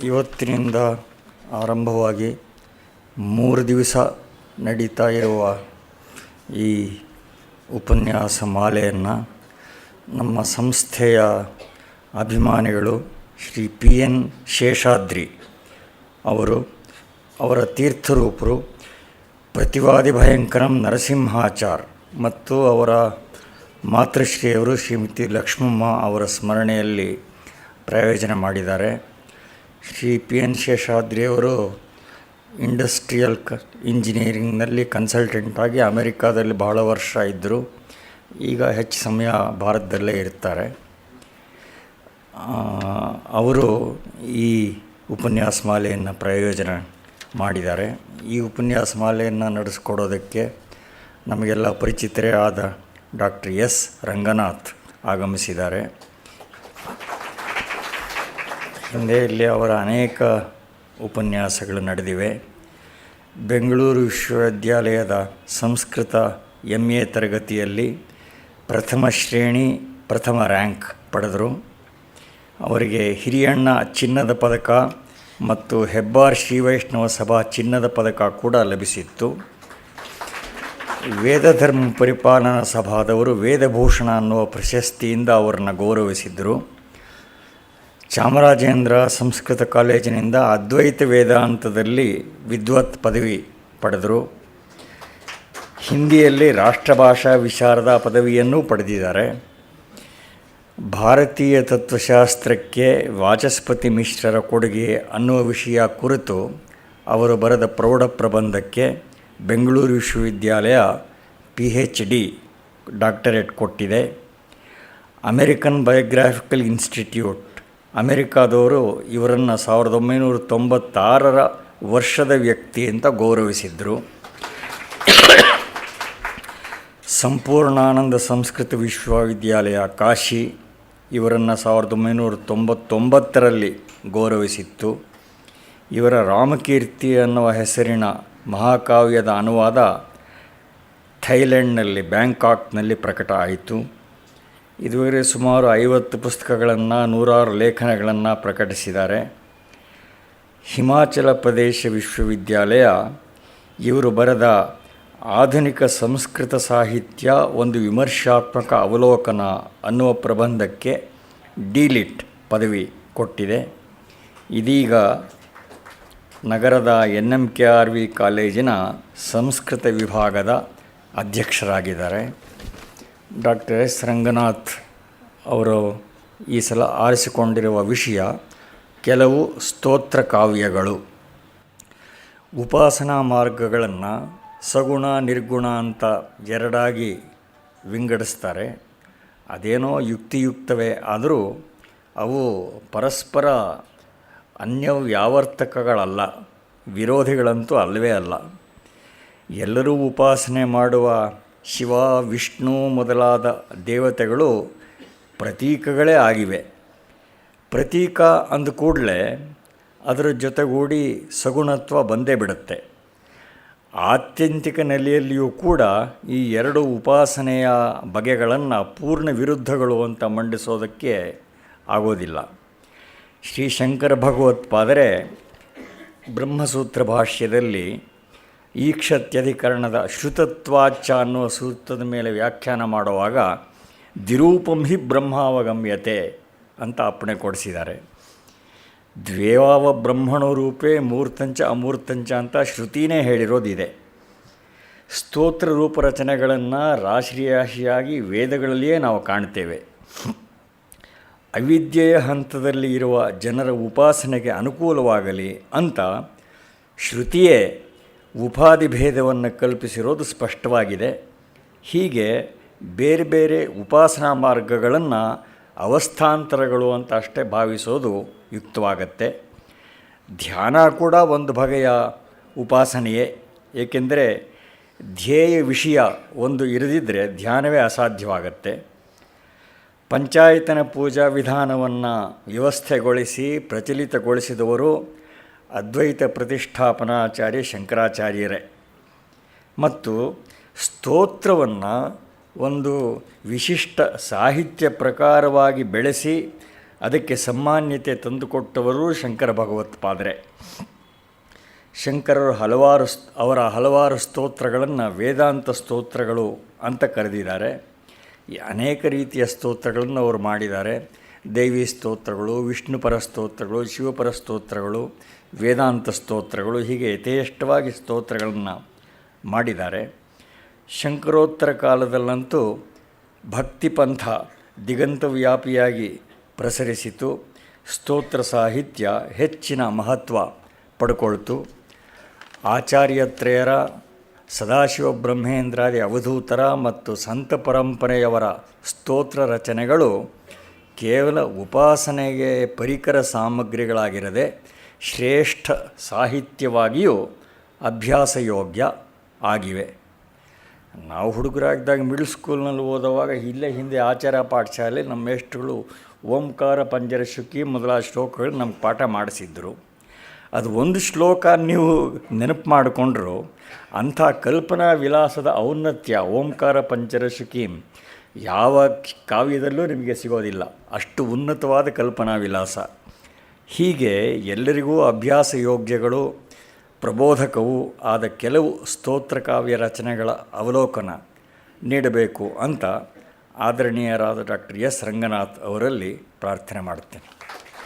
ಇವತ್ತಿನಿಂದ ಆರಂಭವಾಗಿ 3 ದಿವಸ ನಡೀತಾ ಇರುವ ಈ ಉಪನ್ಯಾಸ ಮಾಲೆಯನ್ನು ನಮ್ಮ ಸಂಸ್ಥೆಯ ಅಭಿಮಾನಿಗಳು ಶ್ರೀ PN ಶೇಷಾದ್ರಿ ಅವರು, ಅವರ ತೀರ್ಥರೂಪರು ಪ್ರತಿವಾದಿ ಭಯಂಕರಂ ನರಸಿಂಹಾಚಾರ್ ಮತ್ತು ಅವರ ಮಾತೃಶ್ರೀಯವರು ಶ್ರೀಮತಿ ಲಕ್ಷ್ಮಮ್ಮ ಅವರ ಸ್ಮರಣೆಯಲ್ಲಿ ಪ್ರಾಯೋಜನ ಮಾಡಿದ್ದಾರೆ. ಶ್ರೀ PN ಶೇಷಾದ್ರಿಯವರು ಇಂಡಸ್ಟ್ರಿಯಲ್ ಇಂಜಿನಿಯರಿಂಗ್ನಲ್ಲಿ ಕನ್ಸಲ್ಟೆಂಟಾಗಿ ಅಮೆರಿಕಾದಲ್ಲಿ ಬಹಳ ವರ್ಷ ಇದ್ದರು. ಈಗ ಹೆಚ್ಚು ಸಮಯ ಭಾರತದಲ್ಲೇ ಇರ್ತಾರೆ. ಅವರು ಈ ಉಪನ್ಯಾಸ ಮಾಲೆಯನ್ನು ಪ್ರಾಯೋಜನ ಮಾಡಿದ್ದಾರೆ. ಈ ಉಪನ್ಯಾಸ ಮಾಲೆಯನ್ನು ನಡೆಸ್ಕೊಡೋದಕ್ಕೆ ನಮಗೆಲ್ಲ ಪರಿಚಿತರೇ ಆದ ಡಾಕ್ಟರ್ S. ರಂಗನಾಥ್ ಆಗಮಿಸಿದ್ದಾರೆ. ಹಿಂದೆ ಇಲ್ಲಿ ಅವರ ಅನೇಕ ಉಪನ್ಯಾಸಗಳು ನಡೆದಿವೆ. ಬೆಂಗಳೂರು ವಿಶ್ವವಿದ್ಯಾಲಯದ ಸಂಸ್ಕೃತ MA ತರಗತಿಯಲ್ಲಿ ಪ್ರಥಮ ಶ್ರೇಣಿ ಪ್ರಥಮ ರ್ಯಾಂಕ್ ಪಡೆದರು. ಅವರಿಗೆ ಹಿರಿಯಣ್ಣ ಚಿನ್ನದ ಪದಕ ಮತ್ತು ಹೆಬ್ಬಾರ್ ಶ್ರೀ ವೈಷ್ಣವ ಸಭಾ ಚಿನ್ನದ ಪದಕ ಕೂಡ ಲಭಿಸಿತ್ತು. ವೇದಧರ್ಮ ಪರಿಪಾಲನಾ ಸಭಾದವರು ವೇದಭೂಷಣ ಅನ್ನುವ ಪ್ರಶಸ್ತಿಯಿಂದ ಅವರನ್ನು ಗೌರವಿಸಿದ್ದರು. ಚಾಮರಾಜೇಂದ್ರ ಸಂಸ್ಕೃತ ಕಾಲೇಜಿನಿಂದ ಅದ್ವೈತ ವೇದಾಂತದಲ್ಲಿ ವಿದ್ವತ್ ಪದವಿ ಪಡೆದರು. ಹಿಂದಿಯಲ್ಲಿ ರಾಷ್ಟ್ರಭಾಷಾ ವಿಶಾರದ ಪದವಿಯನ್ನೂ ಪಡೆದಿದ್ದಾರೆ. ಭಾರತೀಯ ತತ್ವಶಾಸ್ತ್ರಕ್ಕೆ ವಾಚಸ್ಪತಿ ಮಿಶ್ರರ ಕೊಡುಗೆ ಅನ್ನುವ ವಿಷಯ ಕುರಿತು ಅವರು ಬರೆದ ಪ್ರೌಢ ಪ್ರಬಂಧಕ್ಕೆ ಬೆಂಗಳೂರು ವಿಶ್ವವಿದ್ಯಾಲಯ PhD ಡಾಕ್ಟರೇಟ್ ಕೊಟ್ಟಿದೆ. ಅಮೆರಿಕನ್ ಬಯೋಗ್ರಾಫಿಕಲ್ ಇನ್ಸ್ಟಿಟ್ಯೂಟ್ ಅಮೆರಿಕಾದವರು ಇವರನ್ನು 1996 ವರ್ಷದ ವ್ಯಕ್ತಿ ಅಂತ ಗೌರವಿಸಿದರು. ಸಂಪೂರ್ಣಾನಂದ ಸಂಸ್ಕೃತ ವಿಶ್ವವಿದ್ಯಾಲಯ ಕಾಶಿ ಇವರನ್ನು 1999ರಲ್ಲಿ ಗೌರವಿಸಿತ್ತು. ಇವರ ರಾಮಕೀರ್ತಿ ಅನ್ನುವ ಹೆಸರಿನ ಮಹಾಕಾವ್ಯದ ಅನುವಾದ ಥೈಲ್ಯಾಂಡ್ನಲ್ಲಿ ಬ್ಯಾಂಕಾಕ್ನಲ್ಲಿ ಪ್ರಕಟ ಆಯಿತು. ಇದುವರೆ ಸುಮಾರು 50 ಪುಸ್ತಕಗಳನ್ನು 106 ಲೇಖನಗಳನ್ನು ಪ್ರಕಟಿಸಿದ್ದಾರೆ. ಹಿಮಾಚಲ ಪ್ರದೇಶ ವಿಶ್ವವಿದ್ಯಾಲಯ ಇವರು ಬರೆದ ಆಧುನಿಕ ಸಂಸ್ಕೃತ ಸಾಹಿತ್ಯ ಒಂದು ವಿಮರ್ಶಾತ್ಮಕ ಅವಲೋಕನ ಅನ್ನುವ ಪ್ರಬಂಧಕ್ಕೆ D.Litt ಪದವಿ ಕೊಟ್ಟಿದೆ. ಇದೀಗ ನಗರದ NMKRV ಕಾಲೇಜಿನ ಸಂಸ್ಕೃತ ವಿಭಾಗದ ಅಧ್ಯಕ್ಷರಾಗಿದ್ದಾರೆ. Doctor S. ರಂಗನಾಥ್ ಅವರು ಈ ಸಲ ಆರಿಸಿಕೊಂಡಿರುವ ವಿಷಯ ಕೆಲವು ಸ್ತೋತ್ರ ಕಾವ್ಯಗಳು. ಉಪಾಸನಾ ಮಾರ್ಗಗಳನ್ನು ಸಗುಣ ನಿರ್ಗುಣ ಅಂತ ಎರಡಾಗಿ ವಿಂಗಡಿಸ್ತಾರೆ. ಅದೇನೋ ಯುಕ್ತಿಯುಕ್ತವೇ ಆದರೂ ಅವು ಪರಸ್ಪರ ಅನ್ಯವ್ಯಾವರ್ತಕಗಳಲ್ಲ, ವಿರೋಧಿಗಳಂತೂ ಅಲ್ಲವೇ ಅಲ್ಲ. ಎಲ್ಲರೂ ಉಪಾಸನೆ ಮಾಡುವ ಶಿವ, ವಿಷ್ಣು ಮೊದಲಾದ ದೇವತೆಗಳು ಪ್ರತೀಕಗಳೇ ಆಗಿವೆ. ಪ್ರತೀಕ ಅಂದ ಕೂಡಲೇ ಅದರ ಜೊತೆಗೂಡಿ ಸಗುಣತ್ವ ಬಂದೇ ಬಿಡುತ್ತೆ. ಆತ್ಯಂತಿಕ ನೆಲೆಯಲ್ಲಿಯೂ ಕೂಡ ಈ ಎರಡು ಉಪಾಸನೆಯ ಬಗೆಗಳನ್ನು ಪೂರ್ಣ ವಿರುದ್ಧಗಳು ಅಂತ ಮಂಡಿಸೋದಕ್ಕೆ ಆಗೋದಿಲ್ಲ. ಶ್ರೀ ಶಂಕರ ಭಗವತ್ಪಾದರೆ ಬ್ರಹ್ಮಸೂತ್ರ ಭಾಷ್ಯದಲ್ಲಿ ಈಕ್ಷತ್ಯಧಿಕರಣದ ಶ್ರುತತ್ವಾಚ ಅನ್ನುವ ಸೂತ್ರದ ಮೇಲೆ ವ್ಯಾಖ್ಯಾನ ಮಾಡುವಾಗ ದ್ವಿರೂಪಂ ಹಿ ಬ್ರಹ್ಮಾವಗಮ್ಯತೆ ಅಂತ ಅಪ್ಪಣೆ ಕೊಡಿಸಿದ್ದಾರೆ. ದ್ವೇವಾವ ಬ್ರಹ್ಮಣೋ ರೂಪೇ ಮೂರ್ತಂಚ ಅಮೂರ್ತಂಚ ಅಂತ ಶ್ರುತಿನೇ ಹೇಳಿರೋದಿದೆ. ಸ್ತೋತ್ರ ರೂಪರಚನೆಗಳನ್ನು ರಾಶಿಯಾಗಿ ವೇದಗಳಲ್ಲಿಯೇ ನಾವು ಕಾಣ್ತೇವೆ. ಅವಿದ್ಯೆಯ ಹಂತದಲ್ಲಿ ಇರುವ ಜನರ ಉಪಾಸನೆಗೆ ಅನುಕೂಲವಾಗಲಿ ಅಂತ ಶ್ರುತಿಯೇ ಉಪಾಧಿ ಭೇದವನ್ನು ಕಲ್ಪಿಸಿರೋದು ಸ್ಪಷ್ಟವಾಗಿದೆ. ಹೀಗೆ ಬೇರೆ ಬೇರೆ ಉಪಾಸನಾ ಮಾರ್ಗಗಳನ್ನು ಅವಸ್ಥಾಂತರಗಳು ಅಂತ ಅಷ್ಟೇ ಭಾವಿಸೋದು ಯುಕ್ತವಾಗತ್ತೆ. ಧ್ಯಾನ ಕೂಡ ಒಂದು ಬಗೆಯ ಉಪಾಸನೆಯೇ. ಏಕೆಂದರೆ ಧ್ಯೇಯ ವಿಷಯ ಒಂದು ಇರದಿದ್ದರೆ ಧ್ಯಾನವೇ ಅಸಾಧ್ಯವಾಗತ್ತೆ. ಪಂಚಾಯತನ ಪೂಜಾ ವಿಧಾನವನ್ನು ವ್ಯವಸ್ಥೆಗೊಳಿಸಿ ಪ್ರಚಲಿತಗೊಳಿಸಿದವರು ಅದ್ವೈತ ಪ್ರತಿಷ್ಠಾಪನಾಚಾರ್ಯ ಶಂಕರಾಚಾರ್ಯರೇ. ಮತ್ತು ಸ್ತೋತ್ರವನ್ನು ಒಂದು ವಿಶಿಷ್ಟ ಸಾಹಿತ್ಯ ಪ್ರಕಾರವಾಗಿ ಬೆಳೆಸಿ ಅದಕ್ಕೆ ಸಮ್ಮಾನ್ಯತೆ ತಂದುಕೊಟ್ಟವರು ಶಂಕರ ಭಗವತ್ಪಾದರೆ. ಶಂಕರರು ಅವರ ಹಲವಾರು ಸ್ತೋತ್ರಗಳನ್ನು ವೇದಾಂತ ಸ್ತೋತ್ರಗಳು ಅಂತ ಕರೆದಿದ್ದಾರೆ. ಅನೇಕ ರೀತಿಯ ಸ್ತೋತ್ರಗಳನ್ನು ಅವರು ಮಾಡಿದ್ದಾರೆ. ದೇವಿ ಸ್ತೋತ್ರಗಳು, ವಿಷ್ಣುಪರ ಸ್ತೋತ್ರಗಳು, ಶಿವಪರ ಸ್ತೋತ್ರಗಳು, ವೇದಾಂತ ಸ್ತೋತ್ರಗಳು, ಹೀಗೆ ಯಥೇಷ್ಟವಾಗಿ ಸ್ತೋತ್ರಗಳನ್ನು ಮಾಡಿದ್ದಾರೆ. ಶಂಕರೋತ್ತರ ಕಾಲದಲ್ಲಂತೂ ಭಕ್ತಿಪಂಥ ದಿಗಂತವ್ಯಾಪಿಯಾಗಿ ಪ್ರಸರಿಸಿತು. ಸ್ತೋತ್ರ ಸಾಹಿತ್ಯ ಹೆಚ್ಚಿನ ಮಹತ್ವ ಪಡ್ಕೊಳ್ತು. ಆಚಾರ್ಯತ್ರಯರ, ಸದಾಶಿವ ಬ್ರಹ್ಮೇಂದ್ರಾದಿ ಅವಧೂತರ ಮತ್ತು ಸಂತ ಪರಂಪರೆಯವರ ಸ್ತೋತ್ರ ರಚನೆಗಳು ಕೇವಲ ಉಪಾಸನೆಗೆ ಪರಿಕರ ಸಾಮಗ್ರಿಗಳಾಗಿರದೆ ಶ್ರೇಷ್ಠ ಸಾಹಿತ್ಯವಾಗಿಯೂ ಅಭ್ಯಾಸಯೋಗ್ಯ ಆಗಿವೆ. ನಾವು ಹುಡುಗರಾಗಿದ್ದಾಗ ಮಿಡ್ಲ್ ಸ್ಕೂಲ್ನಲ್ಲಿ ಓದುವಾಗ ಇಲ್ಲೇ ಹಿಂದೆ ಆಚಾರ ಪಾಠಶಾಲೆ ನಮ್ಮ ಮೇಷ್ಟ್ರುಗಳು ಓಂಕಾರ ಪಂಜರ ಶುಕಿ ಮೊದಲಾದ ಶ್ಲೋಕಗಳು ನಮ್ಗೆ ಪಾಠ ಮಾಡಿಸಿದ್ರು. ಅದು ಒಂದು ಶ್ಲೋಕ ನೀವು ನೆನಪು ಮಾಡಿಕೊಂಡ್ರು ಅಂಥ ಕಲ್ಪನಾ ವಿಲಾಸದ ಔನ್ನತ್ಯ ಓಂಕಾರ ಪಂಜರ ಶುಕಿ ಯಾವ ಕಾವ್ಯದಲ್ಲೂ ನಿಮಗೆ ಸಿಗೋದಿಲ್ಲ. ಅಷ್ಟು ಉನ್ನತವಾದ ಕಲ್ಪನಾ ವಿಲಾಸ. ಹೀಗೆ ಎಲ್ಲರಿಗೂ ಅಭ್ಯಾಸ ಯೋಗ್ಯಗಳು, ಪ್ರಬೋಧಕವೂ ಆದ ಕೆಲವು ಸ್ತೋತ್ರ ಕಾವ್ಯ ರಚನೆಗಳ ಅವಲೋಕನ ನೀಡಬೇಕು ಅಂತ ಆದರಣೀಯರಾದ ಡಾಕ್ಟರ್ ಎಸ್ ರಂಗನಾಥ್ ಅವರಲ್ಲಿ ಪ್ರಾರ್ಥನೆ ಮಾಡುತ್ತೇನೆ.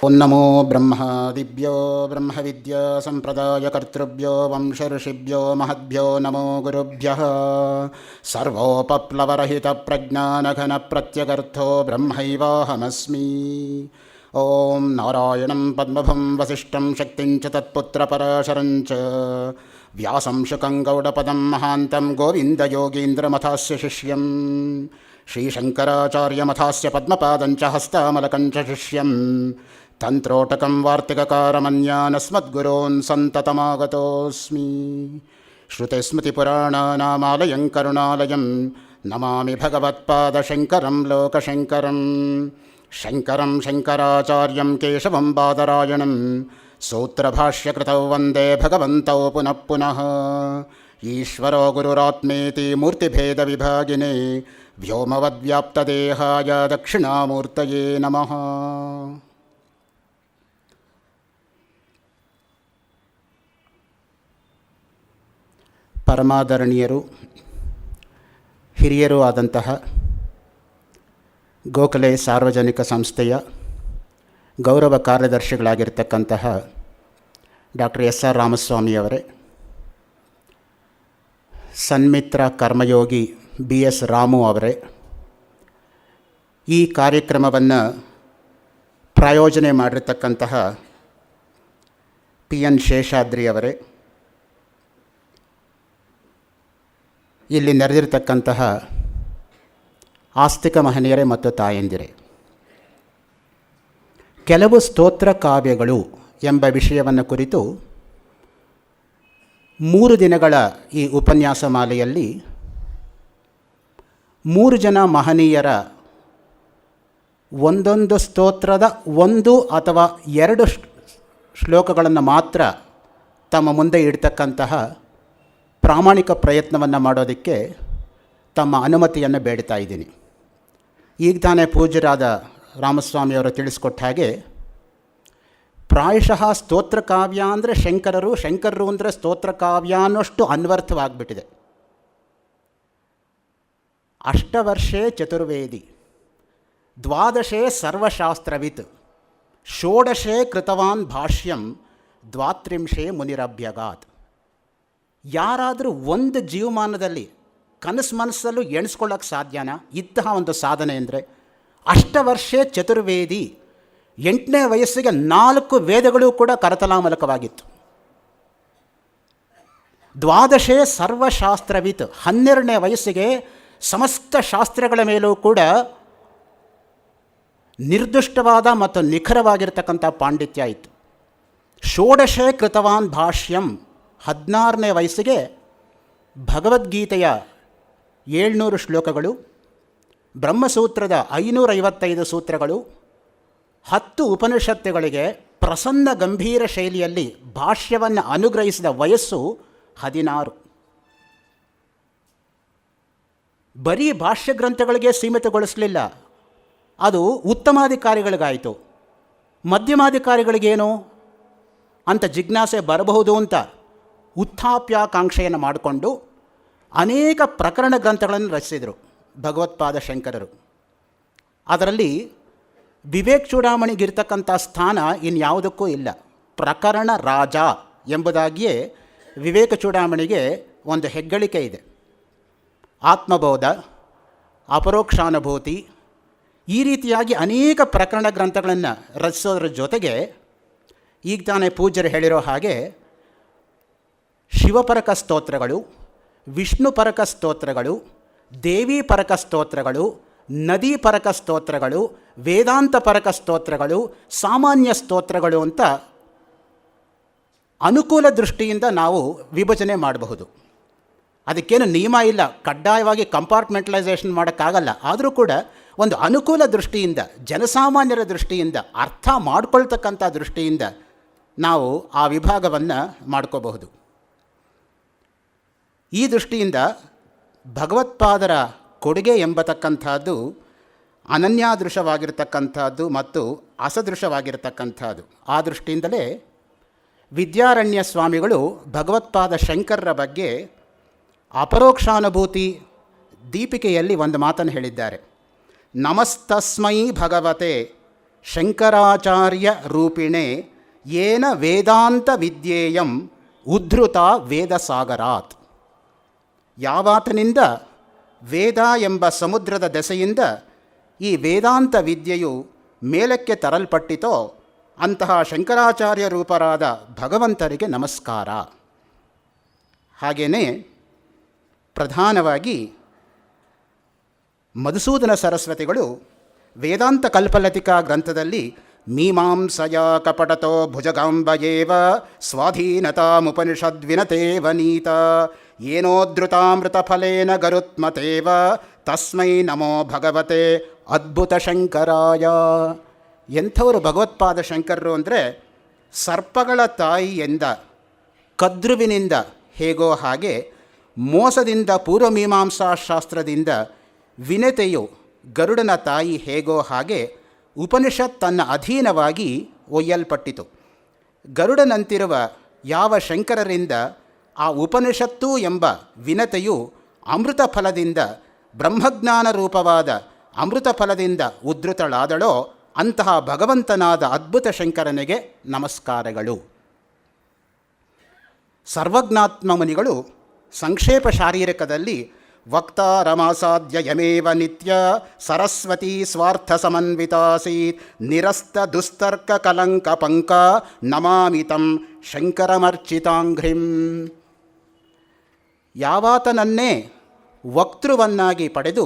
ಓಂ ನಮೋ ಬ್ರಹ್ಮಾದಿಭ್ಯೋ ಬ್ರಹ್ಮವಿದ್ಯಾ ಸಂಪ್ರದಾಯಕರ್ತೃಭ್ಯೋ ವಂಶಋಷಿಭ್ಯೋ ಮಹದ್ಭ್ಯೋ ನಮೋ ಗುರುಭ್ಯಃ. ಸರ್ವೋಪಪ್ಲವರಹಿತಪ್ರಜ್ಞಾನಘನಪ್ರತ್ಯಗರ್ಥೋ ಬ್ರಹ್ಮೈವಾಹಮಸ್ಮಿ. ಓಂ ನಾರಾಯಣಂ ಪದ್ಮಭಂ ವಸಿಷ್ಠಂ ಶಕ್ತಿಂಚ ತತ್ಪುತ್ರಪರಾಶರಂಚ ವ್ಯಾಸಂ ಶುಕಂ ಗೌಡಪದಂ ಮಹಾಂತಂ ಗೋವಿಂದಯೋಗೀಂದ್ರಮಥಾಸ್ಯ ಶಿಷ್ಯಂ ಶ್ರೀಶಂಕರಾಚಾರ್ಯಮಥಾಸ್ಯ ಪದ್ಮಪಾದಂಚ ಹಸ್ತಾಮಲಕಂಚ ಶಿಷ್ಯಂ ತಂತ್ರೋಟಕಂ ವಾರ್ತಿಕಕಾರಮನ್ಯಾನಸ್ಮದ್ಗುರೋನ್ ಸಂತತಮಾಗತೋಸ್ಮಿ. ಶ್ರುತಿಸ್ಮೃತಿಪುರಾಣಾನಾಮಾಲಯಂ ಕರುಣಾಲಯಂ ನಮಾಮಿ ಭಗವತ್ಪಾದಶಂಕರಂ ಲೋಕಶಂಕರಂ. ಶಂಕರಂ ಶಂಕರಾಚಾರ್ಯಂ ಕೇಶವಂ ಬಾದರಾಯಣಂ ಸೂತ್ರಭಾಷ್ಯಕೃತೌ ವಂದೇ ಭಗವಂತೌ ಪುನಃ ಪುನಃ. ಈಶ್ವರೋ ಗುರುರಾತ್ಮೇತಿ ಮೂರ್ತಿಭೇದವಿಭಾಗಿನೇ ವ್ಯೋಮವದ್ವ್ಯಾಪ್ತದೇಹಾಯ ದಕ್ಷಿಣಾಮೂರ್ತಯೇ ನಮಃ. ಪರಮಾದರಣೀಯರು, ಹಿರಿಯರೂ ಆದಂತಹ ಗೋಖಲೆ ಸಾರ್ವಜನಿಕ ಸಂಸ್ಥೆಯ ಗೌರವ ಕಾರ್ಯದರ್ಶಿಗಳಾಗಿರ್ತಕ್ಕಂತಹ ಡಾಕ್ಟರ್ ಎಸ್ ಆರ್ ರಾಮಸ್ವಾಮಿಯವರೇ, ಸನ್ಮಿತ್ರ ಕರ್ಮಯೋಗಿ ಬಿ ಎಸ್ ರಾಮು ಅವರೇ, ಈ ಕಾರ್ಯಕ್ರಮವನ್ನು ಪ್ರಾಯೋಜನೆ ಮಾಡಿರ್ತಕ್ಕಂತಹ ಪಿ ಎನ್ ಶೇಷಾದ್ರಿಯವರೇ, ಇಲ್ಲಿ ನೆರೆದಿರ್ತಕ್ಕಂತಹ ಆಸ್ತಿಕ ಮಹನೀಯರೇ ಮತ್ತು ತಾಯಂದಿರೇ, ಕೆಲವು ಸ್ತೋತ್ರ ಕಾವ್ಯಗಳು ಎಂಬ ವಿಷಯವನ್ನು ಕುರಿತು 3 ದಿನಗಳ ಈ ಉಪನ್ಯಾಸ ಮಾಲೆಯಲ್ಲಿ 3 ಜನ ಮಹನೀಯರ ಒಂದೊಂದು ಸ್ತೋತ್ರದ 1 ಅಥವಾ 2 ಶ್ಲೋಕಗಳನ್ನು ಮಾತ್ರ ತಮ್ಮ ಮುಂದೆ ಇಡ್ತಕ್ಕಂತಹ ಪ್ರಾಮಾಣಿಕ ಪ್ರಯತ್ನವನ್ನು ಮಾಡೋದಕ್ಕೆ ತಮ್ಮ ಅನುಮತಿಯನ್ನು ಬೇಡ್ತಾ ಇದ್ದೀನಿ. ಈಗ ತಾನೇ ಪೂಜ್ಯರಾದ ರಾಮಸ್ವಾಮಿಯವರು ತಿಳಿಸ್ಕೊಟ್ಟ ಹಾಗೆ ಪ್ರಾಯಶಃ ಸ್ತೋತ್ರಕಾವ್ಯ ಅಂದರೆ ಶಂಕರರು ಅಂದರೆ ಸ್ತೋತ್ರಕಾವ್ಯ ಅನ್ನೋಷ್ಟು ಅನ್ವರ್ಥವಾಗಿಬಿಟ್ಟಿದೆ. ಅಷ್ಟವರ್ಷೇ ಚತುರ್ವೇದಿ, ದ್ವಾದಶೇ ಸರ್ವಶಾಸ್ತ್ರವಿತ್, ಷೋಡಶೇ ಕೃತವಾನ್ ಭಾಷ್ಯಂ, ದ್ವಾತ್ರಿಂಶೇ ಮುನಿರಭ್ಯಗಾತ್. ಯಾರಾದರೂ ಒಂದು ಜೀವಮಾನದಲ್ಲಿ ಕನಸು ಮನಸ್ಸಲ್ಲೂ ಎಣಿಸ್ಕೊಳ್ಳೋಕ್ಕೆ ಸಾಧ್ಯನಾ ಇಂತಹ ಒಂದು ಸಾಧನೆ ಅಂದರೆ? ಅಷ್ಟವರ್ಷೇ ಚತುರ್ವೇದಿ, 8ನೇ ವಯಸ್ಸಿಗೆ 4 ವೇದಗಳು ಕೂಡ ಕರತಲಾಮಲಕವಾಗಿತ್ತು. ದ್ವಾದಶೇ ಸರ್ವಶಾಸ್ತ್ರವಿತ್, 12ನೇ ವಯಸ್ಸಿಗೆ ಸಮಸ್ತ ಶಾಸ್ತ್ರಗಳ ಮೇಲೂ ಕೂಡ ನಿರ್ದಿಷ್ಟವಾದ ಮತ್ತು ನಿಖರವಾಗಿರ್ತಕ್ಕಂಥ ಪಾಂಡಿತ್ಯ ಇತ್ತು. ಷೋಡಶೇ ಕೃತವಾನ್ ಭಾಷ್ಯಂ, 16ನೇ ವಯಸ್ಸಿಗೆ ಭಗವದ್ಗೀತೆಯ 700 ಶ್ಲೋಕಗಳು, ಬ್ರಹ್ಮಸೂತ್ರದ 555 ಸೂತ್ರಗಳು, 10 ಉಪನಿಷತ್ತುಗಳಿಗೆ ಪ್ರಸನ್ನ ಗಂಭೀರ ಶೈಲಿಯಲ್ಲಿ ಭಾಷ್ಯವನ್ನು ಅನುಗ್ರಹಿಸಿದ ವಯಸ್ಸು 16. ಬರೀ ಭಾಷ್ಯ ಗ್ರಂಥಗಳಿಗೆ ಸೀಮಿತಗೊಳಿಸಲಿಲ್ಲ, ಅದು ಉತ್ತಮಾಧಿಕಾರಿಗಳಿಗಾಯಿತು. ಮಧ್ಯಮಾಧಿಕಾರಿಗಳಿಗೇನು ಅಂತ ಜಿಜ್ಞಾಸೆ ಬರಬಹುದು ಅಂತ ಉತ್ಥಾಪ್ಯಾಕಾಂಕ್ಷೆಯನ್ನು ಮಾಡಿಕೊಂಡು ಅನೇಕ ಪ್ರಕರಣ ಗ್ರಂಥಗಳನ್ನು ರಚಿಸಿದರು ಭಗವತ್ಪಾದ ಶಂಕರರು. ಅದರಲ್ಲಿ ವಿವೇಕ್ ಚೂಡಾಮಣಿಗಿರ್ತಕ್ಕಂಥ ಸ್ಥಾನ ಇನ್ಯಾವುದಕ್ಕೂ ಇಲ್ಲ. ಪ್ರಕರಣ ರಾಜ ಎಂಬುದಾಗಿಯೇ ವಿವೇಕ ಚೂಡಾಮಣಿಗೆ ಒಂದು ಹೆಗ್ಗಳಿಕೆ ಇದೆ. ಆತ್ಮಬೋಧ, ಅಪರೋಕ್ಷಾನುಭೂತಿ, ಈ ರೀತಿಯಾಗಿ ಅನೇಕ ಪ್ರಕರಣ ಗ್ರಂಥಗಳನ್ನು ರಚಿಸೋದ್ರ ಜೊತೆಗೆ ಈಗ ತಾನೇ ಪೂಜ್ಯರು ಹೇಳಿರೋ ಹಾಗೆ ಶಿವಪರಕ ಸ್ತೋತ್ರಗಳು, ವಿಷ್ಣುಪರಕ ಸ್ತೋತ್ರಗಳು, ದೇವಿ ಪರಕ ಸ್ತೋತ್ರಗಳು, ನದಿ ಪರಕ ಸ್ತೋತ್ರಗಳು, ವೇದಾಂತ ಪರಕ ಸ್ತೋತ್ರಗಳು, ಸಾಮಾನ್ಯ ಸ್ತೋತ್ರಗಳು ಅಂತ ಅನುಕೂಲ ದೃಷ್ಟಿಯಿಂದ ನಾವು ವಿಭಜನೆ ಮಾಡಬಹುದು. ಅದಕ್ಕೇನು ನಿಯಮ ಇಲ್ಲ, ಕಡ್ಡಾಯವಾಗಿ ಕಂಪಾರ್ಟ್ಮೆಂಟಲೈಸೇಷನ್ ಮಾಡೋಕ್ಕಾಗಲ್ಲ. ಆದರೂ ಕೂಡ ಒಂದು ಅನುಕೂಲ ದೃಷ್ಟಿಯಿಂದ, ಜನಸಾಮಾನ್ಯರ ದೃಷ್ಟಿಯಿಂದ, ಅರ್ಥ ಮಾಡ್ಕೊಳ್ತಕ್ಕಂಥ ದೃಷ್ಟಿಯಿಂದ ನಾವು ಆ ವಿಭಾಗವನ್ನು ಮಾಡ್ಕೋಬಹುದು. ಈ ದೃಷ್ಟಿಯಿಂದ ಭಗವತ್ಪಾದರ ಕೊಡುಗೆ ಎಂಬತಕ್ಕಂಥದ್ದು ಅನನ್ಯಾದೃಶವಾಗಿರ್ತಕ್ಕಂಥದ್ದು ಮತ್ತು ಅಸದೃಶವಾಗಿರ್ತಕ್ಕಂಥದ್ದು. ಆ ದೃಷ್ಟಿಯಿಂದಲೇ ವಿದ್ಯಾರಣ್ಯ ಸ್ವಾಮಿಗಳು ಭಗವತ್ಪಾದ ಶಂಕರರ ಬಗ್ಗೆ ಅಪರೋಕ್ಷಾನುಭೂತಿ ದೀಪಿಕೆಯಲ್ಲಿ ಒಂದು ಮಾತನ್ನು ಹೇಳಿದ್ದಾರೆ. ನಮಸ್ತಸ್ಮೈ ಭಗವತೆ ಶಂಕರಾಚಾರ್ಯ ರೂಪಿಣೆ ಯೇನ ವೇದಾಂತ ವಿದ್ಯೇಯಂ ಉದ್ಧೃತ ವೇದಸಾಗರಾತ್. ಯಾವಾತನಿಂದ ವೇದ ಎಂಬ ಸಮುದ್ರದ ದೆಸೆಯಿಂದ ಈ ವೇದಾಂತ ವಿದ್ಯೆಯು ಮೇಲಕ್ಕೆ ತರಲ್ಪಟ್ಟಿತೋ ಅಂತಹ ಶಂಕರಾಚಾರ್ಯ ರೂಪರಾದ ಭಗವಂತರಿಗೆ ನಮಸ್ಕಾರ. ಹಾಗೆಯೇ ಪ್ರಧಾನವಾಗಿ ಮಧುಸೂದನ ಸರಸ್ವತಿಗಳು ವೇದಾಂತ ಕಲ್ಪಲತಿಕಾ ಗ್ರಂಥದಲ್ಲಿ ಮೀಮಾಂಸಯ ಕಪಟತೋ ಭುಜಗಾಂಬಯೇವ ಸ್ವಾಧೀನತಾಮುಪನಿಷದ್ವಿನತೇವ ನೀತ ಏನೋದ್ರುತಾಮೃತ ಫಲೇನ ಗರುತ್ಮತೇವ ತಸ್ಮೈ ನಮೋ ಭಗವತೆ ಅದ್ಭುತ ಶಂಕರಾಯ. ಎಂಥವರು ಭಗವತ್ಪಾದ ಶಂಕರರು ಅಂದರೆ ಸರ್ಪಗಳ ತಾಯಿಯಿಂದ ಕದ್ರುವಿನಿಂದ ಹೇಗೋ ಹಾಗೆ ಮೋಸದಿಂದ ಪೂರ್ವಮೀಮಾಂಸಾ ಶಾಸ್ತ್ರದಿಂದ ವಿನತೆಯು ಗರುಡನ ತಾಯಿ ಹೇಗೋ ಹಾಗೆ ಉಪನಿಷತ್ ತನ್ನ ಅಧೀನವಾಗಿ ಒಯ್ಯಲ್ಪಟ್ಟಿತು. ಗರುಡನಂತಿರುವ ಯಾವ ಶಂಕರರಿಂದ ಆ ಉಪನಿಷತ್ತು ಎಂಬ ವಿನತೆಯು ಅಮೃತ ಫಲದಿಂದ ಬ್ರಹ್ಮಜ್ಞಾನ ರೂಪವಾದ ಅಮೃತ ಫಲದಿಂದ ಉದ್ಧೃತಳಾದಳೋ ಅಂತಹ ಭಗವಂತನಾದ ಅದ್ಭುತ ಶಂಕರನಿಗೆ ನಮಸ್ಕಾರಗಳು. ಸರ್ವಜ್ಞಾತ್ಮ ಮುನಿಗಳು ಸಂಕ್ಷೇಪ ಶಾರೀರಿಕದಲ್ಲಿ ವಕ್ತಾರಮಾಸಾಧ್ಯ ಯಮೇವ ನಿತ್ಯ ಸರಸ್ವತಿ ಸ್ವಾರ್ಥ ಸಮನ್ವಿತಾಸೀತ್ ನಿರಸ್ತ ದುಸ್ತರ್ಕ ಕಲಂಕ ಪಂಕ ನಮಾಮಿತಂ ಶಂಕರಮರ್ಚಿತಾಂಘ್ರಿಂ. ಯಾವಾತನನ್ನೇ ವಕ್ತೃವನ್ನಾಗಿ ಪಡೆದು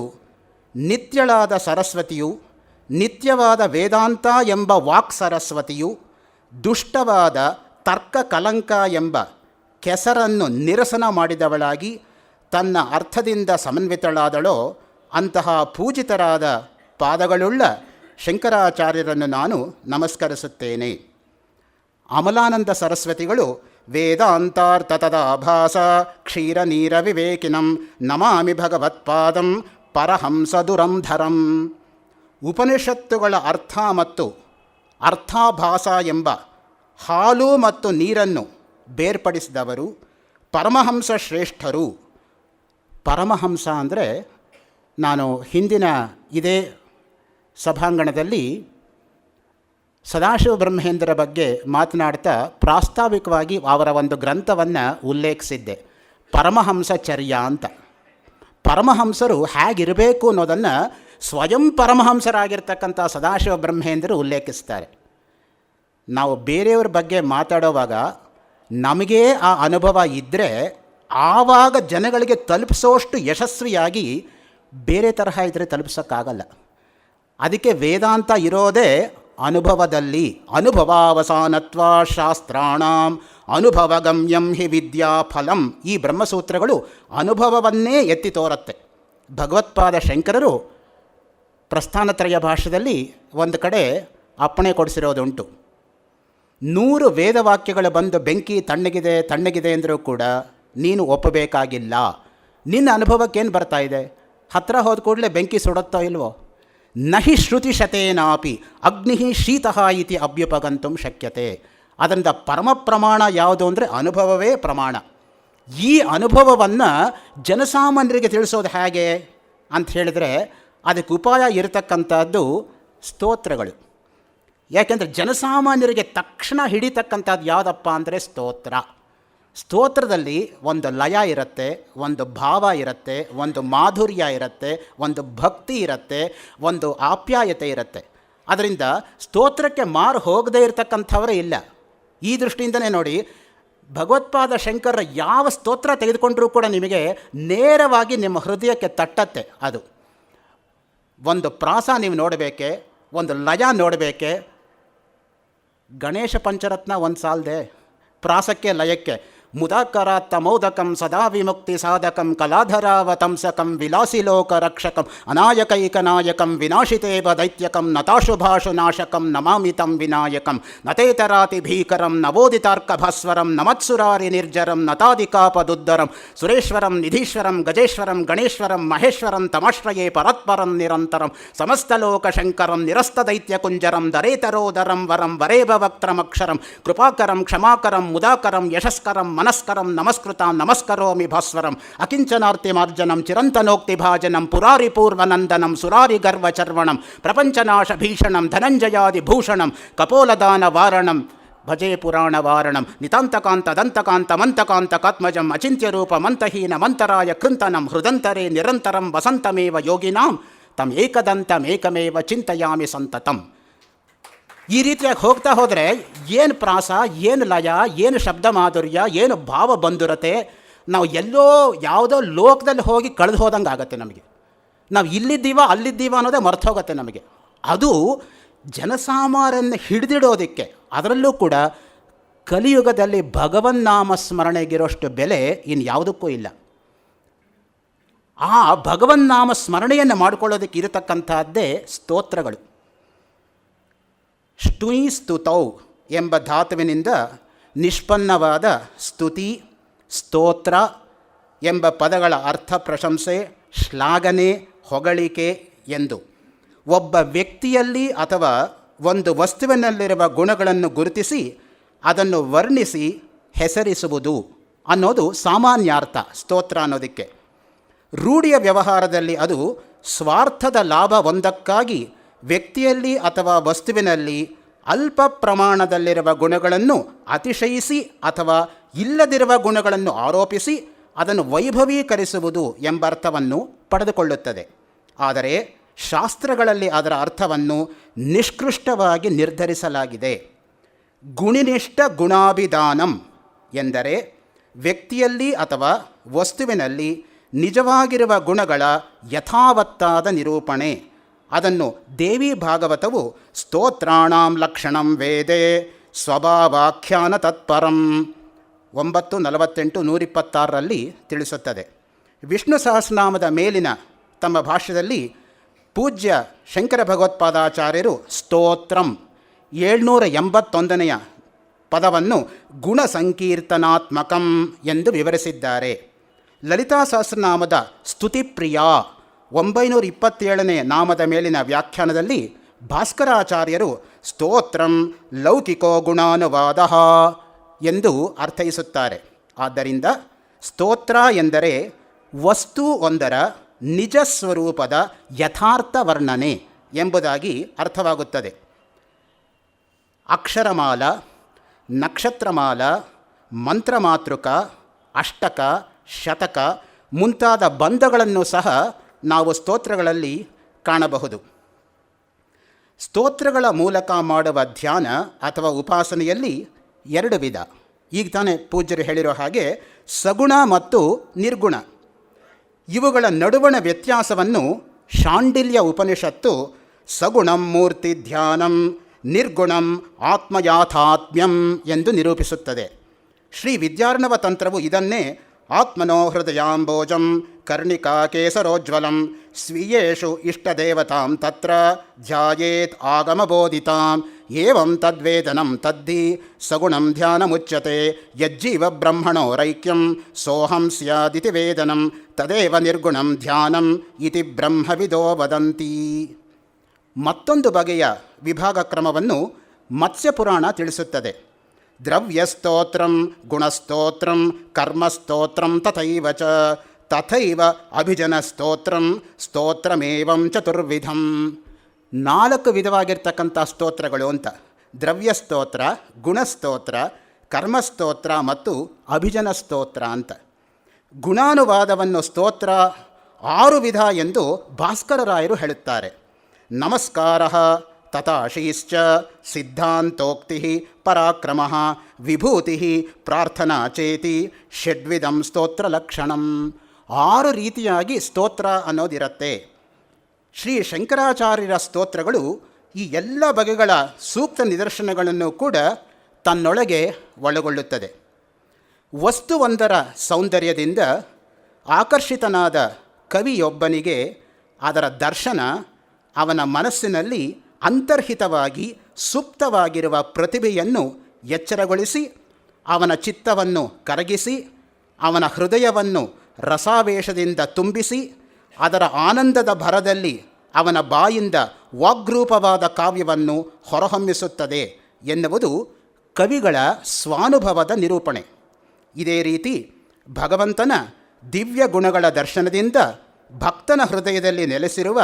ನಿತ್ಯಳಾದ ಸರಸ್ವತಿಯು, ನಿತ್ಯವಾದ ವೇದಾಂತ ಎಂಬ ವಾಕ್ ಸರಸ್ವತಿಯು, ದುಷ್ಟವಾದ ತರ್ಕ ಕಲಂಕ ಎಂಬ ಕೆಸರನ್ನು ನಿರಸನ ಮಾಡಿದವಳಾಗಿ ತನ್ನ ಅರ್ಥದಿಂದ ಸಮನ್ವಿತಳಾದಳೋ ಅಂತಹ ಪೂಜಿತರಾದ ಪಾದಗಳುಳ್ಳ ಶಂಕರಾಚಾರ್ಯರನ್ನು ನಾನು ನಮಸ್ಕರಿಸುತ್ತೇನೆ. ಅಮಲಾನಂದ ಸರಸ್ವತಿಗಳು ವೇದಾಂತಾರ್ಥ ತದಾಭಾಸ ಕ್ಷೀರ ನೀರ ವಿವೇಕಿನಂ ನಮಾಮಿ ಭಗವತ್ಪಾದಂ ಪರಹಂಸ ದುರಂಧರಂ. ಉಪನಿಷತ್ತುಗಳ ಅರ್ಥ ಮತ್ತು ಅರ್ಥಾಭಾಸ ಎಂಬ ಹಾಲು ಮತ್ತು ನೀರನ್ನು ಬೇರ್ಪಡಿಸಿದವರು ಪರಮಹಂಸ ಶ್ರೇಷ್ಠರು. ಪರಮಹಂಸ ಅಂದರೆ ನಾನು ಹಿಂದಿನ ಇದೇ ಸಭಾಂಗಣದಲ್ಲಿ ಸದಾಶಿವ ಬ್ರಹ್ಮೇಂದ್ರ ಬಗ್ಗೆ ಮಾತನಾಡ್ತಾ ಪ್ರಾಸ್ತಾವಿಕವಾಗಿ ಅವರ ಒಂದು ಗ್ರಂಥವನ್ನು ಉಲ್ಲೇಖಿಸಿದ್ದೆ, ಪರಮಹಂಸಚರ್ಯ ಅಂತ. ಪರಮಹಂಸರು ಹೇಗಿರಬೇಕು ಅನ್ನೋದನ್ನು ಸ್ವಯಂ ಪರಮಹಂಸರಾಗಿರ್ತಕ್ಕಂಥ ಸದಾಶಿವ ಬ್ರಹ್ಮೇಂದ್ರರು ಉಲ್ಲೇಖಿಸ್ತಾರೆ. ನಾವು ಬೇರೆಯವ್ರ ಬಗ್ಗೆ ಮಾತಾಡೋವಾಗ ನಮಗೇ ಆ ಅನುಭವ ಇದ್ದರೆ ಆವಾಗ ಜನಗಳಿಗೆ ತಲುಪಿಸೋಷ್ಟು ಯಶಸ್ವಿಯಾಗಿ ಬೇರೆ ತರಹ ಇದ್ದರೆ ತಲುಪಿಸೋಕ್ಕಾಗಲ್ಲ. ಅದಕ್ಕೆ ವೇದಾಂತ ಇರೋದೇ ಅನುಭವದಲ್ಲಿ. ಅನುಭವಾವಸಾನತ್ವ ಶಾಸ್ತ್ರಾಣಾಂ ಅನುಭವಗಮ್ಯಂ ಹಿ ವಿದ್ಯಾಫಲಂ. ಈ ಬ್ರಹ್ಮಸೂತ್ರಗಳು ಅನುಭವವನ್ನೇ ಎತ್ತಿ ತೋರುತ್ತೆ. ಭಗವತ್ಪಾದ ಶಂಕರರು ಪ್ರಸ್ಥಾನತ್ರಯ ಭಾಷ್ಯದಲ್ಲಿ ಒಂದು ಕಡೆ ಅಪ್ಪಣೆ ಕೊಡಿಸಿರೋದುಂಟು. 100 ವೇದವಾಕ್ಯಗಳು ಬಂದು ಬೆಂಕಿ ತಣ್ಣಗಿದೆ ತಣ್ಣಗಿದೆ ಅಂದರೂ ಕೂಡ ನೀನು ಒಪ್ಪಬೇಕಾಗಿಲ್ಲ. ನಿನ್ನ ಅನುಭವಕ್ಕೇನು ಬರ್ತಾ ಇದೆ? ಹತ್ತಿರ ಹೋದ ಕೂಡಲೇ ಬೆಂಕಿ ಸುಡುತ್ತೋ ಇಲ್ವೋ? ನಹಿ ಶ್ರುತಿಶತೇನಾಪಿ ಅಗ್ನಿ ಶೀತಃ ಇತಿ ಅಭ್ಯುಪಗಂತು ಶಕ್ಯತೆ. ಅದರಿಂದ ಪರಮ ಪ್ರಮಾಣ ಯಾವುದು ಅಂದರೆ ಅನುಭವವೇ ಪ್ರಮಾಣ. ಈ ಅನುಭವವನ್ನು ಜನಸಾಮಾನ್ಯರಿಗೆ ತಿಳಿಸೋದು ಹೇಗೆ ಅಂತ ಹೇಳಿದರೆ ಅದಕ್ಕೆ ಉಪಾಯ ಇರತಕ್ಕಂಥದ್ದು ಸ್ತೋತ್ರಗಳು. ಯಾಕೆಂದರೆ ಜನಸಾಮಾನ್ಯರಿಗೆ ತಕ್ಷಣ ಹಿಡಿತಕ್ಕಂಥದ್ದು ಯಾವುದಪ್ಪ ಅಂದರೆ ಸ್ತೋತ್ರ. ಸ್ತೋತ್ರದಲ್ಲಿ ಒಂದು ಲಯ ಇರುತ್ತೆ, ಒಂದು ಭಾವ ಇರುತ್ತೆ, ಒಂದು ಮಾಧುರ್ಯ ಇರುತ್ತೆ, ಒಂದು ಭಕ್ತಿ ಇರುತ್ತೆ, ಒಂದು ಆಪ್ಯಾಯತೆ ಇರುತ್ತೆ. ಅದರಿಂದ ಸ್ತೋತ್ರಕ್ಕೆ ಮಾರು ಹೋಗದೇ ಇರತಕ್ಕಂಥವರೇ ಇಲ್ಲ. ಈ ದೃಷ್ಟಿಯಿಂದನೇ ನೋಡಿ, ಭಗವತ್ಪಾದ ಶಂಕರರ ಯಾವ ಸ್ತೋತ್ರ ತೆಗೆದುಕೊಂಡರೂ ಕೂಡ ನಿಮಗೆ ನೇರವಾಗಿ ನಿಮ್ಮ ಹೃದಯಕ್ಕೆ ತಟ್ಟತ್ತೆ. ಅದು ಒಂದು ಪ್ರಾಸ ನೀವು ನೋಡಬೇಕೆ, ಒಂದು ಲಯ ನೋಡಬೇಕೆ. ಗಣೇಶ ಪಂಚರತ್ನ ಒಂದು ಸಾಲದೆ ಪ್ರಾಸಕ್ಕೆ ಲಯಕ್ಕೆ ಮುದಾಕರಾತ್ತ ಮೌದಕಂ ಸದಾ ವಿಮುಕ್ತಿ ಸಾಧಕಂ ಕಲಾಧರಾವತಂಸಕಂ ವಿಲಾಸಿಲೋಕ ರಕ್ಷಕಂ ಅನಾಯಕೈಕನಾಯಕಂ ವಿನಾಶಿತೇವ ದೈತ್ಯಕಂ ನತಾಶುಭಾಶು ನಾಶಕಂ ನಮಾಮಿತಂ ವಿನಾಯಕಂ ನತೇತರಾತಿ ಭೀಕರಂ ನವೋದಿತಾರ್ಕಭಾಸ್ವರಂ ನಮತ್ಸುರಾರಿ ನಿರ್ಜರಂ ನತಾದಿಕಾಪದುದ್ದರಂ ಸುರೇಶ್ವರಂ ನಿಧೀಶ್ವರಂ ಗಜೇಶ್ವರಂ ಗಣೇಶ್ವರಂ ಮಹೇಶ್ವರಂ ತಮಾಶ್ರಯೇ ಪರತ್ಪರಂ ನಿರಂತರಂ ಸಮಸ್ತಲೋಕಶಂಕರಂ ನಿರಸ್ತದೈತ್ಯಕುಂಜರಂ ದರೇತರೋದರಂ ವರಂ ವರೇಭವಕ್ತ್ರಮಕ್ಷರಂ ಕೃಪಾಕರಂ ಕ್ಷಮಾಕರಂ ಮುದಾಕರಂ ಯಶಸ್ಕರಂ ಮನಸ್ಕರಂ ನಮಸ್ಕೃತಾಂ ನಮಸ್ಕರೋಮಿ ಭಾಸ್ವರಂ ಅಕಿಂಚನಾರ್ತಿಮಾರ್ಜನಂ ಚಿರಂತನೋಕ್ತಿಭಾಜನಂ ಪುರಾರಿ ಪೂರ್ವನಂದನಂ ಸುರಾರಿ ಗರ್ವಚರ್ವಣಂ ಪ್ರಪಂಚನಾಶ ಭೀಷಣಂ ಧನಂಜಯಾದಿಭೂಷಣಂ ಕಪೋಲದಾನ ವಾರಣಂ ಭಜೆ ಪುರಾಣ ವಾರಣಂ ನಿತಾಂತಕಾಂತ ದಂತಕಾಂತ ಮಂತಕಾಂತ ಕಾತ್ಮಜಂ ಅಚಿಂತ್ಯರೂಪ ಮಂತಹೀನ ಮಂತರಾಯ ಕೃಂತನಂ ಹೃದಂತರೇ ನಿರಂತರಂ ವಸಂತಮೇವ ಯೋಗಿನಾಂ ತಂ ಏಕದಂತಮೇಕಮೇವ ಚಿಂತಯಾಮಿ ಸಂತತಂ. ಈ ರೀತಿಯಾಗಿ ಹೋಗ್ತಾ ಹೋದರೆ ಏನು ಪ್ರಾಸ, ಏನು ಲಯ, ಏನು ಶಬ್ದ ಮಾಧುರ್ಯ, ಏನು ಭಾವ ಬಂಧುರತೆ, ನಾವು ಎಲ್ಲೋ ಯಾವುದೋ ಲೋಕದಲ್ಲಿ ಹೋಗಿ ಕಳೆದು ಹೋದಂಗೆ ಆಗುತ್ತೆ ನಮಗೆ. ನಾವು ಇಲ್ಲಿದ್ದೀವ ಅಲ್ಲಿದ್ದೀವ ಅನ್ನೋದೇ ಮರ್ತು ಹೋಗುತ್ತೆ ನಮಗೆ. ಅದು ಜನಸಾಮಾನ್ಯರನ್ನು ಹಿಡಿದಿಡೋದಕ್ಕೆ, ಅದರಲ್ಲೂ ಕೂಡ ಕಲಿಯುಗದಲ್ಲಿ ಭಗವನ್ನಾಮ ಸ್ಮರಣೆಗಿರೋಷ್ಟು ಬೆಲೆ ಇನ್ಯಾವುದಕ್ಕೂ ಇಲ್ಲ. ಆ ಭಗವನ್ನಾಮ ಸ್ಮರಣೆಯನ್ನು ಮಾಡಿಕೊಳ್ಳೋದಕ್ಕೆ ಇರತಕ್ಕಂಥದ್ದೇ ಸ್ತೋತ್ರಗಳು. ಷ್ಟುಯಿ ಸ್ತುತೌ ಎಂಬ ಧಾತುವಿನಿಂದ ನಿಷ್ಪನ್ನವಾದ ಸ್ತುತಿ, ಸ್ತೋತ್ರ ಎಂಬ ಪದಗಳ ಅರ್ಥ ಪ್ರಶಂಸೆ, ಶ್ಲಾಘನೆ, ಹೊಗಳಿಕೆ ಎಂದು. ಒಬ್ಬ ವ್ಯಕ್ತಿಯಲ್ಲಿ ಅಥವಾ ಒಂದು ವಸ್ತುವಿನಲ್ಲಿರುವ ಗುಣಗಳನ್ನು ಗುರುತಿಸಿ ಅದನ್ನು ವರ್ಣಿಸಿ ಹೆಸರಿಸುವುದು ಅನ್ನೋದು ಸಾಮಾನ್ಯಾರ್ಥ ಸ್ತೋತ್ರ ಅನ್ನೋದಕ್ಕೆ. ರೂಢಿಯ ವ್ಯವಹಾರದಲ್ಲಿ ಅದು ಸ್ವಾರ್ಥದ ಲಾಭ ಒಂದಕ್ಕಾಗಿ ವ್ಯಕ್ತಿಯಲ್ಲಿ ಅಥವಾ ವಸ್ತುವಿನಲ್ಲಿ ಅಲ್ಪ ಪ್ರಮಾಣದಲ್ಲಿರುವ ಗುಣಗಳನ್ನು ಅತಿಶಯಿಸಿ ಅಥವಾ ಇಲ್ಲದಿರುವ ಗುಣಗಳನ್ನು ಆರೋಪಿಸಿ ಅದನ್ನು ವೈಭವೀಕರಿಸುವುದು ಎಂಬ ಅರ್ಥವನ್ನು ಪಡೆದುಕೊಳ್ಳುತ್ತದೆ. ಆದರೆ ಶಾಸ್ತ್ರಗಳಲ್ಲಿ ಅದರ ಅರ್ಥವನ್ನು ನಿಷ್ಕೃಷ್ಟವಾಗಿ ನಿರ್ಧರಿಸಲಾಗಿದೆ. ಗುಣಿನಿಷ್ಠ ಗುಣಾಭಿಧಾನಂ ಎಂದರೆ ವ್ಯಕ್ತಿಯಲ್ಲಿ ಅಥವಾ ವಸ್ತುವಿನಲ್ಲಿ ನಿಜವಾಗಿರುವ ಗುಣಗಳ ಯಥಾವತ್ತಾದ ನಿರೂಪಣೆ. ಅದನ್ನು ದೇವಿ ಭಾಗವತವು ಸ್ತೋತ್ರಾಣಾಂ ಲಕ್ಷಣಂ ವೇದೆ ಸ್ವಭಾವಾಖ್ಯಾನ ತತ್ಪರಂ 9:48, 126ರಲ್ಲಿ ತಿಳಿಸುತ್ತದೆ. ವಿಷ್ಣು ಸಹಸ್ರನಾಮದ ಮೇಲಿನ ತಮ್ಮ ಭಾಷ್ಯದಲ್ಲಿ ಪೂಜ್ಯ ಶಂಕರ ಭಗವತ್ಪಾದಾಚಾರ್ಯರು ಸ್ತೋತ್ರಂ 781ನೇ ಪದವನ್ನು ಗುಣ ಸಂಕೀರ್ತನಾತ್ಮಕಂ ಎಂದು ವಿವರಿಸಿದ್ದಾರೆ. ಲಲಿತಾ ಸಹಸ್ರನಾಮದ ಸ್ತುತಿಪ್ರಿಯ 927ನೇ ನಾಮದ ಮೇಲಿನ ವ್ಯಾಖ್ಯಾನದಲ್ಲಿ ಭಾಸ್ಕರಾಚಾರ್ಯರು ಸ್ತೋತ್ರಂ ಲೌಕಿಕೋ ಗುಣಾನುವಾದ ಎಂದು ಅರ್ಥೈಸುತ್ತಾರೆ. ಆದ್ದರಿಂದ ಸ್ತೋತ್ರ ಎಂದರೆ ವಸ್ತು ಒಂದರ ನಿಜ ಸ್ವರೂಪದ ಯಥಾರ್ಥ ವರ್ಣನೆ ಎಂಬುದಾಗಿ ಅರ್ಥವಾಗುತ್ತದೆ. ಅಕ್ಷರಮಾಲ, ನಕ್ಷತ್ರಮಾಲ, ಮಂತ್ರಮಾತೃಕ, ಅಷ್ಟಕ, ಶತಕ ಮುಂತಾದ ಬಂಧಗಳನ್ನು ಸಹ ನಾವು ಸ್ತೋತ್ರಗಳಲ್ಲಿ ಕಾಣಬಹುದು. ಸ್ತೋತ್ರಗಳ ಮೂಲಕ ಮಾಡುವ ಧ್ಯಾನ ಅಥವಾ ಉಪಾಸನೆಯಲ್ಲಿ 2 ವಿಧ. ಈಗ ತಾನೇ ಪೂಜ್ಯರು ಹೇಳಿರೋ ಹಾಗೆ ಸಗುಣ ಮತ್ತು ನಿರ್ಗುಣ ಇವುಗಳ ನಡುವಣ ವ್ಯತ್ಯಾಸವನ್ನು ಶಾಂಡಿಲ್ಯ ಉಪನಿಷತ್ತು ಸಗುಣಂ ಮೂರ್ತಿ ಧ್ಯಾನಂ ನಿರ್ಗುಣಂ ಆತ್ಮಯಾಥಾತ್ಮ್ಯಂ ಎಂದು ನಿರೂಪಿಸುತ್ತದೆ. ಶ್ರೀ ವಿದ್ಯಾರ್ಣವ ತಂತ್ರವು ಇದನ್ನೇ ಆತ್ಮನೋ ಹೃದಯಾಂಬೋಜಂ ಕರ್ಣಿಕಾ ಕೇಸರೋಜ್ವಲಂ ಸ್ವೀಯೇಷು ಇಷ್ಟದೇವತಾಂ ತತ್ರ ಧ್ಯಾಯೇತ್ ಆಗಮಬೋಧಿತಾಂ ಏವಂ ತದ್ವೇದನಂ ತದ್ಧಿ ಸಗುಣಂ ಧ್ಯಾನಮುಚ್ಯತೆ ಯಜ್ಜೀವ ಬ್ರಹ್ಮಣೋರೈಕ್ಯಂ ಸೋಹಂ ಸ್ಯಾದಿತಿ ವೇದನಂ ತದೇವ ನಿರ್ಗುಣಂ ಧ್ಯಾನಂ ಇತಿ ಬ್ರಹ್ಮವಿದೋ ವದಂತಿ. ಮತ್ತೊಂದು ಬಗೆಯ ವಿಭಾಗ ಕ್ರಮವನ್ನು ಮತ್ಸ್ಯಪುರಾಣ ತಿಳಿಸುತ್ತದೆ. ದ್ರವ್ಯಸ್ತೋತ್ರಂ ಗುಣಸ್ತೋತ್ರಂ ಕರ್ಮಸ್ತೋತ್ರಂ ತಥೈವ ಚ ತಥೈವ ಅಭಿಜನಸ್ತೋತ್ರಂ ಸ್ತೋತ್ರಮೇವಂ ಚತುರ್ವಿಧಂ. 4 ವಿಧವಾಗಿರ್ತಕ್ಕಂಥ ಸ್ತೋತ್ರಗಳು ಅಂತ. ದ್ರವ್ಯಸ್ತೋತ್ರ, ಗುಣಸ್ತೋತ್ರ, ಕರ್ಮಸ್ತೋತ್ರ ಮತ್ತು ಅಭಿಜನ ಸ್ತೋತ್ರ ಅಂತ. ಗುಣಾನುವಾದವನ್ನು ಸ್ತೋತ್ರ 6 ವಿಧ ಎಂದು ಭಾಸ್ಕರರಾಯರು ಹೇಳುತ್ತಾರೆ. ನಮಸ್ಕಾರ ತಥಾಶೀಶ್ಚ ಸಿದ್ಧಾಂತೋಕ್ತಿ ಪರಾಕ್ರಮ ವಿಭೂತಿ ಪ್ರಾರ್ಥನಾ ಚೇತಿ ಷಡ್ವಿಧಂ ಸ್ತೋತ್ರ ಲಕ್ಷಣಂ. 6 ರೀತಿಯಾಗಿ ಸ್ತೋತ್ರ ಅನ್ನೋದಿರುತ್ತೆ. ಶ್ರೀ ಶಂಕರಾಚಾರ್ಯರ ಸ್ತೋತ್ರಗಳು ಈ ಎಲ್ಲ ಬಗೆಗಳ ಸೂಕ್ತ ನಿದರ್ಶನಗಳನ್ನು ಕೂಡ ತನ್ನೊಳಗೆ ಒಳಗೊಳ್ಳುತ್ತದೆ. ವಸ್ತುವೊಂದರ ಸೌಂದರ್ಯದಿಂದ ಆಕರ್ಷಿತನಾದ ಕವಿಯೊಬ್ಬನಿಗೆ ಅದರ ದರ್ಶನ ಅವನ ಮನಸ್ಸಿನಲ್ಲಿ ಅಂತರ್ಹಿತವಾಗಿ ಸುಪ್ತವಾಗಿರುವ ಪ್ರತಿಭೆಯನ್ನು ಎಚ್ಚರಗೊಳಿಸಿ ಅವನ ಚಿತ್ತವನ್ನು ಕರಗಿಸಿ ಅವನ ಹೃದಯವನ್ನು ರಸಾವೇಶದಿಂದ ತುಂಬಿಸಿ ಅದರ ಆನಂದದ ಭರದಲ್ಲಿ ಅವನ ಬಾಯಿಂದ ವಾಗ್ರೂಪವಾದ ಕಾವ್ಯವನ್ನು ಹೊರಹೊಮ್ಮಿಸುತ್ತದೆ ಎನ್ನುವುದು ಕವಿಗಳ ಸ್ವಾನುಭವದ ನಿರೂಪಣೆ. ಇದೇ ರೀತಿ ಭಗವಂತನ ದಿವ್ಯ ಗುಣಗಳ ದರ್ಶನದಿಂದ ಭಕ್ತನ ಹೃದಯದಲ್ಲಿ ನೆಲೆಸಿರುವ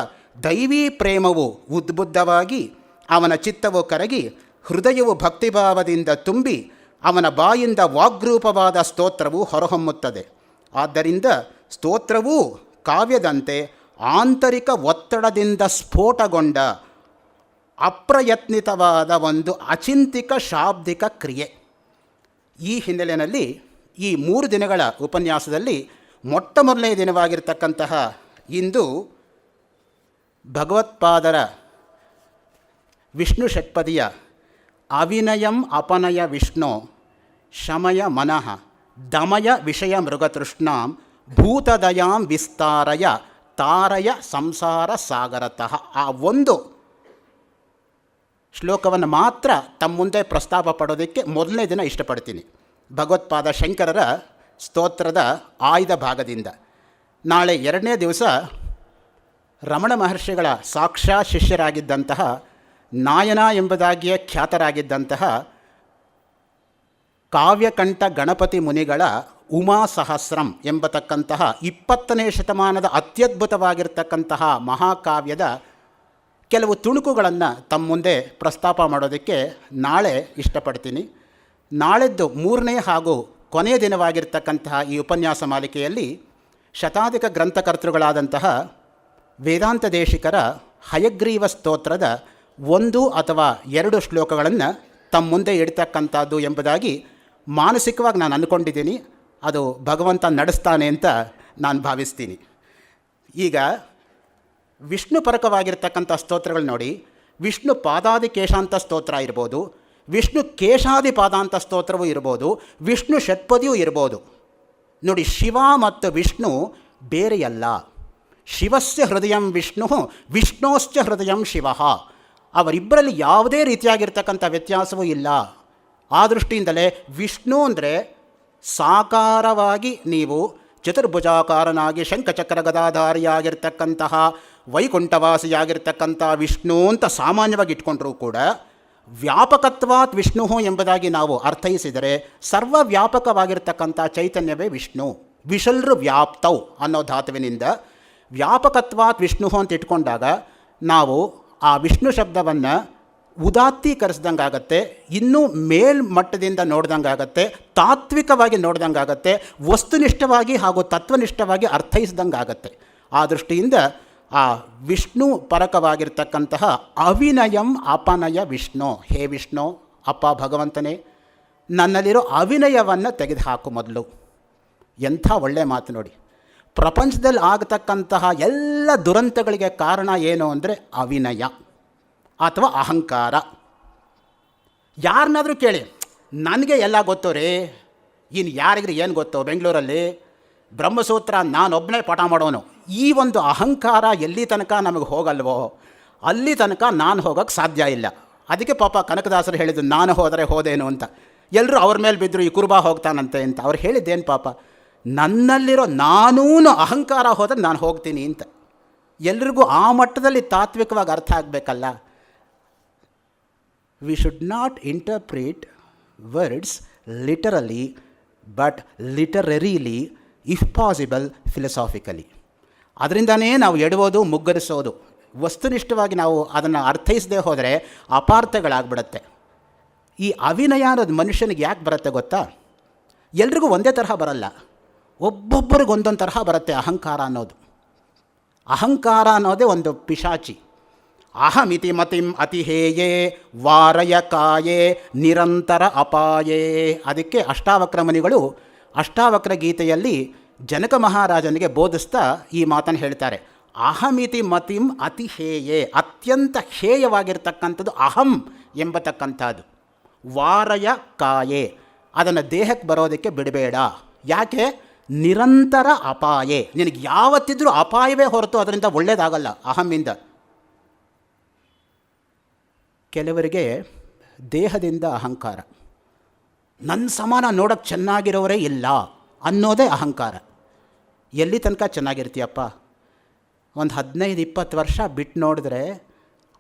ದೈವೀ ಪ್ರೇಮವು ಉದ್ಬುದ್ಧವಾಗಿ ಅವನ ಚಿತ್ತವು ಕರಗಿ ಹೃದಯವು ಭಕ್ತಿಭಾವದಿಂದ ತುಂಬಿ ಅವನ ಬಾಯಿಂದ ವಾಗ್ರೂಪವಾದ ಸ್ತೋತ್ರವು ಹೊರಹೊಮ್ಮುತ್ತದೆ. ಆದ್ದರಿಂದ ಸ್ತೋತ್ರವೂ ಕಾವ್ಯದಂತೆ ಆಂತರಿಕ ಒತ್ತಡದಿಂದ ಸ್ಫೋಟಗೊಂಡ ಅಪ್ರಯತ್ನಿತವಾದ ಒಂದು ಅಚಿಂತಿಕ ಶಾಬ್ದಿಕ ಕ್ರಿಯೆ. ಈ ಹಿನ್ನೆಲೆಯಲ್ಲಿ ಈ 3 ದಿನಗಳ ಉಪನ್ಯಾಸದಲ್ಲಿ ಮೊಟ್ಟ ಮೊದಲನೇ ದಿನವಾಗಿರ್ತಕ್ಕಂತಹ ಇಂದು ಭಗವತ್ಪಾದರ ವಿಷ್ಣು ಷಟ್ಪದಿಯ ಅವಿನಯಂ ಅಪನಯ ವಿಷ್ಣು ಶಮಯ ಮನಃ ದಮಯ ವಿಷಯ ಮೃಗತೃಷ್ಣಾಂ ಭೂತದಯಾಂ ವಿಸ್ತಾರಯ ತಾರಯ ಸಂಸಾರ ಸಾಗರತಃ ಆ ಒಂದು ಶ್ಲೋಕವನ್ನು ಮಾತ್ರ ತಮ್ಮ ಮುಂದೆ ಪ್ರಸ್ತಾಪ ಪಡೋದಕ್ಕೆ ಮೊದಲನೇ ದಿನ ಇಷ್ಟಪಡ್ತೀನಿ. ಭಗವತ್ಪಾದ ಶಂಕರರ ಸ್ತೋತ್ರದ ಆಯ್ದ ಭಾಗದಿಂದ. ನಾಳೆ 2ನೇ ದಿವಸ ರಮಣ ಮಹರ್ಷಿಗಳ ಸಾಕ್ಷಾತ್ ಶಿಷ್ಯರಾಗಿದ್ದಂತಹ ನಾಯನ ಎಂಬುದಾಗಿಯೇ ಖ್ಯಾತರಾಗಿದ್ದಂತಹ ಕಾವ್ಯಕಂಠ ಗಣಪತಿ ಮುನಿಗಳ ಉಮಾ ಸಹಸ್ರಂ ಎಂಬತಕ್ಕಂತಹ 20ನೇ ಶತಮಾನದ ಅತ್ಯದ್ಭುತವಾಗಿರ್ತಕ್ಕಂತಹ ಮಹಾಕಾವ್ಯದ ಕೆಲವು ತುಣುಕುಗಳನ್ನು ತಮ್ಮ ಮುಂದೆ ಪ್ರಸ್ತಾಪ ಮಾಡೋದಕ್ಕೆ ನಾಳೆ ಇಷ್ಟಪಡ್ತೀನಿ. ನಾಳೆದ್ದು 3ನೇ ಹಾಗೂ ಕೊನೆಯ ದಿನವಾಗಿರ್ತಕ್ಕಂತಹ ಈ ಉಪನ್ಯಾಸ ಮಾಲಿಕೆಯಲ್ಲಿ ಶತಾಧಿಕ ಗ್ರಂಥಕರ್ತೃಗಳಾದಂತಹ ವೇದಾಂತ ದೇಶಿಕರ ಹಯಗ್ರೀವ ಸ್ತೋತ್ರದ 1 ಅಥವಾ 2 ಶ್ಲೋಕಗಳನ್ನು ತಮ್ಮ ಮುಂದೆ ಇಡ್ತಕ್ಕಂಥದ್ದು ಎಂಬುದಾಗಿ ಮಾನಸಿಕವಾಗಿ ನಾನು ಅಂದ್ಕೊಂಡಿದ್ದೀನಿ. ಅದು ಭಗವಂತ ನಡೆಸ್ತಾನೆ ಅಂತ ನಾನು ಭಾವಿಸ್ತೀನಿ. ಈಗ ವಿಷ್ಣು ಪರಕವಾಗಿರ್ತಕ್ಕಂಥ ಸ್ತೋತ್ರಗಳು ನೋಡಿ, ವಿಷ್ಣು ಪಾದಾದಿ ಕೇಶಾಂತ ಸ್ತೋತ್ರ ಇರ್ಬೋದು, ವಿಷ್ಣು ಕೇಶಾದಿ ಪಾದಾಂತ ಸ್ತೋತ್ರವೂ ಇರ್ಬೋದು, ವಿಷ್ಣು ಷಟ್ಪದಿಯೂ ಇರ್ಬೋದು. ನೋಡಿ, ಶಿವ ಮತ್ತು ವಿಷ್ಣು ಬೇರೆಯಲ್ಲ. ಶಿವಸ್ಯ ಹೃದಯಂ ವಿಷ್ಣು ವಿಷ್ಣೋಶ್ಚ ಹೃದಯಂ ಶಿವ. ಅವರಿಬ್ಬರಲ್ಲಿ ಯಾವುದೇ ರೀತಿಯಾಗಿರ್ತಕ್ಕಂಥ ವ್ಯತ್ಯಾಸವೂ ಇಲ್ಲ. ಆ ದೃಷ್ಟಿಯಿಂದಲೇ ವಿಷ್ಣು ಅಂದರೆ ಸಾಕಾರವಾಗಿ ನೀವು ಚತುರ್ಭುಜಾಕಾರನಾಗಿ ಶಂಖಚಕ್ರ ಗದಾಧಾರಿಯಾಗಿರ್ತಕ್ಕಂತಹ ವೈಕುಂಠವಾಸಿಯಾಗಿರ್ತಕ್ಕಂಥ ವಿಷ್ಣು ಅಂತ ಸಾಮಾನ್ಯವಾಗಿ ಇಟ್ಕೊಂಡ್ರೂ ಕೂಡ ವ್ಯಾಪಕತ್ವಾತ್ ವಿಷ್ಣು ಎಂಬುದಾಗಿ ನಾವು ಅರ್ಥೈಸಿದರೆ ಸರ್ವವ್ಯಾಪಕವಾಗಿರ್ತಕ್ಕಂಥ ಚೈತನ್ಯವೇ ವಿಷ್ಣು. ವಿಷಲ್ರು ವ್ಯಾಪ್ತೌ ಅನ್ನೋ ಧಾತುವಿನಿಂದ ವ್ಯಾಪಕತ್ವಾತ್ ವಿಷ್ಣು ಅಂತ ಇಟ್ಕೊಂಡಾಗ ನಾವು ಆ ವಿಷ್ಣು ಶಬ್ದವನ್ನು ಉದಾತ್ತೀಕರಿಸ್ದಂಗಾಗತ್ತೆ, ಇನ್ನೂ ಮೇಲ್ಮಟ್ಟದಿಂದ ನೋಡ್ದಂಗಾಗತ್ತೆ, ತಾತ್ವಿಕವಾಗಿ ನೋಡ್ದಂಗಾಗತ್ತೆ, ವಸ್ತುನಿಷ್ಠವಾಗಿ ಹಾಗೂ ತತ್ವನಿಷ್ಠವಾಗಿ ಅರ್ಥೈಸ್ದಂಗಾಗತ್ತೆ. ಆ ದೃಷ್ಟಿಯಿಂದ ಆ ವಿಷ್ಣು ಪರಕವಾಗಿರ್ತಕ್ಕಂತಹ ಅವಿನಯಂ ಅಪನಯ ವಿಷ್ಣು. ಹೇ ವಿಷ್ಣು, ಅಪ್ಪ ಭಗವಂತನೇ, ನನ್ನಲ್ಲಿರೋ ಅವಿನಯವನ್ನು ತೆಗೆದುಹಾಕು ಮೊದಲು. ಎಂಥ ಒಳ್ಳೆಯ ಮಾತು ನೋಡಿ. ಪ್ರಪಂಚದಲ್ಲಿ ಆಗತಕ್ಕಂತಹ ಎಲ್ಲ ದುರಂತಗಳಿಗೆ ಕಾರಣ ಏನು ಅಂದರೆ ಅವಿನಯ ಅಥವಾ ಅಹಂಕಾರ. ಯಾರನ್ನಾದರೂ ಕೇಳಿ, ನನಗೆ ಎಲ್ಲ ಗೊತ್ತೋ ರೀ, ಇನ್ನು ಯಾರಿಗ್ರಿ ಏನು ಗೊತ್ತೋ, ಬೆಂಗಳೂರಲ್ಲಿ ಬ್ರಹ್ಮಸೂತ್ರ ನಾನೊಬ್ಬನೇ ಪಾಠ ಮಾಡೋನು. ಈ ಒಂದು ಅಹಂಕಾರ ಎಲ್ಲಿ ತನಕ ನಮಗೆ ಹೋಗಲ್ವೋ ಅಲ್ಲಿ ತನಕ ನಾನು ಹೋಗೋಕ್ಕೆ ಸಾಧ್ಯ ಇಲ್ಲ. ಅದಕ್ಕೆ ಪಾಪ ಕನಕದಾಸರು ಹೇಳಿದ್ದು, ನಾನು ಹೋದರೆ ಹೋದೇನು ಅಂತ. ಎಲ್ಲರೂ ಅವ್ರ ಮೇಲೆ ಬಿದ್ದರು, ಈ ಕುರುಬಾ ಹೋಗ್ತಾನಂತೆ ಅಂತ. ಅವ್ರು ಹೇಳಿದ್ದೇನು ಪಾಪ, ನನ್ನಲ್ಲಿರೋ ನಾನೂ ಅಹಂಕಾರ ಹೋದರೆ ನಾನು ಹೋಗ್ತೀನಿ ಅಂತ. ಎಲ್ರಿಗೂ ಆ ಮಟ್ಟದಲ್ಲಿ ತಾತ್ವಿಕವಾಗಿ ಅರ್ಥ ಆಗಬೇಕಲ್ಲ. We should not interpret words literally but literarily, if possible philosophically. ಅದರಿಂದನೇ ನಾವು ಎಡುವುದು, ಮುಗ್ಗರಿಸೋದು. ವಸ್ತುನಿಷ್ಠವಾಗಿ ನಾವು ಅದನ್ನು ಅರ್ಥೈಸದೆ ಹೋದರೆ ಅಪಾರ್ಥಗಳಾಗ್ಬಿಡತ್ತೆ. ಈ ಅವಿನಯ ಅನ್ನೋದು ಮನುಷ್ಯನಿಗೆ ಯಾಕೆ ಬರುತ್ತೆ ಗೊತ್ತಾ? ಎಲ್ರಿಗೂ ಒಂದೇ ತರಹ ಬರಲ್ಲ, ಒಬ್ಬೊಬ್ಬರಿಗೆ ಒಂದೊಂದು ತರಹ ಬರುತ್ತೆ. ಅಹಂಕಾರ ಅನ್ನೋದೇ ಒಂದು ಪಿಶಾಚಿ. ಅಹಮಿತಿ ಮತಿಂ ಅತಿಹೇಯೇ ವಾರಯ ಕಾಯೇ ನಿರಂತರ ಅಪಾಯೇ. ಅದಕ್ಕೆ ಅಷ್ಟಾವಕ್ರ ಮುನಿಗಳು ಅಷ್ಟಾವಕ್ರ ಗೀತೆಯಲ್ಲಿ ಜನಕ ಮಹಾರಾಜನಿಗೆ ಬೋಧಿಸ್ತಾ ಈ ಮಾತನ್ನು ಹೇಳ್ತಾರೆ. ಅಹಮಿತಿ ಮತಿಂ ಅತಿಹೇಯೇ, ಅತ್ಯಂತ ಹೇಯವಾಗಿರ್ತಕ್ಕಂಥದ್ದು ಅಹಂ ಎಂಬತಕ್ಕಂಥದ್ದು. ವಾರಯ ಕಾಯೇ, ಅದನ್ನು ದೇಹಕ್ಕೆ ಬರೋದಕ್ಕೆ ಬಿಡಬೇಡ. ಯಾಕೆ? ನಿರಂತರ ಅಪಾಯೇ, ನಿನಗೆ ಯಾವತ್ತಿದ್ರೂ ಅಪಾಯವೇ ಹೊರತು ಅದರಿಂದ ಒಳ್ಳೆಯದಾಗಲ್ಲ ಅಹಮ್ಮಿಂದ. ಕೆಲವರಿಗೆ ದೇಹದಿಂದ ಅಹಂಕಾರ, ನನ್ನ ಸಮಾನ ನೋಡೋಕ್ಕೆ ಚೆನ್ನಾಗಿರೋರೇ ಇಲ್ಲ ಅನ್ನೋದೇ ಅಹಂಕಾರ. ಎಲ್ಲಿ ತನಕ ಚೆನ್ನಾಗಿರ್ತೀಯಪ್ಪ? ಒಂದು 15-20 ವರ್ಷ ಬಿಟ್ಟು ನೋಡಿದ್ರೆ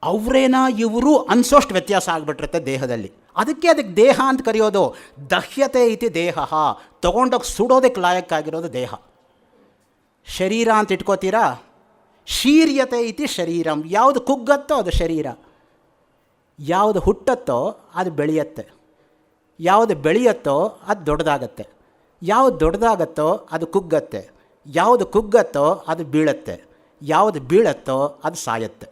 ಅವರೇನಾ ಇವರು ಅನ್ಸೋಷ್ಟು ವ್ಯತ್ಯಾಸ ಆಗಿಬಿಟ್ಟಿರುತ್ತೆ ದೇಹದಲ್ಲಿ. ಅದಕ್ಕೆ ದೇಹ ಅಂತ ಕರೆಯೋದು. ದಹ್ಯತೆ ಇತಿ ದೇಹ, ತೊಗೊಂಡೋಗಿ ಸುಡೋದಕ್ಕೆ ಲಾಯಕ್ಕಾಗಿರೋದು ದೇಹ. ಶರೀರ ಅಂತ ಇಟ್ಕೋತೀರಾ? ಶೀರ್ಯತೆ ಇತಿ ಶರೀರಂ, ಯಾವುದು ಕುಗ್ಗತ್ತೋ ಅದು ಶರೀರ, ಯಾವುದು ಹುಟ್ಟತ್ತೋ ಅದು ಬೆಳೆಯತ್ತೆ, ಯಾವುದು ಬೆಳೆಯತ್ತೋ ಅದು ದೊಡ್ಡದಾಗತ್ತೆ, ಯಾವುದು ದೊಡ್ಡದಾಗತ್ತೋ ಅದು ಕುಗ್ಗತ್ತೆ, ಯಾವುದು ಕುಗ್ಗತ್ತೋ ಅದು ಬೀಳತ್ತೆ, ಯಾವುದು ಬೀಳತ್ತೋ ಅದು ಸಾಯತ್ತೆ.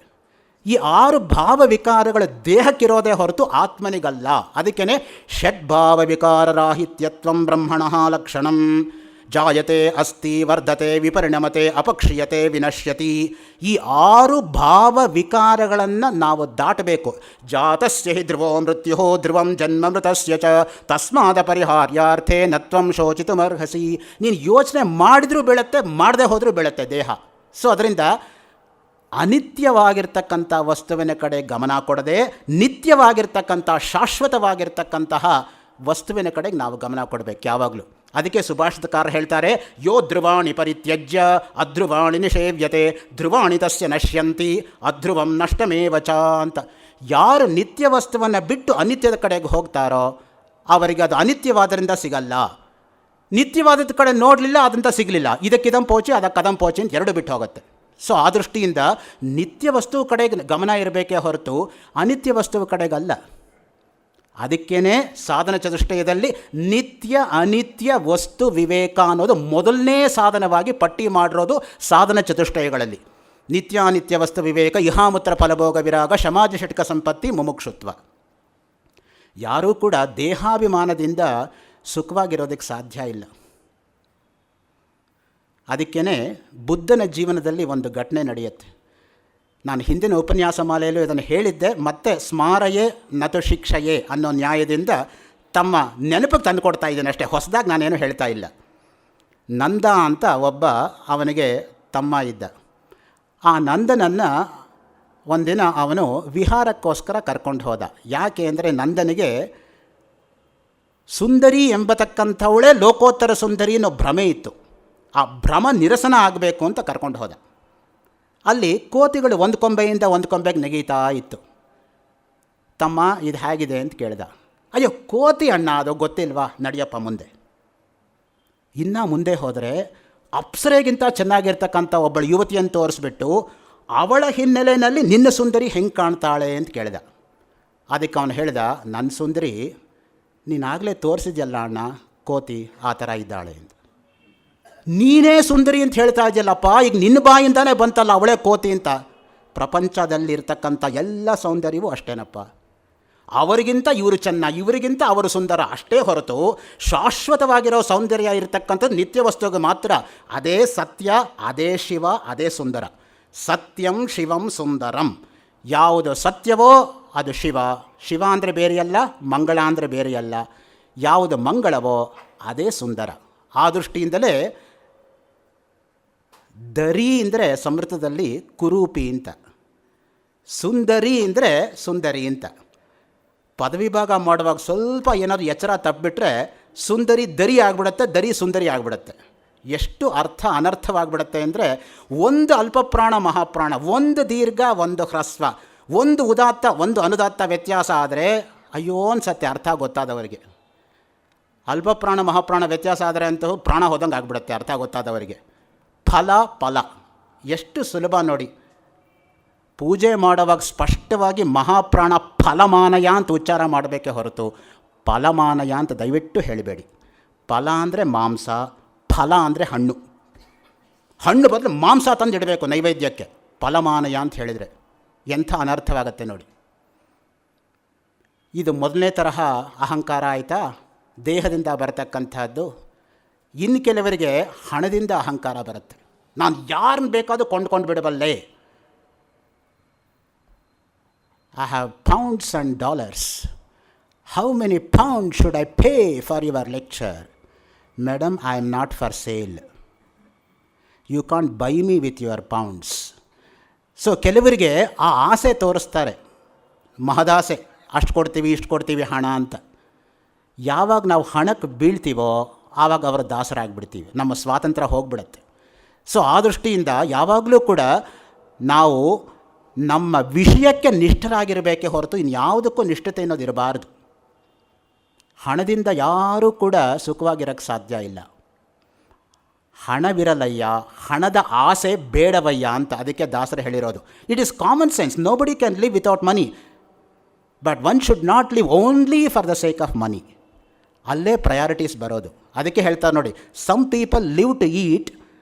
ಈ 6 ಭಾವ ವಿಕಾರಗಳು ದೇಹಕ್ಕಿರೋದೇ ಹೊರತು ಆತ್ಮನಿಗಲ್ಲ. ಅದಕ್ಕೇ ಷಡ್ಭಾವ ವಿಕಾರರಾಹಿತ್ಯತ್ವಂ ಬ್ರಹ್ಮಣಃ ಲಕ್ಷಣಂ. ಜಾಯತೆ ಅಸ್ತಿ ವರ್ಧತೆ ವಿಪರಿಣಮತೆ ಅಪಕ್ಷೀಯತೆ ವಿನಶ್ಯತಿ. ಈ 6 ಭಾವ ವಿಕಾರಗಳನ್ನು ನಾವು ದಾಟಬೇಕು. ಜಾತಸ್ಯ ಹಿ ಧ್ರುವೋ ಮೃತ್ಯು ಧ್ರುವಂ ಜನ್ಮ ಮೃತಸ್ಯ ಚ ತಸ್ಮಾದ ಪರಿಹಾರ್ಯಾರ್ಥೇ ನತ್ವಂ ಶೋಚಿತುಮರ್ಹಸಿ. ನೀನು ಯೋಚನೆ ಮಾಡಿದ್ರೂ ಬೀಳುತ್ತೆ, ಮಾಡದೆ ಹೋದರೂ ಬೀಳುತ್ತೆ ದೇಹ. ಸೊ ಅದರಿಂದ ಅನಿತ್ಯವಾಗಿರ್ತಕ್ಕಂಥ ವಸ್ತುವಿನ ಕಡೆ ಗಮನ ಕೊಡದೆ ನಿತ್ಯವಾಗಿರ್ತಕ್ಕಂಥ ಶಾಶ್ವತವಾಗಿರ್ತಕ್ಕಂತಹ ವಸ್ತುವಿನ ಕಡೆಗೆ ನಾವು ಗಮನ ಕೊಡಬೇಕು ಯಾವಾಗಲೂ. ಅದಕ್ಕೆ ಸುಭಾಷಿತಕಾರ ಹೇಳ್ತಾರೆ, ಯೋ ಧ್ರುವಾಣಿ ಪರಿತ್ಯಜ್ಯ ಅಧ್ರುವಾಣಿ ನಿಷೇವ್ಯತೆ ಧ್ರುವಾಣಿ ತಸ್ಯ ನಶ್ಯಂತಿ ಅಧ್ರುವಂ ನಷ್ಟಮೇವ ಚ ಅಂತ. ಯಾರು ನಿತ್ಯ ವಸ್ತುವನ್ನು ಬಿಟ್ಟು ಅನಿತ್ಯದ ಕಡೆಗೆ ಹೋಗ್ತಾರೋ ಅವರಿಗೆ ಅದು ಅನಿತ್ಯವಾದ್ದರಿಂದ ಸಿಗಲ್ಲ. ನಿತ್ಯವಾದದ ಕಡೆ ನೋಡಲಿಲ್ಲ, ಅದಂತ ಸಿಗಲಿಲ್ಲ. ಇದಕ್ಕಿದಂ ಪೋಚಿ ಅದಕ್ಕೆ ಕದಂ ಪೋಚಿ ಅಂತ 2 ಬಿಟ್ಟು ಹೋಗುತ್ತೆ. ಸೊ ಆ ದೃಷ್ಟಿಯಿಂದ ನಿತ್ಯ ವಸ್ತು ಕಡೆಗೆ ಗಮನ ಇರಬೇಕೇ ಹೊರತು ಅನಿತ್ಯ ವಸ್ತುವ ಕಡೆಗಲ್ಲ. ಅದಕ್ಕೇ ಸಾಧನ ಚತುಷ್ಟಯದಲ್ಲಿ ನಿತ್ಯ ಅನಿತ್ಯ ವಸ್ತು ವಿವೇಕ ಅನ್ನೋದು ಮೊದಲನೇ ಸಾಧನವಾಗಿ ಪಟ್ಟಿ ಮಾಡಿರೋದು ಸಾಧನ ಚತುಷ್ಟಯಗಳಲ್ಲಿ. ನಿತ್ಯಾನಿತ್ಯ ವಸ್ತು ವಿವೇಕ, ಇಹಾಮೂತ್ರ ಫಲಭೋಗ ವಿರಾಗ, ಸಮಾಜ ಷಟ್ಕ ಸಂಪತ್ತಿ, ಮುಮುಕ್ಷುತ್ವ. ಯಾರೂ ಕೂಡ ದೇಹಾಭಿಮಾನದಿಂದ ಸುಖವಾಗಿರೋದಕ್ಕೆ ಸಾಧ್ಯ ಇಲ್ಲ. ಅದಕ್ಕೇ ಬುದ್ಧನ ಜೀವನದಲ್ಲಿ ಒಂದು ಘಟನೆ ನಡೆಯುತ್ತೆ. ನಾನು ಹಿಂದಿನ ಉಪನ್ಯಾಸ ಮಾಲೆಯಲ್ಲೂ ಇದನ್ನು ಹೇಳಿದ್ದೆ, ಮತ್ತೆ ಸ್ಮಾರಯೇ ನತು ಶಿಕ್ಷಯೇ ಅನ್ನೋ ನ್ಯಾಯದಿಂದ ತಮ್ಮ ನೆನಪಿಗೆ ತಂದು ಕೊಡ್ತಾ ಇದ್ದೇನೆ ಅಷ್ಟೇ, ಹೊಸದಾಗಿ ನಾನೇನು ಹೇಳ್ತಾ ಇಲ್ಲ. ನಂದ ಅಂತ ಒಬ್ಬ ಅವನಿಗೆ ತಮ್ಮ ಇದ್ದ. ಆ ನಂದನನ್ನು ಒಂದಿನ ಅವನು ವಿಹಾರಕ್ಕೋಸ್ಕರ ಕರ್ಕೊಂಡು ಹೋದ. ಯಾಕೆ ಅಂದರೆ ನಂದನಿಗೆ ಸುಂದರಿ ಎಂಬತಕ್ಕಂಥವಳೇ ಲೋಕೋತ್ತರ ಸುಂದರಿ ಅನ್ನೋ ಭ್ರಮೆ ಇತ್ತು. ಆ ಭ್ರಮ ನಿರಸನ ಆಗಬೇಕು ಅಂತ ಕರ್ಕೊಂಡು ಹೋದ. ಅಲ್ಲಿ ಕೋತಿಗಳು ಒಂದು ಕೊಂಬೆಯಿಂದ ಒಂದು ಕೊಂಬೆಗೆ ನೆಗೀತಾ ಇತ್ತು. ತಮ್ಮ ಇದು ಹೇಗಿದೆ ಅಂತ ಕೇಳ್ದ. ಅಯ್ಯೋ ಕೋತಿ ಅಣ್ಣ, ಅದು ಗೊತ್ತಿಲ್ವಾ, ನಡಿಯಪ್ಪ ಮುಂದೆ. ಇನ್ನು ಮುಂದೆ ಹೋದರೆ ಅಪ್ಸರೆಗಿಂತ ಚೆನ್ನಾಗಿರ್ತಕ್ಕಂಥ ಒಬ್ಬಳು ಯುವತಿಯನ್ನು ತೋರಿಸ್ಬಿಟ್ಟು ಅವಳ ಹಿನ್ನೆಲೆಯಲ್ಲಿ ನಿನ್ನ ಸುಂದರಿ ಹೆಂಗೆ ಕಾಣ್ತಾಳೆ ಅಂತ ಕೇಳ್ದ. ಅದಕ್ಕೆ ಅವನು ಹೇಳ್ದ, ನನ್ನ ಸುಂದರಿ ನೀನಾಗಲೇ ತೋರಿಸಿದ್ಯಲ್ಲ ಅಣ್ಣ, ಕೋತಿ ಆ ಥರ ಇದ್ದಾಳೆ ಅಂತ. ನೀನೇ ಸುಂದರಿ ಅಂತ ಹೇಳ್ತಾ ಇದೆಯಲ್ಲಪ್ಪ, ಈಗ ನಿನ್ನ ಬಾಯಿಂದಾನೇ ಬಂತಲ್ಲ ಅವಳೇ ಕೋತಿ ಅಂತ. ಪ್ರಪಂಚದಲ್ಲಿರ್ತಕ್ಕಂಥ ಎಲ್ಲ ಸೌಂದರ್ಯವೂ ಅಷ್ಟೇನಪ್ಪ. ಅವರಿಗಿಂತ ಇವರು ಚೆನ್ನ, ಇವರಿಗಿಂತ ಅವರು ಸುಂದರ ಅಷ್ಟೇ ಹೊರತು ಶಾಶ್ವತವಾಗಿರೋ ಸೌಂದರ್ಯ ಇರತಕ್ಕಂಥದ್ದು ನಿತ್ಯ ವಸ್ತುವಿಗೆ ಮಾತ್ರ. ಅದೇ ಸತ್ಯ, ಅದೇ ಶಿವ, ಅದೇ ಸುಂದರ. ಸತ್ಯಂ ಶಿವಂ ಸುಂದರಂ. ಯಾವುದು ಸತ್ಯವೋ ಅದು ಶಿವ. ಶಿವ ಅಂದರೆ ಬೇರೆಯಲ್ಲ, ಮಂಗಳ ಅಂದರೆ ಬೇರೆಯಲ್ಲ. ಯಾವುದು ಮಂಗಳವೋ ಅದೇ ಸುಂದರ. ಆ ದೃಷ್ಟಿಯಿಂದಲೇ ದರಿ ಅಂದರೆ ಸಂಸ್ಕೃತದಲ್ಲಿ ಕುರೂಪಿ ಅಂತ, ಸುಂದರಿ ಅಂದರೆ ಸುಂದರಿ ಅಂತ. ಪದವಿ ಭಾಗ ಮಾಡುವಾಗ ಸ್ವಲ್ಪ ಏನಾದರೂ ಎಚ್ಚರ ತಪ್ಪಿಬಿಟ್ರೆ ಸುಂದರಿ ದರಿ ಆಗಿಬಿಡುತ್ತೆ, ದರಿ ಸುಂದರಿ ಆಗಿಬಿಡುತ್ತೆ. ಎಷ್ಟು ಅರ್ಥ ಅನರ್ಥವಾಗಿಬಿಡುತ್ತೆ ಅಂದರೆ, ಒಂದು ಅಲ್ಪಪ್ರಾಣ ಮಹಾಪ್ರಾಣ, ಒಂದು ದೀರ್ಘ ಒಂದು ಹ್ರಸ್ವ, ಒಂದು ಉದಾತ್ತ ಒಂದು ಅನುದಾತ್ತ ವ್ಯತ್ಯಾಸ ಆದರೆ ಅಯ್ಯೋ ಅನ್ಸತ್ತೆ ಅರ್ಥ ಗೊತ್ತಾದವರಿಗೆ. ಅಲ್ಪಪ್ರಾಣ ಮಹಾಪ್ರಾಣ ವ್ಯತ್ಯಾಸ ಆದರೆ ಅಂತೂ ಪ್ರಾಣ ಹೋದಂಗೆ ಆಗಿಬಿಡುತ್ತೆ ಅರ್ಥ ಗೊತ್ತಾದವರಿಗೆ. ಫಲ ಎಷ್ಟು ಸುಲಭ ನೋಡಿ. ಪೂಜೆ ಮಾಡುವಾಗ ಸ್ಪಷ್ಟವಾಗಿ ಮಹಾಪ್ರಾಣ ಫಲಮಾನಯ ಅಂತ ಉಚ್ಚಾರ ಮಾಡಬೇಕೇ ಹೊರತು ಫಲಮಾನಯ ಅಂತ ದಯವಿಟ್ಟು ಹೇಳಬೇಡಿ. ಫಲ ಅಂದರೆ ಮಾಂಸ, ಫಲ ಅಂದರೆ ಹಣ್ಣು. ಹಣ್ಣು ಬದಲು ಮಾಂಸ ತಂದಿಡಬೇಕು ನೈವೇದ್ಯಕ್ಕೆ, ಫಲಮಾನಯ ಅಂತ ಹೇಳಿದರೆ ಎಂಥ ಅನರ್ಥವಾಗತ್ತೆ ನೋಡಿ. ಇದು ಮೊದಲನೇ ತರಹ ಅಹಂಕಾರ ಆಯಿತಾ, ದೇಹದಿಂದ ಬರತಕ್ಕಂಥದ್ದು. ಇನ್ನು ಕೆಲವರಿಗೆ ಹಣದಿಂದ ಅಹಂಕಾರ ಬರುತ್ತೆ. ನಾನು ಯಾರನ್ನ ಬೇಕಾದರೂ ಕೊಂಡ್ಕೊಂಡು ಬಿಡಬಲ್ಲೆ. I have pounds and dollars. How many pounds should I pay for your lecture? Madam, I am not for sale. You can't buy me with your pounds. So ಕೆಲವರಿಗೆ ಆ ಆಸೆ ತೋರಿಸ್ತಾರೆ, ಮಹದಾಸೆ, ಅಷ್ಟು ಕೊಡ್ತೀವಿ ಇಷ್ಟು ಕೊಡ್ತೀವಿ ಹಣ ಅಂತ. ಯಾವಾಗ ನಾವು ಹಣಕ್ಕೆ ಬೀಳ್ತೀವೋ ಆವಾಗ ಅವರ ದಾಸರಾಗಿಬಿಡ್ತೀವಿ, ನಮ್ಮ ಸ್ವಾತಂತ್ರ್ಯ ಹೋಗಿಬಿಡುತ್ತೆ. ಸೊ ಆ ದೃಷ್ಟಿಯಿಂದ ಯಾವಾಗಲೂ ಕೂಡ ನಾವು ನಮ್ಮ ವಿಷಯಕ್ಕೆ ನಿಷ್ಠರಾಗಿರಬೇಕೇ ಹೊರತು ಇನ್ಯಾವುದಕ್ಕೂ ನಿಷ್ಠತೆ ಅನ್ನೋದು ಇರಬಾರ್ದು. ಹಣದಿಂದ ಯಾರೂ ಕೂಡ ಸುಖವಾಗಿರೋಕ್ಕೆ ಸಾಧ್ಯ ಇಲ್ಲ. ಹಣವಿರಲಯ್ಯ, ಹಣದ ಆಸೆ ಬೇಡವಯ್ಯ ಅಂತ ಅದಕ್ಕೆ ದಾಸರು ಹೇಳಿರೋದು. It is common sense. Nobody can live without money, but one should not live only for the sake of money. ಅಲ್ಲೇ ಪ್ರಯಾರಿಟೀಸ್ ಬರೋದು. ಅದಕ್ಕೆ ಹೇಳ್ತಾರೆ ನೋಡಿ, some people live to eat,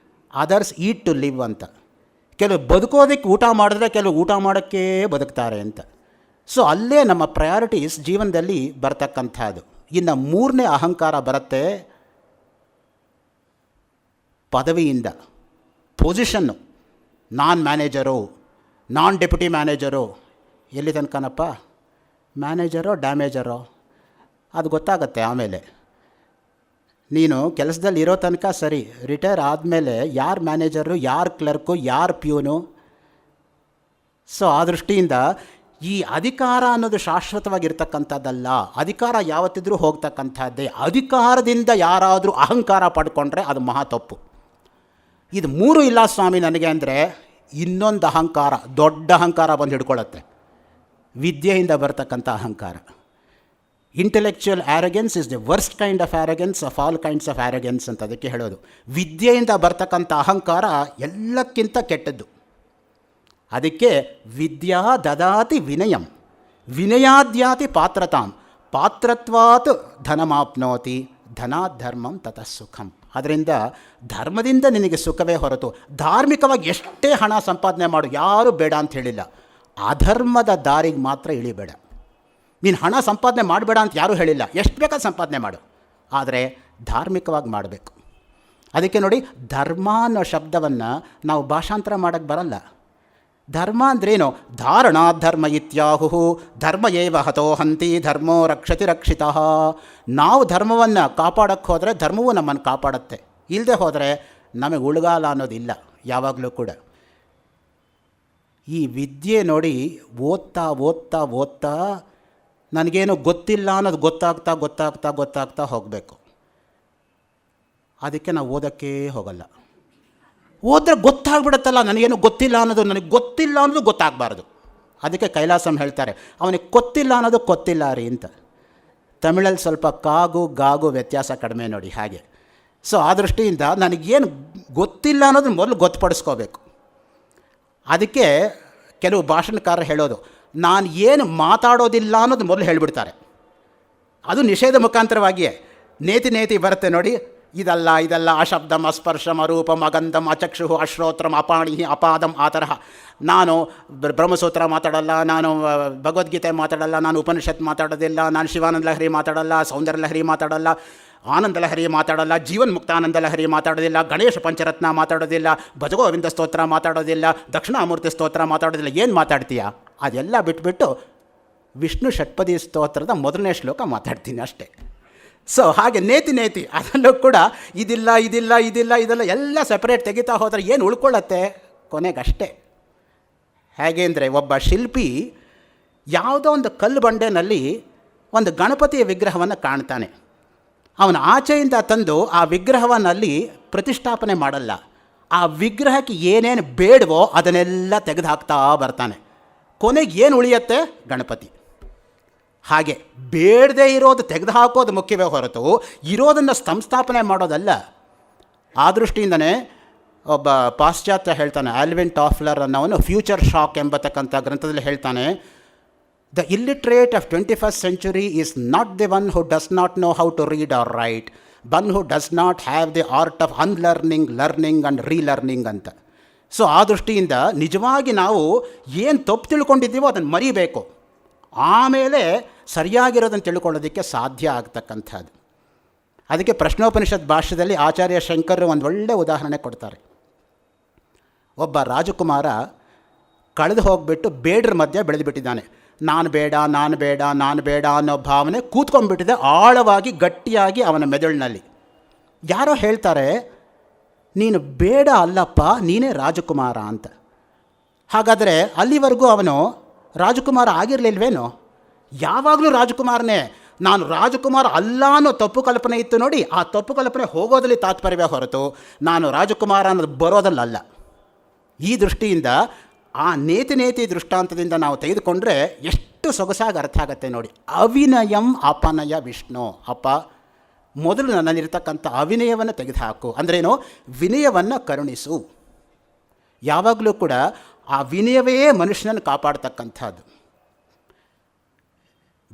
others eat to live ಅಂತ. ಕೆಲವು ಬದುಕೋದಕ್ಕೆ ಊಟ ಮಾಡಿದ್ರೆ ಕೆಲವು ಊಟ ಮಾಡೋಕ್ಕೆ ಬದುಕ್ತಾರೆ ಅಂತ. ಸೊ ಅಲ್ಲೇ ನಮ್ಮ ಪ್ರಯಾರಿಟೀಸ್ ಜೀವನದಲ್ಲಿ ಬರ್ತಕ್ಕಂಥದ್ದು. ಇನ್ನು ಮೂರನೇ ಅಹಂಕಾರ ಬರುತ್ತೆ ಪದವಿಯಿಂದ, ಪೊಸಿಷನ್ನು. ನಾನ್ ಮ್ಯಾನೇಜರು, ನಾನ್ ಡೆಪ್ಯೂಟಿ ಮ್ಯಾನೇಜರು. ಎಲ್ಲಿ ತನಕನಪ್ಪ? ಮ್ಯಾನೇಜರೋ ಡ್ಯಾಮೇಜರೋ ಅದು ಗೊತ್ತಾಗತ್ತೆ ಆಮೇಲೆ. ನೀನು ಕೆಲಸದಲ್ಲಿ ಇರೋ ತನಕ ಸರಿ, ರಿಟೈರ್ ಆದಮೇಲೆ ಯಾರು ಮ್ಯಾನೇಜರು, ಯಾರು ಕ್ಲರ್ಕು, ಯಾರು ಪ್ಯೂನು. ಸೊ ಆ ದೃಷ್ಟಿಯಿಂದ ಈ ಅಧಿಕಾರ ಅನ್ನೋದು ಶಾಶ್ವತವಾಗಿರ್ತಕ್ಕಂಥದ್ದಲ್ಲ. ಅಧಿಕಾರ ಯಾವತ್ತಿದ್ರೂ ಹೋಗ್ತಕ್ಕಂಥದ್ದೇ. ಅಧಿಕಾರದಿಂದ ಯಾರಾದರೂ ಅಹಂಕಾರ ಪಡ್ಕೊಂಡ್ರೆ ಅದು ಮಹಾ ತಪ್ಪು. ಇದು ಮೂರು ಇಲ್ಲ ಸ್ವಾಮಿ ನನಗೆ ಅಂದರೆ ಇನ್ನೊಂದು ಅಹಂಕಾರ, ದೊಡ್ಡ ಅಹಂಕಾರ ಬಂದು ಹಿಡ್ಕೊಳ್ಳುತ್ತೆ. ವಿದ್ಯೆಯಿಂದ ಬರ್ತಕ್ಕಂಥ ಅಹಂಕಾರ. Intellectual arrogance is the worst kind of arrogance of all kinds of arrogance ಅಂತ ಅದಕ್ಕೆ ಹೇಳೋದು. ವಿದ್ಯೆಯಿಂದ ಬರ್ತಕ್ಕಂಥ ಅಹಂಕಾರ ಎಲ್ಲಕ್ಕಿಂತ ಕೆಟ್ಟದ್ದು. ಅದಕ್ಕೆ ವಿದ್ಯಾ ದದಾತಿ ವಿನಯಂ, ವಿನಯಾದ್ಯಾತಿ ಪಾತ್ರತಾಂ, ಪಾತ್ರತ್ವಾತ್ ಧನಮಾಪ್ನೋತಿ, ಧನಾತ್ ಧರ್ಮಂ ತತಃ ಸುಖಂ. ಅದರಿಂದ ಧರ್ಮದಿಂದ ನಿನಗೆ ಸುಖವೇ ಹೊರತು ಧಾರ್ಮಿಕವಾಗಿ ಎಷ್ಟೇ ಹಣ ಸಂಪಾದನೆ ಮಾಡು, ಯಾರೂ ಬೇಡ ಅಂತ ಹೇಳಿಲ್ಲ. ಅಧರ್ಮದ ದಾರಿಗೆ ಮಾತ್ರ ಇಳಿಬೇಡ. ನೀನು ಹಣ ಸಂಪಾದನೆ ಮಾಡಬೇಡ ಅಂತ ಯಾರೂ ಹೇಳಿಲ್ಲ, ಎಷ್ಟು ಬೇಕಾದ ಸಂಪಾದನೆ ಮಾಡು, ಆದರೆ ಧಾರ್ಮಿಕವಾಗಿ ಮಾಡಬೇಕು. ಅದಕ್ಕೆ ನೋಡಿ, ಧರ್ಮ ಅನ್ನೋ ಶಬ್ದವನ್ನು ನಾವು ಭಾಷಾಂತರ ಮಾಡೋಕ್ಕೆ ಬರಲ್ಲ. ಧರ್ಮ ಅಂದ್ರೇನು? ಧಾರಣಾಧರ್ಮ ಇತ್ಯಾಹು ಧರ್ಮ ಏವ ಹತೋ ಹಂತಿ ಧರ್ಮೋ ರಕ್ಷತಿ ರಕ್ಷಿತಃ. ನಾವು ಧರ್ಮವನ್ನು ಕಾಪಾಡೋಕ್ಕೆ ಹೋದರೆ ಧರ್ಮವೂ ನಮ್ಮನ್ನು ಕಾಪಾಡುತ್ತೆ, ಇಲ್ಲದೆ ಹೋದರೆ ನಮಗೆ ಉಳುಗಾಲ ಅನ್ನೋದಿಲ್ಲ ಯಾವಾಗಲೂ ಕೂಡ. ಈ ವಿದ್ಯೆ ನೋಡಿ, ಓದ್ತಾ ಓದ್ತಾ ಓದ್ತಾ ನನಗೇನು ಗೊತ್ತಿಲ್ಲ ಅನ್ನೋದು ಗೊತ್ತಾಗ್ತಾ ಗೊತ್ತಾಗ್ತಾ ಗೊತ್ತಾಗ್ತಾ ಹೋಗಬೇಕು. ಅದಕ್ಕೆ ನಾವು ಓದೋಕ್ಕೇ ಹೋಗಲ್ಲ. ಓದ್ರೆ ಗೊತ್ತಾಗ್ಬಿಡುತ್ತಲ್ಲ, ನನಗೇನು ಗೊತ್ತಿಲ್ಲ ಅನ್ನೋದು, ನನಗೆ ಗೊತ್ತಿಲ್ಲ ಅನ್ನೋದು ಗೊತ್ತಾಗಬಾರ್ದು. ಅದಕ್ಕೆ ಕೈಲಾಸಂ ಹೇಳ್ತಾರೆ, ಅವನಿಗೆ ಗೊತ್ತಿಲ್ಲ ಅನ್ನೋದು ಗೊತ್ತಿಲ್ಲ ರೀ ಅಂತ. ತಮಿಳಲ್ಲಿ ಸ್ವಲ್ಪ ಕಾಗು ಗಾಗು ವ್ಯತ್ಯಾಸ ಕಡಿಮೆ ನೋಡಿ ಹಾಗೆ. ಸೊ ಆ ದೃಷ್ಟಿಯಿಂದ ನನಗೇನು ಗೊತ್ತಿಲ್ಲ ಅನ್ನೋದನ್ನ ಮೊದಲು ಗೊತ್ತುಪಡಿಸ್ಕೋಬೇಕು. ಅದಕ್ಕೆ ಕೆಲವು ಭಾಷಣಕಾರರು ಹೇಳೋದು, ನಾನು ಏನು ಮಾತಾಡೋದಿಲ್ಲ ಅನ್ನೋದು ಮೊದಲು ಹೇಳಿಬಿಡ್ತಾರೆ. ಅದು ನಿಷೇಧ ಮುಖಾಂತರವಾಗಿಯೇ. ನೇತಿ ನೇತಿ ಬರುತ್ತೆ ನೋಡಿ, ಇದಲ್ಲ ಇದಲ್ಲ, ಅಶಬ್ದಂ ಅಸ್ಪರ್ಶಂ ಅರೂಪಂ ಅಗಂಧಂ ಅಚಕ್ಷು ಅಶ್ರೋತ್ರಂ ಅಪಾಣಿ ಅಪಾದಂ. ಆ ತರಹ ನಾನು ಬ್ರಹ್ಮಸೂತ್ರ ಮಾತಾಡಲ್ಲ, ನಾನು ಭಗವದ್ಗೀತೆ ಮಾತಾಡಲ್ಲ, ನಾನು ಉಪನಿಷತ್ ಮಾತಾಡೋದಿಲ್ಲ, ನಾನು ಶಿವಾನಂದ ಲಹರಿ ಮಾತಾಡಲ್ಲ, ಸೌಂದರ್ಯ ಲಹರಿ ಮಾತಾಡಲ್ಲ, ಆನಂದ ಲಹರಿ ಮಾತಾಡಲ್ಲ, ಜೀವನ್ ಮುಕ್ತಾನಂದ ಲಹರಿ ಮಾತಾಡೋದಿಲ್ಲ, ಗಣೇಶ ಪಂಚರತ್ನ ಮಾತಾಡೋದಿಲ್ಲ, ಭಜಗೋವಿಂದ ಸ್ತೋತ್ರ ಮಾತಾಡೋದಿಲ್ಲ, ದಕ್ಷಿಣಾಮೂರ್ತಿ ಸ್ತೋತ್ರ ಮಾತಾಡೋದಿಲ್ಲ. ಏನು ಮಾತಾಡ್ತೀಯ? ಅದೆಲ್ಲ ಬಿಟ್ಬಿಟ್ಟು ವಿಷ್ಣು ಷಟ್ಪದಿ ಸ್ತೋತ್ರದ ಮೊದಲನೇ ಶ್ಲೋಕ ಮಾತಾಡ್ತೀನಿ ಅಷ್ಟೇ. ಸೊ ಹಾಗೆ ನೇತಿ ನೇತಿ ಅದರಲ್ಲೂ ಕೂಡ ಇದಿಲ್ಲ ಇದಿಲ್ಲ ಇದಿಲ್ಲ ಇದೆಲ್ಲ ಎಲ್ಲ ಸೆಪರೇಟ್ ತೆಗಿತಾ ಹೋದರೆ ಏನು ಉಳ್ಕೊಳ್ಳತ್ತೆ ಕೊನೆಗಷ್ಟೇ. ಹೇಗೆ ಅಂದರೆ, ಒಬ್ಬ ಶಿಲ್ಪಿ ಯಾವುದೋ ಒಂದು ಕಲ್ಲು ಬಂಡೆಯಲ್ಲಿ ಒಂದು ಗಣಪತಿಯ ವಿಗ್ರಹವನ್ನು ಕಾಣ್ತಾನೆ. ಅವನ ಆಚೆಯಿಂದ ತಂದು ಆ ವಿಗ್ರಹವನ್ನಲ್ಲಿ ಪ್ರತಿಷ್ಠಾಪನೆ ಮಾಡಲ್ಲ. ಆ ವಿಗ್ರಹಕ್ಕೆ ಏನೇನು ಬೇಡವೋ ಅದನ್ನೆಲ್ಲ ತೆಗೆದು ಹಾಕ್ತಾ ಬರ್ತಾನೆ. ಕೊನೆಗೆ ಏನು ಉಳಿಯತ್ತೆ? ಗಣಪತಿ. ಹಾಗೆ ಬೇಡದೇ ಇರೋದು ತೆಗೆದು ಹಾಕೋದು ಮುಖ್ಯವೇ ಹೊರತು ಇರೋದನ್ನು ಸಂಸ್ಥಾಪನೆ ಮಾಡೋದಲ್ಲ. ಆ ದೃಷ್ಟಿಯಿಂದನೇ ಒಬ್ಬ ಪಾಶ್ಚಾತ್ಯ ಹೇಳ್ತಾನೆ, ಆಲ್ವಿನ್ ಟಾಫ್ಲರ್ ಅನ್ನೋನು ಫ್ಯೂಚರ್ ಶಾಕ್ ಎಂಬತಕ್ಕಂಥ ಗ್ರಂಥದಲ್ಲಿ ಹೇಳ್ತಾನೆ, the illiterate of 21st century is not the one who does not know how to read or write, one who does not have the art of unlearning, learning and relearning ಅಂತ. So ಆ ದೃಷ್ಟಿಯಿಂದ ನಿಜವಾಗಿ ನಾವು ಏನು ತಪ್ಪು ತಿಳ್ಕೊಂಡಿದ್ದೀವೋ ಅದನ್ನು ಮರಿಬೇಕು, ಆಮೇಲೆ ಸರಿಯಾಗಿರೋದನ್ನು ತಿಳ್ಕೊಳ್ಳೋದಕ್ಕೆ ಸಾಧ್ಯ ಆಗ್ತಕ್ಕಂಥದ್ದು. ಅದಕ್ಕೆ ಪ್ರಶ್ನೋಪನಿಷತ್ ಭಾಷ್ಯದಲ್ಲಿ ಆಚಾರ್ಯ ಶಂಕರರು ಒಂದು ಒಳ್ಳೆಯ ಉದಾಹರಣೆ ಕೊಡ್ತಾರೆ. ಒಬ್ಬ ರಾಜಕುಮಾರ ಕಳೆದು ಹೋಗಿಬಿಟ್ಟು ಬೇಡ್ರ ಮಧ್ಯೆ ಬೆಳೆದುಬಿಟ್ಟಿದ್ದಾನೆ. ನಾನು ಬೇಡ, ನಾನು ಬೇಡ, ನಾನು ಬೇಡ ಅನ್ನೋ ಭಾವನೆ ಕೂತ್ಕೊಂಡ್ಬಿಟ್ಟಿದೆ ಆಳವಾಗಿ ಗಟ್ಟಿಯಾಗಿ ಅವನ ಮೆದುಳಿನಲ್ಲಿ. ಯಾರೋ ಹೇಳ್ತಾರೆ, ನೀನು ಬೇಡ ಅಲ್ಲಪ್ಪ, ನೀನೇ ರಾಜಕುಮಾರ ಅಂತ. ಹಾಗಾದರೆ ಅಲ್ಲಿವರೆಗೂ ಅವನು ರಾಜಕುಮಾರ ಆಗಿರಲಿಲ್ವೇನೋ? ಯಾವಾಗಲೂ ರಾಜಕುಮಾರನೇ. ನಾನು ರಾಜಕುಮಾರ ಅಲ್ಲ ಅನ್ನೋ ತಪ್ಪು ಕಲ್ಪನೆ ಇತ್ತು ನೋಡಿ, ಆ ತಪ್ಪು ಕಲ್ಪನೆ ಹೋಗೋದಲ್ಲಿ ತಾತ್ಪರ್ಯವೇ ಹೊರತು ನಾನು ರಾಜಕುಮಾರ ಅನ್ನೋದು ಬರೋದಲ್ಲ. ಈ ದೃಷ್ಟಿಯಿಂದ ಆ ನೇತಿ ದೃಷ್ಟಾಂತದಿಂದ ನಾವು ತೆಗೆದುಕೊಂಡ್ರೆ ಎಷ್ಟು ಸೊಗಸಾಗಿ ಅರ್ಥ ಆಗತ್ತೆ ನೋಡಿ. ಅವಿನಯಂ ಅಪನಯ ವಿಷ್ಣು. ಅಪ್ಪ, ಮೊದಲು ನನ್ನಲ್ಲಿರ್ತಕ್ಕಂಥ ಅವಿನಯವನ್ನು ತೆಗೆದುಹಾಕು. ಅಂದ್ರೇನು? ವಿನಯವನ್ನು ಕರುಣಿಸು. ಯಾವಾಗಲೂ ಕೂಡ ಆ ವಿನಯವೇ ಮನುಷ್ಯನನ್ನು ಕಾಪಾಡ್ತಕ್ಕಂಥದ್ದು.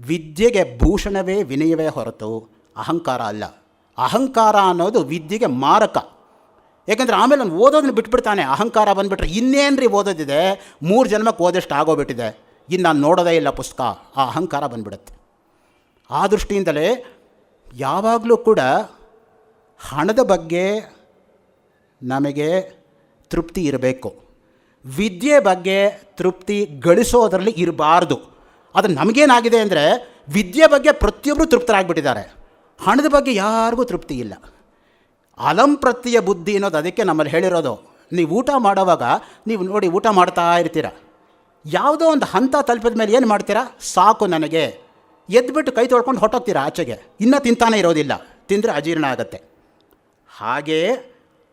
ವಿದ್ಯೆಗೆ ಭೂಷಣವೇ ವಿನಯವೇ ಹೊರತು ಅಹಂಕಾರ ಅಲ್ಲ. ಅಹಂಕಾರ ಅನ್ನೋದು ವಿದ್ಯೆಗೆ ಮಾರಕ. ಏಕೆಂದರೆ ಆಮೇಲೆ ಅವ್ನು ಓದೋದನ್ನು ಬಿಟ್ಬಿಡ್ತಾನೆ. ಅಹಂಕಾರ ಬಂದುಬಿಟ್ರೆ ಇನ್ನೇನ್ರಿ ಓದೋದಿದೆ, 3 ಜನ್ಮಕ್ಕೆ ಓದೋಷ್ಟು ಆಗೋಗ್ಬಿಟ್ಟಿದೆ, ಇನ್ನು ನಾನು ನೋಡೋದೇ ಇಲ್ಲ ಪುಸ್ತಕ, ಆ ಅಹಂಕಾರ ಬಂದುಬಿಡುತ್ತೆ. ಆ ದೃಷ್ಟಿಯಿಂದಲೇ ಯಾವಾಗಲೂ ಕೂಡ ಹಣದ ಬಗ್ಗೆ ನಮಗೆ ತೃಪ್ತಿ ಇರಬೇಕು, ವಿದ್ಯೆ ಬಗ್ಗೆ ತೃಪ್ತಿ ಗಳಿಸೋದರಲ್ಲಿ ಇರಬಾರ್ದು. ಅದು ನಮಗೇನಾಗಿದೆ ಅಂದರೆ ವಿದ್ಯೆ ಬಗ್ಗೆ ಪ್ರತಿಯೊಬ್ಬರು ತೃಪ್ತರಾಗಿಬಿಟ್ಟಿದ್ದಾರೆ, ಹಣದ ಬಗ್ಗೆ ಯಾರಿಗೂ ತೃಪ್ತಿ ಇಲ್ಲ. ಅಲಂಪ್ರತ್ಯ ಬುದ್ಧಿ ಅನ್ನೋದು ಅದಕ್ಕೆ ನಮ್ಮಲ್ಲಿ ಹೇಳಿರೋದು. ನೀವು ಊಟ ಮಾಡೋವಾಗ ನೀವು ನೋಡಿ ಊಟ ಮಾಡ್ತಾ ಇರ್ತೀರ, ಯಾವುದೋ ಒಂದು ಹಂತ ತಲುಪಿದ ಮೇಲೆ ಏನು ಮಾಡ್ತೀರಾ? ಸಾಕು ನನಗೆ, ಎದ್ದುಬಿಟ್ಟು ಕೈ ತೊಳ್ಕೊಂಡು ಹೊಟ್ಟೋಗ್ತೀರಾ ಆಚೆಗೆ, ಇನ್ನೂ ತಿಂತಾನೆ ಇರೋದಿಲ್ಲ, ತಿಂದರೆ ಅಜೀರ್ಣ ಆಗುತ್ತೆ. ಹಾಗೇ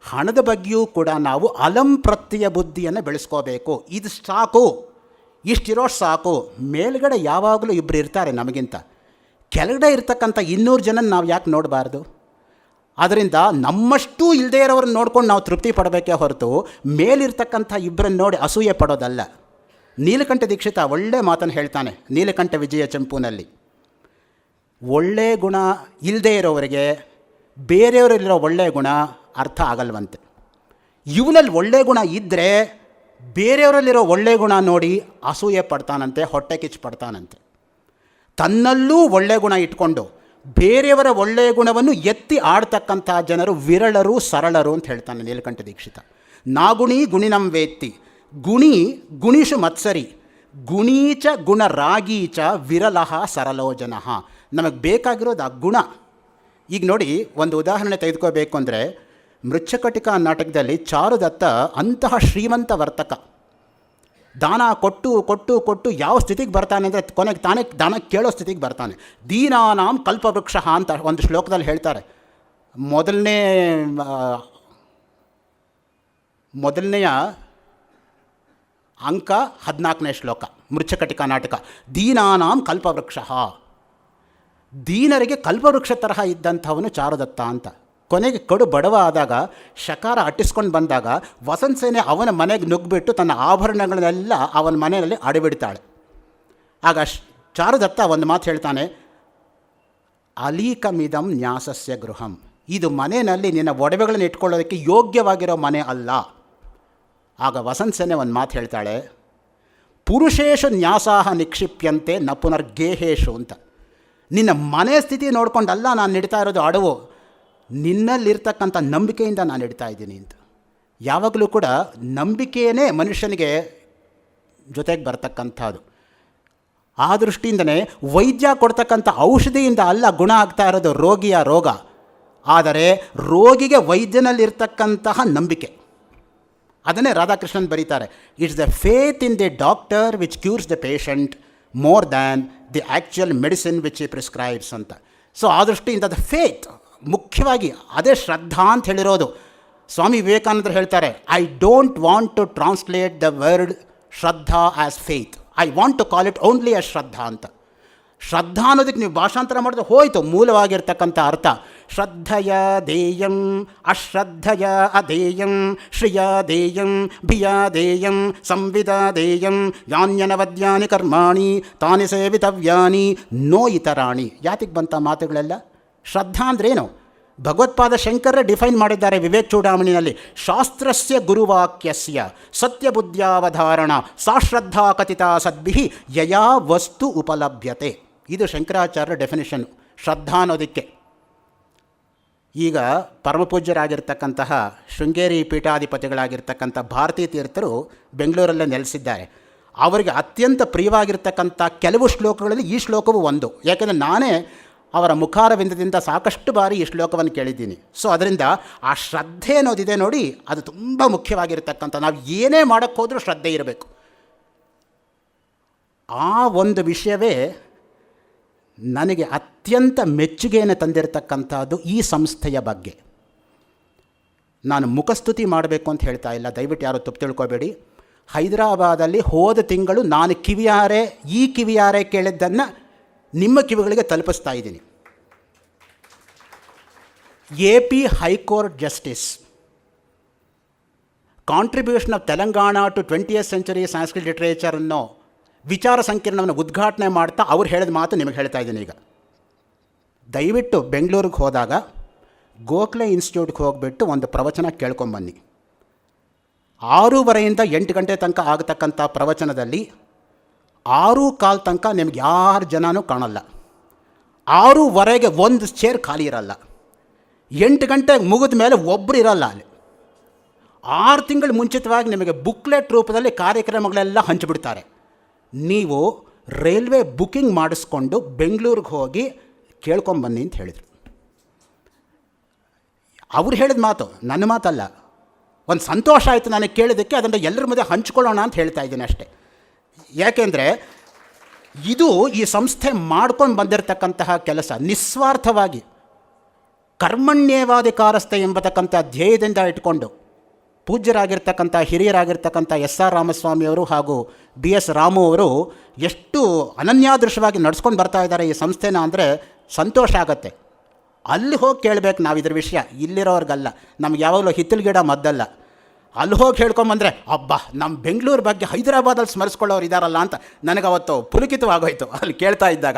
ಹಣದ ಬಗ್ಗೆಯೂ ಕೂಡ ನಾವು ಅಲಂಪ್ರತ್ಯ ಬುದ್ಧಿಯನ್ನು ಬೆಳೆಸ್ಕೋಬೇಕು. ಇದು ಸಾಕು, ಇಷ್ಟಿರೋ ಸಾಕು. ಮೇಲ್ಗಡೆ ಯಾವಾಗಲೂ ಇಬ್ಬರು ಇರ್ತಾರೆ ನಮಗಿಂತ, ಕೆಳಗಡೆ ಇರ್ತಕ್ಕಂಥ 200 ಜನ ನಾವು ಯಾಕೆ ನೋಡಬಾರ್ದು? ಅದರಿಂದ ನಮ್ಮಷ್ಟು ಇಲ್ಲದೇ ಇರೋರನ್ನ ನೋಡ್ಕೊಂಡು ನಾವು ತೃಪ್ತಿ ಪಡಬೇಕೇ ಹೊರತು ಮೇಲಿರ್ತಕ್ಕಂಥ ಇಬ್ಬರನ್ನು ನೋಡಿ ಅಸೂಯೆ ಪಡೋದಲ್ಲ. ನೀಲಕಂಠ ದೀಕ್ಷಿತ ಒಳ್ಳೆ ಮಾತನ್ನು ಹೇಳ್ತಾನೆ ನೀಲಕಂಠ ವಿಜಯ ಚಂಪುನಲ್ಲಿ. ಒಳ್ಳೆ ಗುಣ ಇಲ್ಲದೇ ಇರೋವರಿಗೆ ಬೇರೆಯವರಲ್ಲಿರೋ ಒಳ್ಳೆಯ ಗುಣ ಅರ್ಥ ಆಗಲ್ವಂತೆ. ಇವನಲ್ಲಿ ಒಳ್ಳೆ ಗುಣ ಇದ್ದರೆ ಬೇರೆಯವರಲ್ಲಿರೋ ಒಳ್ಳೆ ಗುಣ ನೋಡಿ ಅಸೂಯೆ ಪಡ್ತಾನಂತೆ, ಹೊಟ್ಟೆ ಕಿಚ್ಚು ಪಡ್ತಾನಂತೆ. ತನ್ನಲ್ಲೂ ಒಳ್ಳೆ ಗುಣ ಇಟ್ಕೊಂಡು ಬೇರೆಯವರ ಒಳ್ಳೆಯ ಗುಣವನ್ನು ಎತ್ತಿ ಆಡ್ತಕ್ಕಂಥ ಜನರು ವಿರಳರು, ಸರಳರು ಅಂತ ಹೇಳ್ತಾನೆ ನೀಲಕಂಠ ದೀಕ್ಷಿತ. ನಾಗುಣಿ ಗುಣಿನಂ ವೇತ್ತಿ, ಗುಣಿ ಗುಣಿಷು ಮತ್ಸರಿ, ಗುಣೀಚ ಗುಣರಾಗೀಚ ವಿರಲಃ ಸರಳೋ ಜನಃ. ನಮಗೆ ಬೇಕಾಗಿರೋದು ಆ ಗುಣ. ಈಗ ನೋಡಿ, ಒಂದು ಉದಾಹರಣೆ ತೆಗೆದುಕೋಬೇಕು ಅಂದರೆ, ಮೃಚ್ಛಕಟಿಕ ನಾಟಕದಲ್ಲಿ ಚಾರುದತ್ತ ಅಂತಹ ಶ್ರೀಮಂತ ವರ್ತಕ, ದಾನ ಕೊಟ್ಟು ಕೊಟ್ಟು ಕೊಟ್ಟು ಯಾವ ಸ್ಥಿತಿಗೆ ಬರ್ತಾನೆ ಅಂದರೆ ಕೊನೆಗೆ ತಾನೇ ದಾನ ಕೇಳೋ ಸ್ಥಿತಿಗೆ ಬರ್ತಾನೆ. ದೀನಾನಾಂ ಕಲ್ಪವೃಕ್ಷ ಅಂತ ಒಂದು ಶ್ಲೋಕದಲ್ಲಿ ಹೇಳ್ತಾರೆ. ಮೊದಲನೆಯ ಅಂಕ 14ನೇ ಶ್ಲೋಕ ಮೃಚ್ಛಕಟಿಕ ನಾಟಕ. ದೀನಾನಾಂ ಕಲ್ಪವೃಕ್ಷ, ದೀನರಿಗೆ ಕಲ್ಪವೃಕ್ಷ ತರಹ ಇದ್ದಂಥವನು ಚಾರುದತ್ತ ಅಂತ. ಕೊನೆಗೆ ಕಡು ಬಡವ ಆದಾಗ, ಶಕಾರ ಅಟ್ಟಿಸ್ಕೊಂಡು ಬಂದಾಗ ವಸಂತ ಸೇನೆ ಅವನ ಮನೆಗೆ ನುಗ್ಗಿಬಿಟ್ಟು ತನ್ನ ಆಭರಣಗಳನ್ನೆಲ್ಲ ಅವನ ಮನೆಯಲ್ಲಿ ಅಡಿಬಿಡ್ತಾಳೆ. ಆಗ ಚಾರುದತ್ತ ಒಂದು ಮಾತು ಹೇಳ್ತಾನೆ, ಅಲೀಕಮಿದಂ ನ್ಯಾಸಸ್ಯ ಗೃಹಂ, ಇದು ಮನೆಯಲ್ಲಿ ನಿನ್ನ ಒಡವೆಗಳನ್ನು ಇಟ್ಕೊಳ್ಳೋದಕ್ಕೆ ಯೋಗ್ಯವಾಗಿರೋ ಮನೆ ಅಲ್ಲ. ಆಗ ವಸಂತ ಸೇನೆ ಒಂದು ಮಾತು ಹೇಳ್ತಾಳೆ, ಪುರುಷೇಶು ನ್ಯಾಸಾಹ ನಿಕ್ಷಿಪ್ಯಂತೆ ನ ಪುನರ್ಗೇಹೇಶು ಅಂತ. ನಿನ್ನ ಮನೆ ಸ್ಥಿತಿ ನೋಡ್ಕೊಂಡಲ್ಲ ನಾನು ಇಡ್ತಾ ಇರೋದು ಅಡವು, ನಿನ್ನಲ್ಲಿರ್ತಕ್ಕಂಥ ನಂಬಿಕೆಯಿಂದ ನಾನು ಇಡ್ತಾ ಇದ್ದೀನಿ ಅಂತ. ಯಾವಾಗಲೂ ಕೂಡ ನಂಬಿಕೆಯೇ ಮನುಷ್ಯನಿಗೆ ಜೊತೆಗೆ ಬರ್ತಕ್ಕಂಥದ್ದು. ಆ ದೃಷ್ಟಿಯಿಂದನೇ ವೈದ್ಯ ಕೊಡ್ತಕ್ಕಂಥ ಔಷಧಿಯಿಂದ ಅಲ್ಲ ಗುಣ ಆಗ್ತಾ ಇರೋದು ರೋಗಿಯ ರೋಗ, ಆದರೆ ರೋಗಿಗೆ ವೈದ್ಯನಲ್ಲಿರ್ತಕ್ಕಂತಹ ನಂಬಿಕೆ. ಅದನ್ನೇ ರಾಧಾಕೃಷ್ಣನ್ ಬರೀತಾರೆ, it's the faith in the doctor which cures the patient more than the actual medicine which he prescribes ಅಂತ. ಸೊ ಆ ದೃಷ್ಟಿಯಿಂದ ದ ಫೇತ್, ಮುಖ್ಯವಾಗಿ ಅದೇ ಶ್ರದ್ಧಾ ಅಂತ ಹೇಳಿರೋದು. ಸ್ವಾಮಿ ವಿವೇಕಾನಂದರು ಹೇಳ್ತಾರೆ, I don't want to translate the word shraddha as faith, I want to call it only as shraddha ಅಂತ. ಶ್ರದ್ಧಾ ಅನ್ನೋದಕ್ಕೆ ನೀವು ಭಾಷಾಂತರ ಮಾಡಿದ್ರೆ ಹೋಯಿತು ಮೂಲವಾಗಿರ್ತಕ್ಕಂಥ ಅರ್ಥ. ಶ್ರದ್ಧೆಯ ದೇಯಂ ಅಶ್ರದ್ಧೆಯ ಅದೇಯಂ ಶ್ರಿಯ ದೇಯಂ ಭಿಯ ದೇಯಂ ಸಂವಿದ ದೇಯಂ ಯಾನ್ಯನವದ್ಯಾನಿ ಕರ್ಮಾಣಿ ತಾನಿ ಸೇವಿತವ್ಯಾನಿ ನೋ ಇತರಾಣಿ. ಯಾತಿಗೆ ಬಂತ ಮಾತುಗಳೆಲ್ಲ? ಶ್ರದ್ಧಾ ಅಂದ್ರೇನು? ಭಗವತ್ಪಾದ ಶಂಕರೇ ಡಿಫೈನ್ ಮಾಡಿದ್ದಾರೆ ವಿವೇಕ ಚೂಡಾಮಣಿಯಲ್ಲಿ. ಶಾಸ್ತ್ರಸ್ಯ ಗುರುವಾಕ್ಯಸ್ಯ ಸತ್ಯಬುದ್ಧ್ಯಾವಧಾರಣ ಸಾ ಶ್ರದ್ಧಾ ಕಥಿತಾ ಸದ್ಭಿಃ ಯಯಾ ವಸ್ತು ಉಪಲಭ್ಯತೆ. ಇದು ಶಂಕರಾಚಾರ್ಯರ ಡೆಫಿನಿಷನ್ ಶ್ರದ್ಧಾ ಅನ್ನೋದಕ್ಕೆ. ಈಗ ಪರಮಪೂಜ್ಯರಾಗಿರ್ತಕ್ಕಂತಹ ಶೃಂಗೇರಿ ಪೀಠಾಧಿಪತಿಗಳಾಗಿರ್ತಕ್ಕಂಥ ಭಾರತೀ ತೀರ್ಥರು ಬೆಂಗಳೂರಲ್ಲೇ ನೆಲೆಸಿದ್ದಾರೆ. ಅವರಿಗೆ ಅತ್ಯಂತ ಪ್ರಿಯವಾಗಿರ್ತಕ್ಕಂಥ ಕೆಲವು ಶ್ಲೋಕಗಳಲ್ಲಿ ಈ ಶ್ಲೋಕವು ಒಂದು. ಯಾಕೆಂದರೆ ನಾನೇ ಅವರ ಮುಖಾರವಿಂದದಿಂದ ಸಾಕಷ್ಟು ಬಾರಿ ಈ ಶ್ಲೋಕವನ್ನು ಕೇಳಿದ್ದೀನಿ. ಸೊ ಅದರಿಂದ ಆ ಶ್ರದ್ಧೆ ಅನ್ನೋದಿದೆ ನೋಡಿ, ಅದು ತುಂಬ ಮುಖ್ಯವಾಗಿರ್ತಕ್ಕಂಥ. ನಾವು ಏನೇ ಮಾಡೋಕ್ಕೆ ಹೋದರೂ ಶ್ರದ್ಧೆ ಇರಬೇಕು. ಆ ಒಂದು ವಿಷಯವೇ ನನಗೆ ಅತ್ಯಂತ ಮೆಚ್ಚುಗೆಯನ್ನು ತಂದಿರತಕ್ಕಂಥದ್ದು ಈ ಸಂಸ್ಥೆಯ ಬಗ್ಗೆ. ನಾನು ಮುಖಸ್ತುತಿ ಮಾಡಬೇಕು ಅಂತ ಹೇಳ್ತಾ ಇಲ್ಲ, ದಯವಿಟ್ಟು ಯಾರು ತಪ್ಪು ತಿಳ್ಕೊಬೇಡಿ. ಹೈದರಾಬಾದಲ್ಲಿ ಹೋದ ತಿಂಗಳು ನಾನು ಈ ಕಿವಿಯಾರೆ ಕೇಳಿದ್ದನ್ನು ನಿಮ್ಮ ಕಿವಿಗಳಿಗೆ ತಲುಪಿಸ್ತಾ ಇದ್ದೀನಿ. AP high court justice contribution of Telangana to 20th century Sanskrit literature ಅನ್ನೋ ವಿಚಾರ ಸಂಕಿರಣವನ್ನು ಉದ್ಘಾಟನೆ ಮಾಡ್ತಾ ಅವ್ರು ಹೇಳಿದ ಮಾತು ನಿಮಗೆ ಹೇಳ್ತಾ ಇದ್ದೀನಿ. ಈಗ ದಯವಿಟ್ಟು ಬೆಂಗಳೂರಿಗೆ ಹೋದಾಗ ಗೋಖಲೆ ಇನ್ಸ್ಟಿಟ್ಯೂಟ್ಗೆ ಹೋಗಿಬಿಟ್ಟು ಒಂದು ಪ್ರವಚನ ಕೇಳ್ಕೊಂಬನ್ನಿ. 6:30 to 8 ಗಂಟೆ ತನಕ ಆಗತಕ್ಕಂಥ ಪ್ರವಚನದಲ್ಲಿ 6:15 ತನಕ ನಿಮ್ಗೆ ಯಾರು ಜನನೂ ಕಾಣಲ್ಲ. 6:30ಗೆ ಒಂದು ಚೇರ್ ಖಾಲಿ ಇರಲ್ಲ. 8 ಗಂಟೆಗೆ ಮುಗಿದ ಮೇಲೆ ಒಬ್ಬರು ಇರಲ್ಲ ಅಲ್ಲಿ. 6 ತಿಂಗಳು ಮುಂಚಿತವಾಗಿ ನಿಮಗೆ ಬುಕ್ಲೆಟ್ ರೂಪದಲ್ಲಿ ಕಾರ್ಯಕ್ರಮಗಳೆಲ್ಲ ಹಂಚಿಬಿಡ್ತಾರೆ. ನೀವು ರೈಲ್ವೆ ಬುಕ್ಕಿಂಗ್ ಮಾಡಿಸ್ಕೊಂಡು ಬೆಂಗಳೂರಿಗೆ ಹೋಗಿ ಕೇಳ್ಕೊಂಬನ್ನಿ ಅಂತ ಹೇಳಿದರು. ಅವ್ರು ಹೇಳಿದ ಮಾತು ನನ್ನ ಮಾತಲ್ಲ. ಒಂದು ಸಂತೋಷ ಆಯಿತು ನನಗೆ ಕೇಳಿದ್ದಕ್ಕೆ, ಅದನ್ನು ಎಲ್ಲರ ಮಧ್ಯೆ ಹಂಚ್ಕೊಳ್ಳೋಣ ಅಂತ ಹೇಳ್ತಾ ಇದ್ದೀನಿ ಅಷ್ಟೇ. ಯಾಕೆಂದರೆ ಇದು ಈ ಸಂಸ್ಥೆ ಮಾಡ್ಕೊಂಡು ಬಂದಿರತಕ್ಕಂತಹ ಕೆಲಸ. ನಿಸ್ವಾರ್ಥವಾಗಿ ಕರ್ಮಣ್ಯೇವಾಧಿಕಾರಸ್ಥ ಎಂಬತಕ್ಕಂಥ ಧ್ಯೇಯದಿಂದ ಇಟ್ಕೊಂಡು ಪೂಜ್ಯರಾಗಿರ್ತಕ್ಕಂಥ ಹಿರಿಯರಾಗಿರ್ತಕ್ಕಂಥ SR ರಾಮಸ್ವಾಮಿಯವರು ಹಾಗೂ BS ರಾಮು ಅವರು ಎಷ್ಟು ಅನನ್ಯಾದೃಶವಾಗಿ ನಡ್ಸ್ಕೊಂಡು ಬರ್ತಾ ಇದ್ದಾರೆ ಈ ಸಂಸ್ಥೆನ ಅಂದರೆ ಸಂತೋಷ ಆಗುತ್ತೆ. ಅಲ್ಲಿ ಹೋಗಿ ಕೇಳಬೇಕು ನಾವು ಇದ್ರ ವಿಷಯ, ಇಲ್ಲಿರೋರ್ಗಲ್ಲ. ನಮ್ಗೆ ಯಾವಾಗಲೂ ಹಿತ್ತಲು ಗಿಡ ಮದ್ದಲ್ಲ. ಅಲ್ಲಿ ಹೋಗಿ ಹೇಳ್ಕೊಂಬಂದರೆ ಅಬ್ಬಾ ನಮ್ಮ ಬೆಂಗಳೂರು ಬಗ್ಗೆ ಹೈದರಾಬಾದಲ್ಲಿ ಸ್ಮರಿಸ್ಕೊಳ್ಳೋರು ಇದ್ದಾರಲ್ಲ ಅಂತ ನನಗೆ ಅವತ್ತು ಪುಲಕಿತವಾಗೋಯ್ತು ಅಲ್ಲಿ ಕೇಳ್ತಾ ಇದ್ದಾಗ.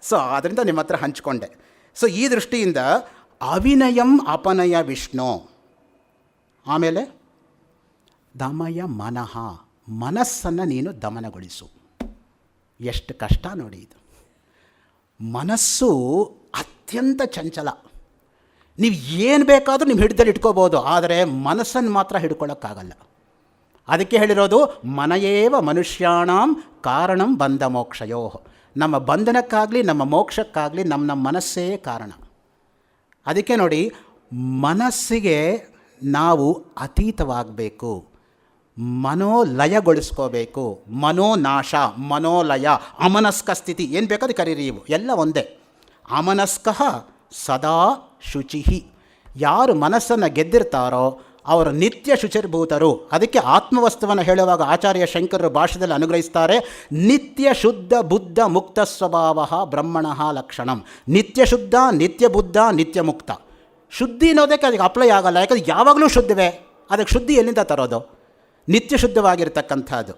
ಸೊ ಅದರಿಂದ ನಿಮ್ಮ ಹತ್ರ ಹಂಚಿಕೊಂಡೆ. ಸೊ ಈ ದೃಷ್ಟಿಯಿಂದ ಅವಿನಯಂ ಅಪನಯ ವಿಷ್ಣು. ಆಮೇಲೆ ದಮಯ ಮನಃ, ಮನಸ್ಸನ್ನು ನೀನು ದಮನಗೊಳಿಸು. ಎಷ್ಟು ಕಷ್ಟ ನೋಡಿ ಇದು. ಮನಸ್ಸು ಅತ್ಯಂತ ಚಂಚಲ. ನೀವು ಏನು ಬೇಕಾದರೂ ನಿಮ್ಮ ಹಿಡಿದಲ್ಲಿ ಇಟ್ಕೋಬೋದು, ಆದರೆ ಮನಸ್ಸನ್ನು ಮಾತ್ರ ಹಿಡ್ಕೊಳ್ಳೋಕ್ಕಾಗಲ್ಲ. ಅದಕ್ಕೆ ಹೇಳಿರೋದು ಮನಯೇವ ಮನುಷ್ಯಾಣಂ ಕಾರಣಂ ಬಂಧ ಮೋಕ್ಷಯೋ. ನಮ್ಮ ಬಂಧನಕ್ಕಾಗಲಿ ನಮ್ಮ ಮೋಕ್ಷಕ್ಕಾಗಲಿ ನಮ್ಮ ಮನಸ್ಸೇ ಕಾರಣ. ಅದಕ್ಕೆ ನೋಡಿ, ಮನಸ್ಸಿಗೆ ನಾವು ಅತೀತವಾಗಬೇಕು, ಮನೋಲಯಗೊಳಿಸ್ಕೋಬೇಕು. ಮನೋನಾಶ, ಮನೋಲಯ, ಅಮನಸ್ಕ ಸ್ಥಿತಿ, ಏನು ಬೇಕಾದ್ರೂ ಕರೀರಿ, ಇವು ಎಲ್ಲ ಒಂದೇ. ಅಮನಸ್ಕಃ ಸದಾ ಶುಚಿಹಿ. ಯಾರು ಮನಸ್ಸನ್ನು ಗೆದ್ದಿರ್ತಾರೋ ಅವರು ನಿತ್ಯ ಶುಚಿರ್ಭೂತರು. ಅದಕ್ಕೆ ಆತ್ಮವಸ್ತುವನ್ನು ಹೇಳುವಾಗ ಆಚಾರ್ಯ ಶಂಕರರು ಭಾಷೆಯಲ್ಲಿ ಅನುಗ್ರಹಿಸ್ತಾರೆ, ನಿತ್ಯ ಶುದ್ಧ ಬುದ್ಧ ಮುಕ್ತ ಸ್ವಭಾವ ಬ್ರಹ್ಮಣಃ ಲಕ್ಷಣಂ. ನಿತ್ಯ ಶುದ್ಧ, ನಿತ್ಯ ಬುದ್ಧ, ನಿತ್ಯ ಮುಕ್ತ. ಶುದ್ಧಿ ಅನ್ನೋದಕ್ಕೆ ಅದಕ್ಕೆ ಅಪ್ಲೈ ಆಗಲ್ಲ, ಯಾಕಂದರೆ ಯಾವಾಗಲೂ ಶುದ್ಧವೇ. ಅದಕ್ಕೆ ಶುದ್ಧಿ ಎಲ್ಲಿಂದ ತರೋದು? ನಿತ್ಯ ಶುದ್ಧವಾಗಿರ್ತಕ್ಕಂಥದ್ದು.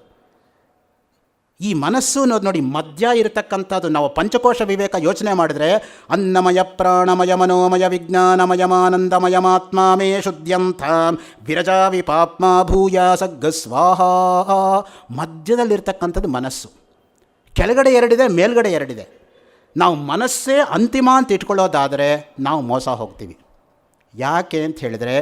ಈ ಮನಸ್ಸು ಅನ್ನೋದು ನೋಡಿ ಮಧ್ಯ ಇರತಕ್ಕಂಥದ್ದು. ನಾವು ಪಂಚಕೋಶ ವಿವೇಕ ಯೋಚನೆ ಮಾಡಿದ್ರೆ ಅನ್ನಮಯ ಪ್ರಾಣಮಯ ಮನೋಮಯ ವಿಜ್ಞಾನಮಯಮಾನಂದಮಯಮಾತ್ಮ ಮೇ ಶುದ್ಧ್ಯಂತಾಂ ವಿರಜಾ ವಿಪಾಪ್ಮ ಭೂಯ ಸಗ್ಗ ಸ್ವಾಹ. ಮಧ್ಯದಲ್ಲಿರ್ತಕ್ಕಂಥದ್ದು ಮನಸ್ಸು. ಕೆಳಗಡೆ ಎರಡಿದೆ, ಮೇಲ್ಗಡೆ ಎರಡಿದೆ. ನಾವು ಮನಸ್ಸೇ ಅಂತಿಮ ಅಂತ ಇಟ್ಕೊಳ್ಳೋದಾದರೆ ನಾವು ಮೋಸ ಹೋಗ್ತೀವಿ. ಯಾಕೆ ಅಂತ ಹೇಳಿದರೆ,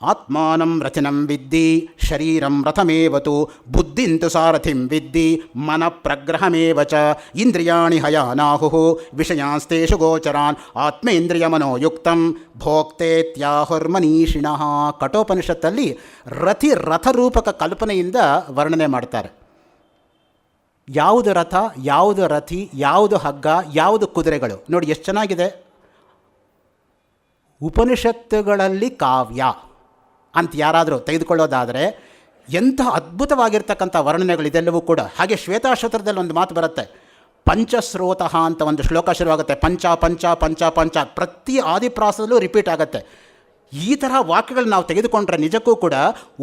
ಆತ್ಮಾನಂ ರಥಿನಂ ವಿದ್ದಿ ಶರೀರಂ ರಥಮೇವತು ಬುದ್ಧಿಂತು ಸಾರಥಿಂ ವಿದ್ದಿ ಮನ ಪ್ರಗ್ರಹಮೇವ ಚ ಇಂದ್ರಿಯಾಣಿ ಹಯಾನಾಹು ವಿಷಯಾಂಸ್ತೇಷು ಗೋಚರಾನ್ ಆತ್ಮೇಂದ್ರಿಯ ಮನೋಯುಕ್ತಂ ಭೋಕ್ತೇತ್ಯಾಹುರ್ಮನೀಷಿಣಃ. ಕಠೋಪನಿಷತ್ತಲ್ಲಿ ರಥರೂಪಕ ಕಲ್ಪನೆಯಿಂದ ವರ್ಣನೆ ಮಾಡ್ತಾರೆ. ಯಾವುದು ರಥ, ಯಾವುದು ರಥಿ, ಯಾವುದು ಹಗ್ಗ, ಯಾವುದು ಕುದುರೆಗಳು. ನೋಡಿ ಎಷ್ಟು ಚೆನ್ನಾಗಿದೆ. ಉಪನಿಷತ್ತುಗಳಲ್ಲಿ ಕಾವ್ಯ ಅಂತ ಯಾರಾದರೂ ತೆಗೆದುಕೊಳ್ಳೋದಾದರೆ ಎಂಥ ಅದ್ಭುತವಾಗಿರ್ತಕ್ಕಂಥ ವರ್ಣನೆಗಳಿದೆಲ್ಲವೂ ಕೂಡ. ಹಾಗೆ ಶ್ವೇತಾಶ್ವತರದಲ್ಲಿ ಒಂದು ಮಾತು ಬರುತ್ತೆ, ಪಂಚಸ್ರೋತಃ ಅಂತ ಒಂದು ಶ್ಲೋಕ ಶುರುವಾಗುತ್ತೆ. ಪಂಚ ಪಂಚ ಪಂಚ ಪಂಚ ಪ್ರತಿ ಆದಿಪ್ರಾಸದಲ್ಲೂ ರಿಪೀಟ್ ಆಗುತ್ತೆ. ಈ ತರಹ ವಾಕ್ಯಗಳು ನಾವು ತೆಗೆದುಕೊಂಡ್ರೆ ನಿಜಕ್ಕೂ ಕೂಡ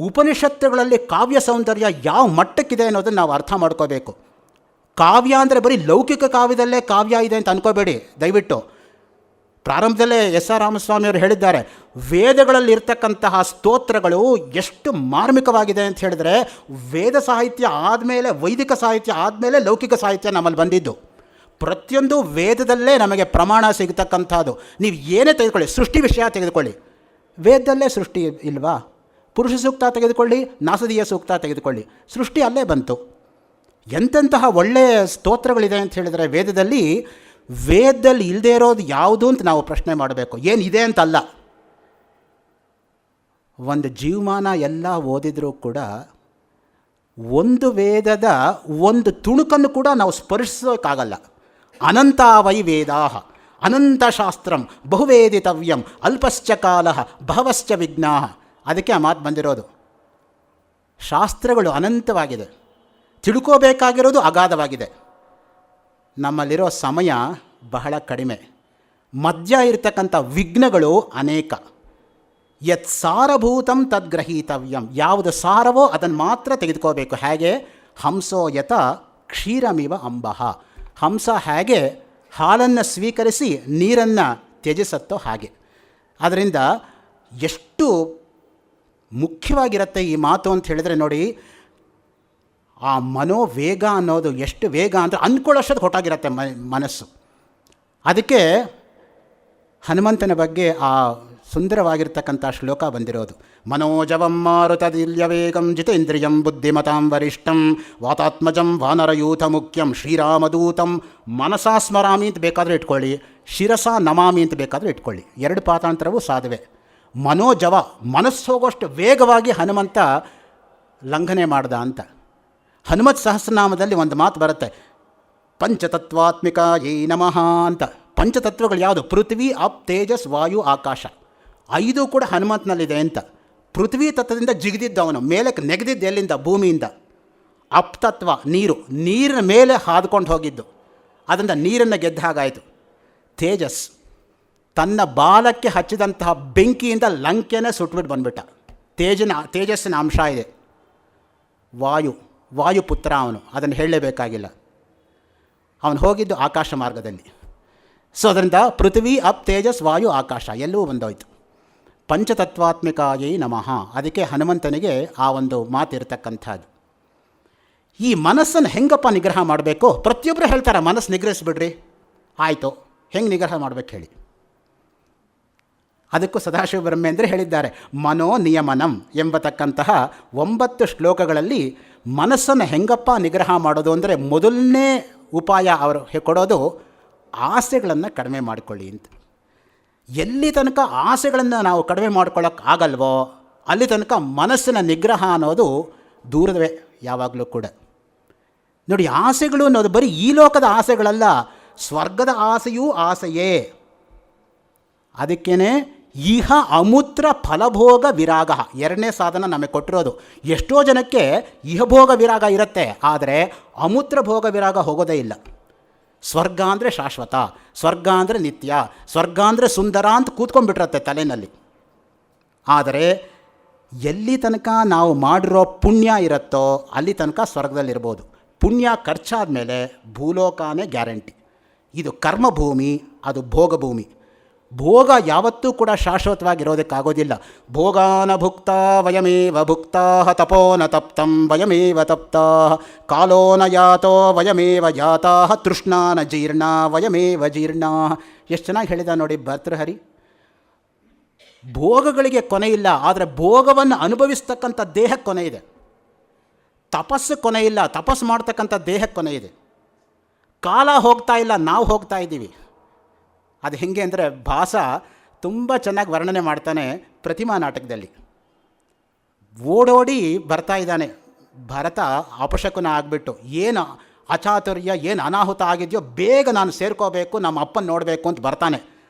ಉಪನಿಷತ್ತುಗಳಲ್ಲಿ ಕಾವ್ಯ ಸೌಂದರ್ಯ ಯಾವ ಮಟ್ಟಕ್ಕಿದೆ ಅನ್ನೋದನ್ನು ನಾವು ಅರ್ಥ ಮಾಡ್ಕೋಬೇಕು. ಕಾವ್ಯ ಅಂದರೆ ಬರೀ ಲೌಕಿಕ ಕಾವ್ಯದಲ್ಲೇ ಕಾವ್ಯ ಇದೆ ಅಂತ ಅನ್ಕೋಬೇಡಿ ದಯವಿಟ್ಟು. ಪ್ರಾರಂಭದಲ್ಲೇ ಎಸ್ ಆರ್ ರಾಮಸ್ವಾಮಿಯವರು ಹೇಳಿದ್ದಾರೆ, ವೇದಗಳಲ್ಲಿ ಇರ್ತಕ್ಕಂತಹ ಸ್ತೋತ್ರಗಳು ಎಷ್ಟು ಮಾರ್ಮಿಕವಾಗಿದೆ ಅಂತ ಹೇಳಿದ್ರೆ, ವೇದ ಸಾಹಿತ್ಯ ಆದಮೇಲೆ, ವೈದಿಕ ಸಾಹಿತ್ಯ ಆದಮೇಲೆ ಲೌಕಿಕ ಸಾಹಿತ್ಯ ನಮ್ಮಲ್ಲಿ ಬಂದಿದ್ದು. ಪ್ರತಿಯೊಂದು ವೇದದಲ್ಲೇ ನಮಗೆ ಪ್ರಮಾಣ ಸಿಗತಕ್ಕಂಥದ್ದು. ನೀವು ಏನೇ ತೆಗೆದುಕೊಳ್ಳಿ, ಸೃಷ್ಟಿ ವಿಷಯ ತೆಗೆದುಕೊಳ್ಳಿ, ವೇದದಲ್ಲೇ ಸೃಷ್ಟಿ ಇಲ್ವಾ? ಪುರುಷ ಸೂಕ್ತ ತೆಗೆದುಕೊಳ್ಳಿ, ನಾಸದೀಯ ಸೂಕ್ತ ತೆಗೆದುಕೊಳ್ಳಿ, ಸೃಷ್ಟಿ ಅಲ್ಲೇ ಬಂತು. ಎಂತೆಂತಹ ಒಳ್ಳೆಯ ಸ್ತೋತ್ರಗಳಿದೆ ಅಂತ ಹೇಳಿದರೆ ವೇದದಲ್ಲಿ ಇಲ್ಲದೆ ಇರೋದು ಯಾವುದು ಅಂತ ನಾವು ಪ್ರಶ್ನೆ ಮಾಡಬೇಕು. ಏನಿದೆ ಅಂತಲ್ಲ. ಒಂದು ಜೀವಮಾನ ಎಲ್ಲ ಓದಿದರೂ ಕೂಡ ಒಂದು ವೇದದ ಒಂದು ತುಣುಕನ್ನು ಕೂಡ ನಾವು ಸ್ಪರ್ಶಿಸೋಕ್ಕಾಗಲ್ಲ. ಅನಂತ ವೈ ವೇದಾ ಅನಂತಶಾಸ್ತ್ರಂ ಬಹುವೇದಿತವ್ಯಂ ಅಲ್ಪಶ್ಚ ಕಾಲ ಬಹವಶ್ಚ ವಿಘ್ನಾ. ಅದಕ್ಕೆ ಆ ಮಾತು ಬಂದಿರೋದು. ಶಾಸ್ತ್ರಗಳು ಅನಂತವಾಗಿದೆ, ತಿಳ್ಕೋಬೇಕಾಗಿರೋದು ಅಗಾಧವಾಗಿದೆ. ನಮ್ಮಲ್ಲಿರೋ ಸಮಯ ಬಹಳ ಕಡಿಮೆ, ಮಧ್ಯ ಇರತಕ್ಕಂಥ ವಿಘ್ನಗಳು ಅನೇಕ. ಯತ್ ಸಾರಭೂತಂ ತದ್ಗ್ರಹೀತವ್ಯಂ, ಯಾವುದು ಸಾರವೋ ಅದನ್ನು ಮಾತ್ರ ತೆಗೆದುಕೋಬೇಕು. ಹೇಗೆ ಹಂಸೋ ಯತ ಕ್ಷೀರಮಿವ ಅಂಬಃ, ಹಂಸ ಹೇಗೆ ಹಾಲನ್ನು ಸ್ವೀಕರಿಸಿ ನೀರನ್ನು ತ್ಯಜಿಸತ್ತೋ ಹಾಗೆ. ಅದರಿಂದ ಎಷ್ಟು ಮುಖ್ಯವಾಗಿರುತ್ತೆ ಈ ಮಾತು ಅಂತ ಹೇಳಿದರೆ ನೋಡಿ, ಆ ಮನೋವೇಗ ಅನ್ನೋದು ಎಷ್ಟು ವೇಗ ಅಂದರೆ ಅಂದ್ಕೊಳ್ಳೋಷ್ಟದು ಹೊಟ್ಟಾಗಿರುತ್ತೆ ಮನಸ್ಸು. ಅದಕ್ಕೆ ಹನುಮಂತನ ಬಗ್ಗೆ ಆ ಸುಂದರವಾಗಿರ್ತಕ್ಕಂಥ ಶ್ಲೋಕ ಬಂದಿರೋದು. ಮನೋಜವಂ ಮಾರುತದಿಲ್ಯ ವೇಗಂ ಜಿತೇಂದ್ರಿಯಂ ಬುದ್ಧಿಮತಾಂ ವರಿಷ್ಠಂ ವಾತಾತ್ಮಜಂ ವಾನರಯೂಥ ಮುಖ್ಯಂ ಶ್ರೀರಾಮದೂತಂ ಮನಸಾ ಸ್ಮರಾಮಿ ಅಂತ ಬೇಕಾದರೆ ಇಟ್ಕೊಳ್ಳಿ, ಶಿರಸ ನಮಾಮಿ ಅಂತ ಬೇಕಾದರೆ ಇಟ್ಕೊಳ್ಳಿ. ಎರಡು ಪಾತಾಂತರವೂ ಸಾಧುವೆ. ಮನೋಜವ, ಮನಸ್ಸು ಹೋಗೋಷ್ಟು ವೇಗವಾಗಿ ಹನುಮಂತ ಲಂಘನೆ ಮಾಡ್ದ ಅಂತ. ಹನುಮತ್ ಸಹಸ್ರನಾಮದಲ್ಲಿ ಒಂದು ಮಾತು ಬರುತ್ತೆ, ಪಂಚತತ್ವಾತ್ಮಿಕ ಯೈ ನಮಃ ಅಂತ. ಪಂಚತತ್ವಗಳು ಯಾವುದು? ಪೃಥ್ವಿ, ಅಪ್, ತೇಜಸ್, ವಾಯು, ಆಕಾಶ. 5 ಕೂಡ ಹನುಮಂತನಲ್ಲಿದೆ ಅಂತ. ಪೃಥ್ವಿ ತತ್ವದಿಂದ ಜಿಗಿದಿದ್ದು ಅವನು, ಮೇಲಕ್ಕೆ ನೆಗೆದಿದ್ದು ಎಲ್ಲಿಂದ? ಭೂಮಿಯಿಂದ. ಅಪ್ ತತ್ವ ನೀರು, ನೀರಿನ ಮೇಲೆ ಹಾದ್ಕೊಂಡು ಹೋಗಿದ್ದು, ಅದರಿಂದ ನೀರನ್ನು ಗೆದ್ದ ಹಾಗಾಯಿತು. ತೇಜಸ್, ತನ್ನ ಬಾಲಕ್ಕೆ ಹಚ್ಚಿದಂತಹ ಬೆಂಕಿಯಿಂದ ಲಂಕೆನೇ ಸುಟ್ಬಿಟ್ಟು ಬಂದ್ಬಿಟ್ಟ. ತೇಜಸ್ಸಿನ ಅಂಶ ಇದೆ. ವಾಯುಪುತ್ರ ಅವನು, ಅದನ್ನು ಹೇಳಲೇಬೇಕಾಗಿಲ್ಲ. ಅವನು ಹೋಗಿದ್ದು ಆಕಾಶ ಮಾರ್ಗದಲ್ಲಿ. ಸೊ ಅದರಿಂದ ಪೃಥ್ವಿ, ಅಪ್, ತೇಜಸ್, ವಾಯು, ಆಕಾಶ ಎಲ್ಲವೂ ಬಂದೋಯ್ತು. ಪಂಚತತ್ವಾತ್ಮಿಕಾಯೈ ನಮಃ. ಅದಕ್ಕೆ ಹನುಮಂತನಿಗೆ ಆ ಒಂದು ಮಾತಿರ್ತಕ್ಕಂಥದ್ದು. ಈ ಮನಸ್ಸನ್ನು ಹೆಂಗಪ್ಪ ನಿಗ್ರಹ ಮಾಡಬೇಕು? ಪ್ರತಿಯೊಬ್ಬರು ಹೇಳ್ತಾರೆ ಮನಸ್ಸು ನಿಗ್ರಹಿಸ್ಬಿಡ್ರಿ. ಆಯಿತು, ಹೆಂಗೆ ನಿಗ್ರಹ ಮಾಡಬೇಕು ಹೇಳಿ? ಅದಕ್ಕೂ ಸದಾಶಿವ ಬ್ರಹ್ಮೇಂದ್ರ ಹೇಳಿದ್ದಾರೆ, ಮನೋ ನಿಯಮನಂ ಎಂಬತಕ್ಕಂತಹ 9 ಶ್ಲೋಕಗಳಲ್ಲಿ ಮನಸ್ಸನ್ನು ಹೆಂಗಪ್ಪ ನಿಗ್ರಹ ಮಾಡೋದು ಅಂದರೆ, ಮೊದಲನೇ ಉಪಾಯ ಅವರು ಕೊಡೋದು ಆಸೆಗಳನ್ನು ಕಡಿಮೆ ಮಾಡಿಕೊಳ್ಳಿ ಅಂತ. ಎಲ್ಲಿ ತನಕ ಆಸೆಗಳನ್ನು ನಾವು ಕಡಿಮೆ ಮಾಡ್ಕೊಳ್ಳೋಕ್ಕಾಗಲ್ವೋ ಅಲ್ಲಿ ತನಕ ಮನಸ್ಸಿನ ನಿಗ್ರಹ ಅನ್ನೋದು ದೂರವೇ ಯಾವಾಗಲೂ ಕೂಡ. ನೋಡಿ, ಆಸೆಗಳು ಅನ್ನೋದು ಬರೀ ಈ ಲೋಕದ ಆಸೆಗಳಲ್ಲ, ಸ್ವರ್ಗದ ಆಸೆಯೂ ಆಸೆಯೇ. ಅದಕ್ಕೇ ಇಹ ಅಮೂತ್ರ ಫಲಭೋಗ ವಿರಾಗ 2ನೇ ಸಾಧನ ನಮಗೆ ಕೊಟ್ಟಿರೋದು. ಎಷ್ಟೋ ಜನಕ್ಕೆ ಇಹಭೋಗ ವಿರಾಗ ಇರುತ್ತೆ, ಆದರೆ ಅಮೂತ್ರ ಭೋಗ ವಿರಾಗ ಹೋಗೋದೇ ಇಲ್ಲ. ಸ್ವರ್ಗ ಅಂದರೆ ಶಾಶ್ವತ, ಸ್ವರ್ಗ ಅಂದರೆ ನಿತ್ಯ, ಸ್ವರ್ಗ ಅಂದರೆ ಸುಂದರ ಅಂತ ಕೂತ್ಕೊಂಡ್ಬಿಟ್ಟಿರತ್ತೆ ತಲೆಯಲ್ಲಿ. ಆದರೆ ಎಲ್ಲಿ ತನಕ ನಾವು ಮಾಡಿರೋ ಪುಣ್ಯ ಇರುತ್ತೋ ಅಲ್ಲಿ ತನಕ ಸ್ವರ್ಗದಲ್ಲಿರ್ಬೋದು. ಪುಣ್ಯ ಖರ್ಚಾದ ಮೇಲೆ ಭೂಲೋಕನೇ ಗ್ಯಾರಂಟಿ. ಇದು ಕರ್ಮಭೂಮಿ, ಅದು ಭೋಗಭೂಮಿ. ಭೋಗ ಯಾವತ್ತೂ ಕೂಡ ಶಾಶ್ವತವಾಗಿರೋದಕ್ಕಾಗೋದಿಲ್ಲ. ಭೋಗಾನ ಭುಕ್ತಾ ವಯಮೇವ ಭುಕ್ತಾ ತಪೋನ ತಪ್ತಂ ವಯಮೇವ ತಪ್ತಾ ಕಾಲೋನ ಯಾತೋ ವಯಮೇವ ಯಾತಾ ತೃಷ್ಣಾನ ಜೀರ್ಣ ವಯಮೇವ ಜೀರ್ಣ. ಎಷ್ಟು ಚೆನ್ನಾಗಿ ಹೇಳಿದ ನೋಡಿ ಭರ್ತೃಹರಿ. ಭೋಗಗಳಿಗೆ ಕೊನೆ ಇಲ್ಲ, ಆದರೆ ಭೋಗವನ್ನು ಅನುಭವಿಸ್ತಕ್ಕಂಥ ದೇಹಕ್ಕೆ ಕೊನೆ ಇದೆ. ತಪಸ್ಸು ಕೊನೆ ಇಲ್ಲ, ತಪಸ್ಸು ಮಾಡ್ತಕ್ಕಂಥ ದೇಹಕ್ಕೆ ಕೊನೆ ಇದೆ. ಕಾಲ ಹೋಗ್ತಾ ಇಲ್ಲ, ನಾವು ಹೋಗ್ತಾ ಇದ್ದೀವಿ. ಅದು ಹೇಗೆ ಅಂದರೆ ಭಾಸ ತುಂಬ ಚೆನ್ನಾಗಿ ವರ್ಣನೆ ಮಾಡ್ತಾನೆ ಪ್ರತಿಮಾ ನಾಟಕದಲ್ಲಿ. ಓಡೋಡಿ ಬರ್ತಾ ಇದ್ದಾನೆ ಭರತ, ಅಪಶಕುನ ಆಗಿಬಿಟ್ಟು. ಏನು ಅಚಾತುರ್ಯ, ಏನು ಅನಾಹುತ ಆಗಿದೆಯೋ ಬೇಗ ನಾನು ಸೇರ್ಕೋಬೇಕು, ನಮ್ಮ ಅಪ್ಪನ ನೋಡಬೇಕು ಅಂತ ಬರ್ತಾನೆ.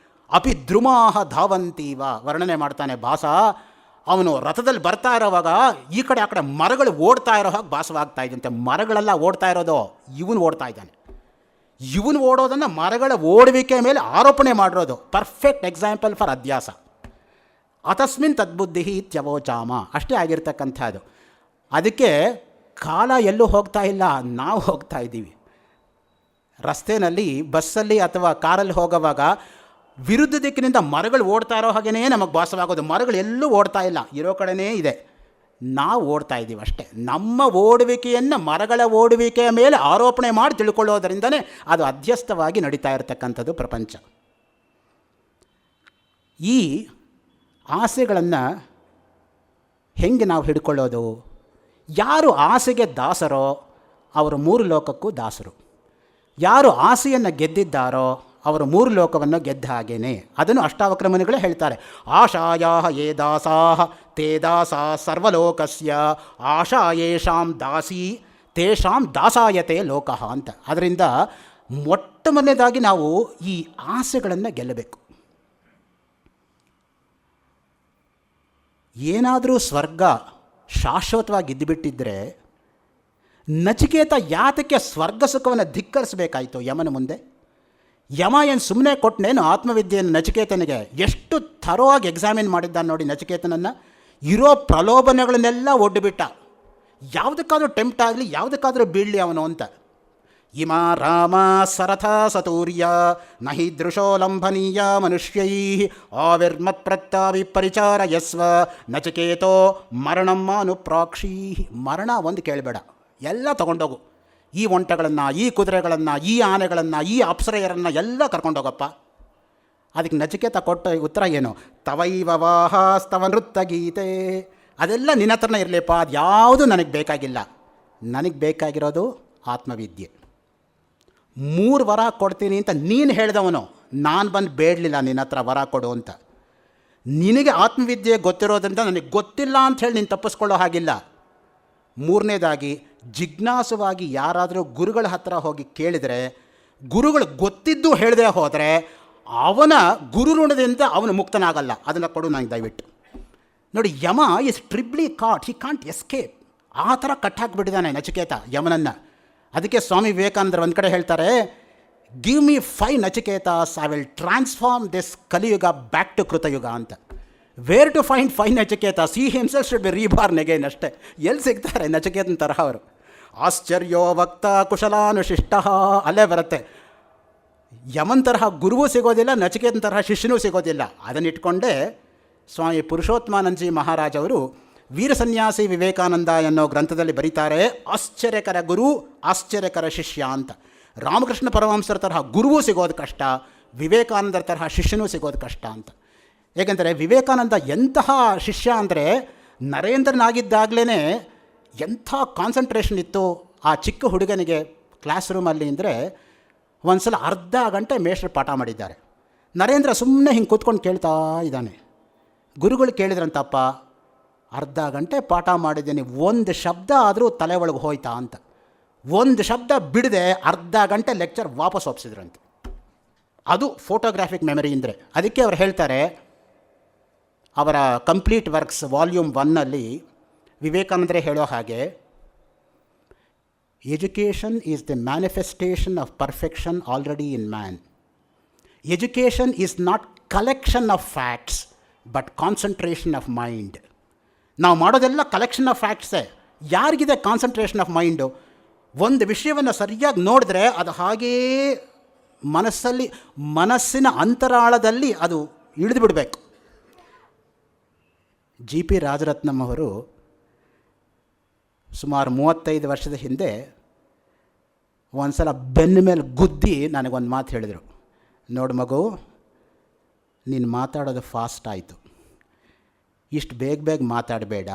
ಅಪಿ ದ್ರುಮಾಹ ಧಾವಂತೀವ ವರ್ಣನೆ ಮಾಡ್ತಾನೆ ಭಾಸ. ಅವನು ರಥದಲ್ಲಿ ಬರ್ತಾ ಇರೋವಾಗ ಈ ಕಡೆ ಆ ಕಡೆ ಮರಗಳು ಓಡ್ತಾ ಇರೋ ಹಾಗೆ ಭಾಸವಾಗ್ತಾ ಇದ್ದಂತೆ. ಮರಗಳೆಲ್ಲ ಓಡ್ತಾ ಇರೋದು, ಇವನು ಓಡ್ತಾ ಇದ್ದಾನೆ. ಇವನು ಓಡೋದನ್ನು ಮರಗಳ ಓಡುವಿಕೆ ಮೇಲೆ ಆರೋಪಣೆ ಮಾಡಿರೋದು ಪರ್ಫೆಕ್ಟ್ ಎಕ್ಸಾಂಪಲ್ ಫಾರ್ ಅಧ್ಯಾಸ. ಅತಸ್ಮಿನ್ ತದ್ಬುದ್ಧಿ ಇತ್ಯವೋಚಾಮ, ಅಷ್ಟೇ ಆಗಿರ್ತಕ್ಕಂಥದ್ದು. ಅದಕ್ಕೆ ಕಾಲ ಎಲ್ಲೂ ಹೋಗ್ತಾ ಇಲ್ಲ, ನಾವು ಹೋಗ್ತಾ ಇದ್ದೀವಿ. ರಸ್ತೆಯಲ್ಲಿ ಬಸ್ಸಲ್ಲಿ ಅಥವಾ ಕಾರಲ್ಲಿ ಹೋಗೋವಾಗ ವಿರುದ್ಧ ದಿಕ್ಕಿನಿಂದ ಮರಗಳು ಓಡ್ತಾ ಇರೋ ಹಾಗೇ ನಮಗೆ ಭಾಸವಾಗೋದು. ಮರಗಳು ಎಲ್ಲೂ ಓಡ್ತಾ ಇಲ್ಲ, ಇರೋ ಕಡೆನೇ ಇದೆ, ನಾವು ಓಡ್ತಾ ಇದ್ದೀವಿ ಅಷ್ಟೇ. ನಮ್ಮ ಓಡುವಿಕೆಯನ್ನು ಮರಗಳ ಓಡುವಿಕೆಯ ಮೇಲೆ ಆರೋಪಣೆ ಮಾಡಿ ತಿಳ್ಕೊಳ್ಳೋದರಿಂದನೇ ಅದು ಅಧ್ಯಸ್ಥವಾಗಿ ನಡೀತಾ ಇರತಕ್ಕಂಥದ್ದು ಪ್ರಪಂಚ. ಈ ಆಸೆಗಳನ್ನು ಹೆಂಗೆ ನಾವು ಹಿಡ್ಕೊಳ್ಳೋದು? ಯಾರು ಆಸೆಗೆ ದಾಸರೋ ಅವರು ಮೂರು ಲೋಕಕ್ಕೂ ದಾಸರು. ಯಾರು ಆಸೆಯನ್ನು ಗೆದ್ದಿದ್ದಾರೋ ಅವರು ಮೂರು ಲೋಕವನ್ನು ಗೆದ್ದ ಹಾಗೇನೆ. ಅದನ್ನು ಅಷ್ಟಾವಕ್ರ ಮುನಿಗಳೇ ಹೇಳ್ತಾರೆ. ಆಶಾಯಾ ಯೇ ದಾಸಾ ತೇ ದಾಸಾ ಸರ್ವಲೋಕಸ್ಯ ಆಶಾ ಯೇಷಾಂ ದಾಸಿ ತೇಷಾಂ ದಾಸಾಯತೆ ಲೋಕಃ ಅಂತ. ಅದರಿಂದ ಮೊಟ್ಟ ಮೊದಲನೇದಾಗಿ ನಾವು ಈ ಆಸೆಗಳನ್ನು ಗೆಲ್ಲಬೇಕು. ಏನಾದರೂ ಸ್ವರ್ಗ ಶಾಶ್ವತವಾಗಿ ಇದ್ದುಬಿಟ್ಟಿದ್ದರೆ ನಚಿಕೇತ ಯಾತಕ್ಕೆ ಸ್ವರ್ಗ ಸುಖವನ್ನು ಧಿಕ್ಕರಿಸಬೇಕಾಯಿತು ಯಮನ ಮುಂದೆ? ಯಮ ಏನು ಸುಮ್ಮನೆ ಕೊಟ್ಟನೇನು ಆತ್ಮವಿದ್ಯೆಯನ್ನು ನಚಿಕೇತನಿಗೆ? ಎಷ್ಟು ಥರೋವಾಗಿ ಎಕ್ಸಾಮಿನ್ ಮಾಡಿದ್ದಾನೆ ನೋಡಿ ನಚಿಕೇತನನ್ನು. ಇರೋ ಪ್ರಲೋಭನೆಗಳನ್ನೆಲ್ಲ ಒಡ್ಡುಬಿಟ್ಟ. ಯಾವುದಕ್ಕಾದರೂ ಟೆಂಪ್ಟ್ ಆಗಲಿ, ಯಾವುದಕ್ಕಾದರೂ ಬೀಳಲಿ ಅವನು ಅಂತ. ಇಮ ರಾಮ ಸರಥ ಸತೂರ್ಯ ನಹಿ ದೃಶೋ ಲಂಭನೀಯ ಮನುಷ್ಯೈ ಆವಿರ್ಮತ್ ಪ್ರತ್ತಾವಿ ಪರಿಚಾರಯಸ್ವ ನಚಿಕೇತೋ ಮರಣಮ್ಮ ಅನುಪ್ರಾಕ್ಷೀ. ಮರಣ ಒಂದು ಕೇಳಬೇಡ, ಎಲ್ಲ ತಗೊಂಡೋಗು. ಈ ಒಂಟೆಗಳನ್ನು, ಈ ಕುದುರೆಗಳನ್ನು, ಈ ಆನೆಗಳನ್ನು, ಈ ಅಪ್ಸರೆಯರನ್ನು ಎಲ್ಲ ಕರ್ಕೊಂಡೋಗಪ್ಪ. ಅದಕ್ಕೆ ನಚಿಕೇತ ಕೊಟ್ಟ ಉತ್ತರ ಏನು? ತವೈವ ವಾಹಾಸ್ತವ ನೃತ್ಯ ಗೀತೆ. ಅದೆಲ್ಲ ನಿನ್ನ ಹತ್ರನೇ ಇರಲಿಪ್ಪ, ಅದು ಯಾವುದು ನನಗೆ ಬೇಕಾಗಿಲ್ಲ. ನನಗೆ ಬೇಕಾಗಿರೋದು ಆತ್ಮವಿದ್ಯೆ. 3 ವರ ಕೊಡ್ತೀನಿ ಅಂತ ನೀನು ಹೇಳಿದವನು, ನಾನು ಬಂದು ಬೇಡಲಿಲ್ಲ ನಿನ್ನ ಹತ್ರ ವರ ಕೊಡು ಅಂತ. ನಿನಗೆ ಆತ್ಮವಿದ್ಯೆ ಗೊತ್ತಿರೋದ್ರಿಂದ ನನಗೆ ಗೊತ್ತಿಲ್ಲ ಅಂಥೇಳಿ ನೀನು ತಪ್ಪಿಸ್ಕೊಳ್ಳೋ ಹಾಗಿಲ್ಲ. 3ನೇದಾಗಿ ಜಿಜ್ಞಾಸುವಾಗಿ ಯಾರಾದರೂ ಗುರುಗಳ ಹತ್ರ ಹೋಗಿ ಕೇಳಿದರೆ, ಗುರುಗಳು ಗೊತ್ತಿದ್ದು ಹೇಳದೆ ಹೋದರೆ ಅವನ ಗುರು ಋಣದಿಂದ ಅವನು ಮುಕ್ತನಾಗಲ್ಲ. ಅದನ್ನು ಕೊಡು ನನಗೆ ದಯವಿಟ್ಟು. ನೋಡಿ, Yama is terribly caught, he can't escape. ಆ ಥರ ಕಟ್ಟಾಕ್ಬಿಟ್ಟಿದ್ದಾನೆ ನಚಿಕೇತ ಯಮನನ್ನು. ಅದಕ್ಕೆ ಸ್ವಾಮಿ ವಿವೇಕಾನಂದರು ಒಂದು ಕಡೆ ಹೇಳ್ತಾರೆ, give me 5 Nachiketas, I will transform this Kaliyuga back to Kritayuga ಅಂತ. Where to find 5 Nachiketas? ಈ himself should be reborn again ಅಷ್ಟೇ. ಎಲ್ಲಿ ಸಿಗ್ತಾರೆ ನಚಿಕೇತನ ತರಹ ಅವರು? ಆಶ್ಚರ್ಯೋ ವಕ್ತ ಕುಶಲಾನುಶಿಷ್ಟ, ಅಲ್ಲೇ ಬರುತ್ತೆ. ಯಮನ್ ತರಹ ಗುರುವೂ ಸಿಗೋದಿಲ್ಲ, ನಚಿಕೇತನ ತರಹ ಶಿಷ್ಯನೂ ಸಿಗೋದಿಲ್ಲ. ಅದನ್ನಿಟ್ಕೊಂಡೇ ಸ್ವಾಮಿ ಪುರುಷೋತ್ತಮಾನಂದಜಿ ಮಹಾರಾಜ್ ಅವರು ವೀರ ಸನ್ಯಾಸಿ ವಿವೇಕಾನಂದ ಎನ್ನೋ ಗ್ರಂಥದಲ್ಲಿ ಬರೀತಾರೆ, ಆಶ್ಚರ್ಯಕರ ಗುರು ಆಶ್ಚರ್ಯಕರ ಶಿಷ್ಯ ಅಂತ. ರಾಮಕೃಷ್ಣ ಪರಮಹಂಸರ ತರಹ ಗುರುವೂ ಸಿಗೋದು ಕಷ್ಟ, ವಿವೇಕಾನಂದರ ತರಹ ಶಿಷ್ಯನೂ ಸಿಗೋದು ಕಷ್ಟ ಅಂತ. ಏಕೆಂದರೆ ವಿವೇಕಾನಂದ ಎಂತಹ ಶಿಷ್ಯ ಅಂದರೆ, ನರೇಂದ್ರನಾಗಿದ್ದಾಗಲೇ ಎಂಥ ಕಾನ್ಸಂಟ್ರೇಷನ್ ಇತ್ತು ಆ ಚಿಕ್ಕ ಹುಡುಗನಿಗೆ ಕ್ಲಾಸ್ ರೂಮಲ್ಲಿ ಅಂದರೆ, ಒಂದು ಸಲ ಅರ್ಧ ಗಂಟೆ ಮೇಷ್ಟ್ರು ಪಾಠ ಮಾಡಿದ್ದಾರೆ. ನರೇಂದ್ರ ಸುಮ್ಮನೆ ಹಿಂಗೆ ಕೂತ್ಕೊಂಡು ಕೇಳ್ತಾ ಇದ್ದಾನೆ. ಗುರುಗಳು ಕೇಳಿದ್ರಂತಪ್ಪ, ಅರ್ಧ ಗಂಟೆ ಪಾಠ ಮಾಡಿದ್ದೀನಿ, ಒಂದು ಶಬ್ದ ಆದರೂ ತಲೆ ಒಳಗೆ ಹೋಯ್ತಾ ಅಂತ. ಒಂದು ಶಬ್ದ ಬಿಡದೆ ಅರ್ಧ ಗಂಟೆ ಲೆಕ್ಚರ್ ವಾಪಸ್ ಒಪ್ಪಿಸಿದ್ರಂತೆ. ಅದು ಫೋಟೋಗ್ರಾಫಿಕ್ ಮೆಮರಿ ಅಂದರೆ. ಅದಕ್ಕೆ ಅವ್ರು ಹೇಳ್ತಾರೆ, ಅವರ ಕಂಪ್ಲೀಟ್ ವರ್ಕ್ಸ್ ವಾಲ್ಯೂಮ್ 1ನಲ್ಲಿ ವಿವೇಕಾನಂದರೇ ಹೇಳೋ ಹಾಗೆ, education is the manifestation of perfection already in man. Education is not collection of facts but concentration of mind. ನಾವು ಮಾಡೋದೆಲ್ಲ ಕಲೆಕ್ಷನ್ ಆಫ್ ಫ್ಯಾಕ್ಟ್ಸೇ. ಯಾರಿಗಿದೆ ಕಾನ್ಸಂಟ್ರೇಷನ್ ಆಫ್ ಮೈಂಡು? ಒಂದು ವಿಷಯವನ್ನು ಸರಿಯಾಗಿ ನೋಡಿದ್ರೆ ಅದು ಹಾಗೇ ಮನಸ್ಸಿನ ಅಂತರಾಳದಲ್ಲಿ ಅದು ಇಳಿದು ಬಿಡಬೇಕು. GP ರಾಜರತ್ನಂ ಅವರು ಸುಮಾರು 35 ವರ್ಷದ ಹಿಂದೆ ಒಂದು ಸಲ ಬೆನ್ನ ಮೇಲೆ ಗುದ್ದಿ ನನಗೊಂದು ಮಾತು ಹೇಳಿದರು. ನೋಡು ಮಗು, ನೀನು ಮಾತಾಡೋದು ಫಾಸ್ಟ್ ಆಯಿತು, ಇಷ್ಟು ಬೇಗ ಮಾತಾಡಬೇಡ.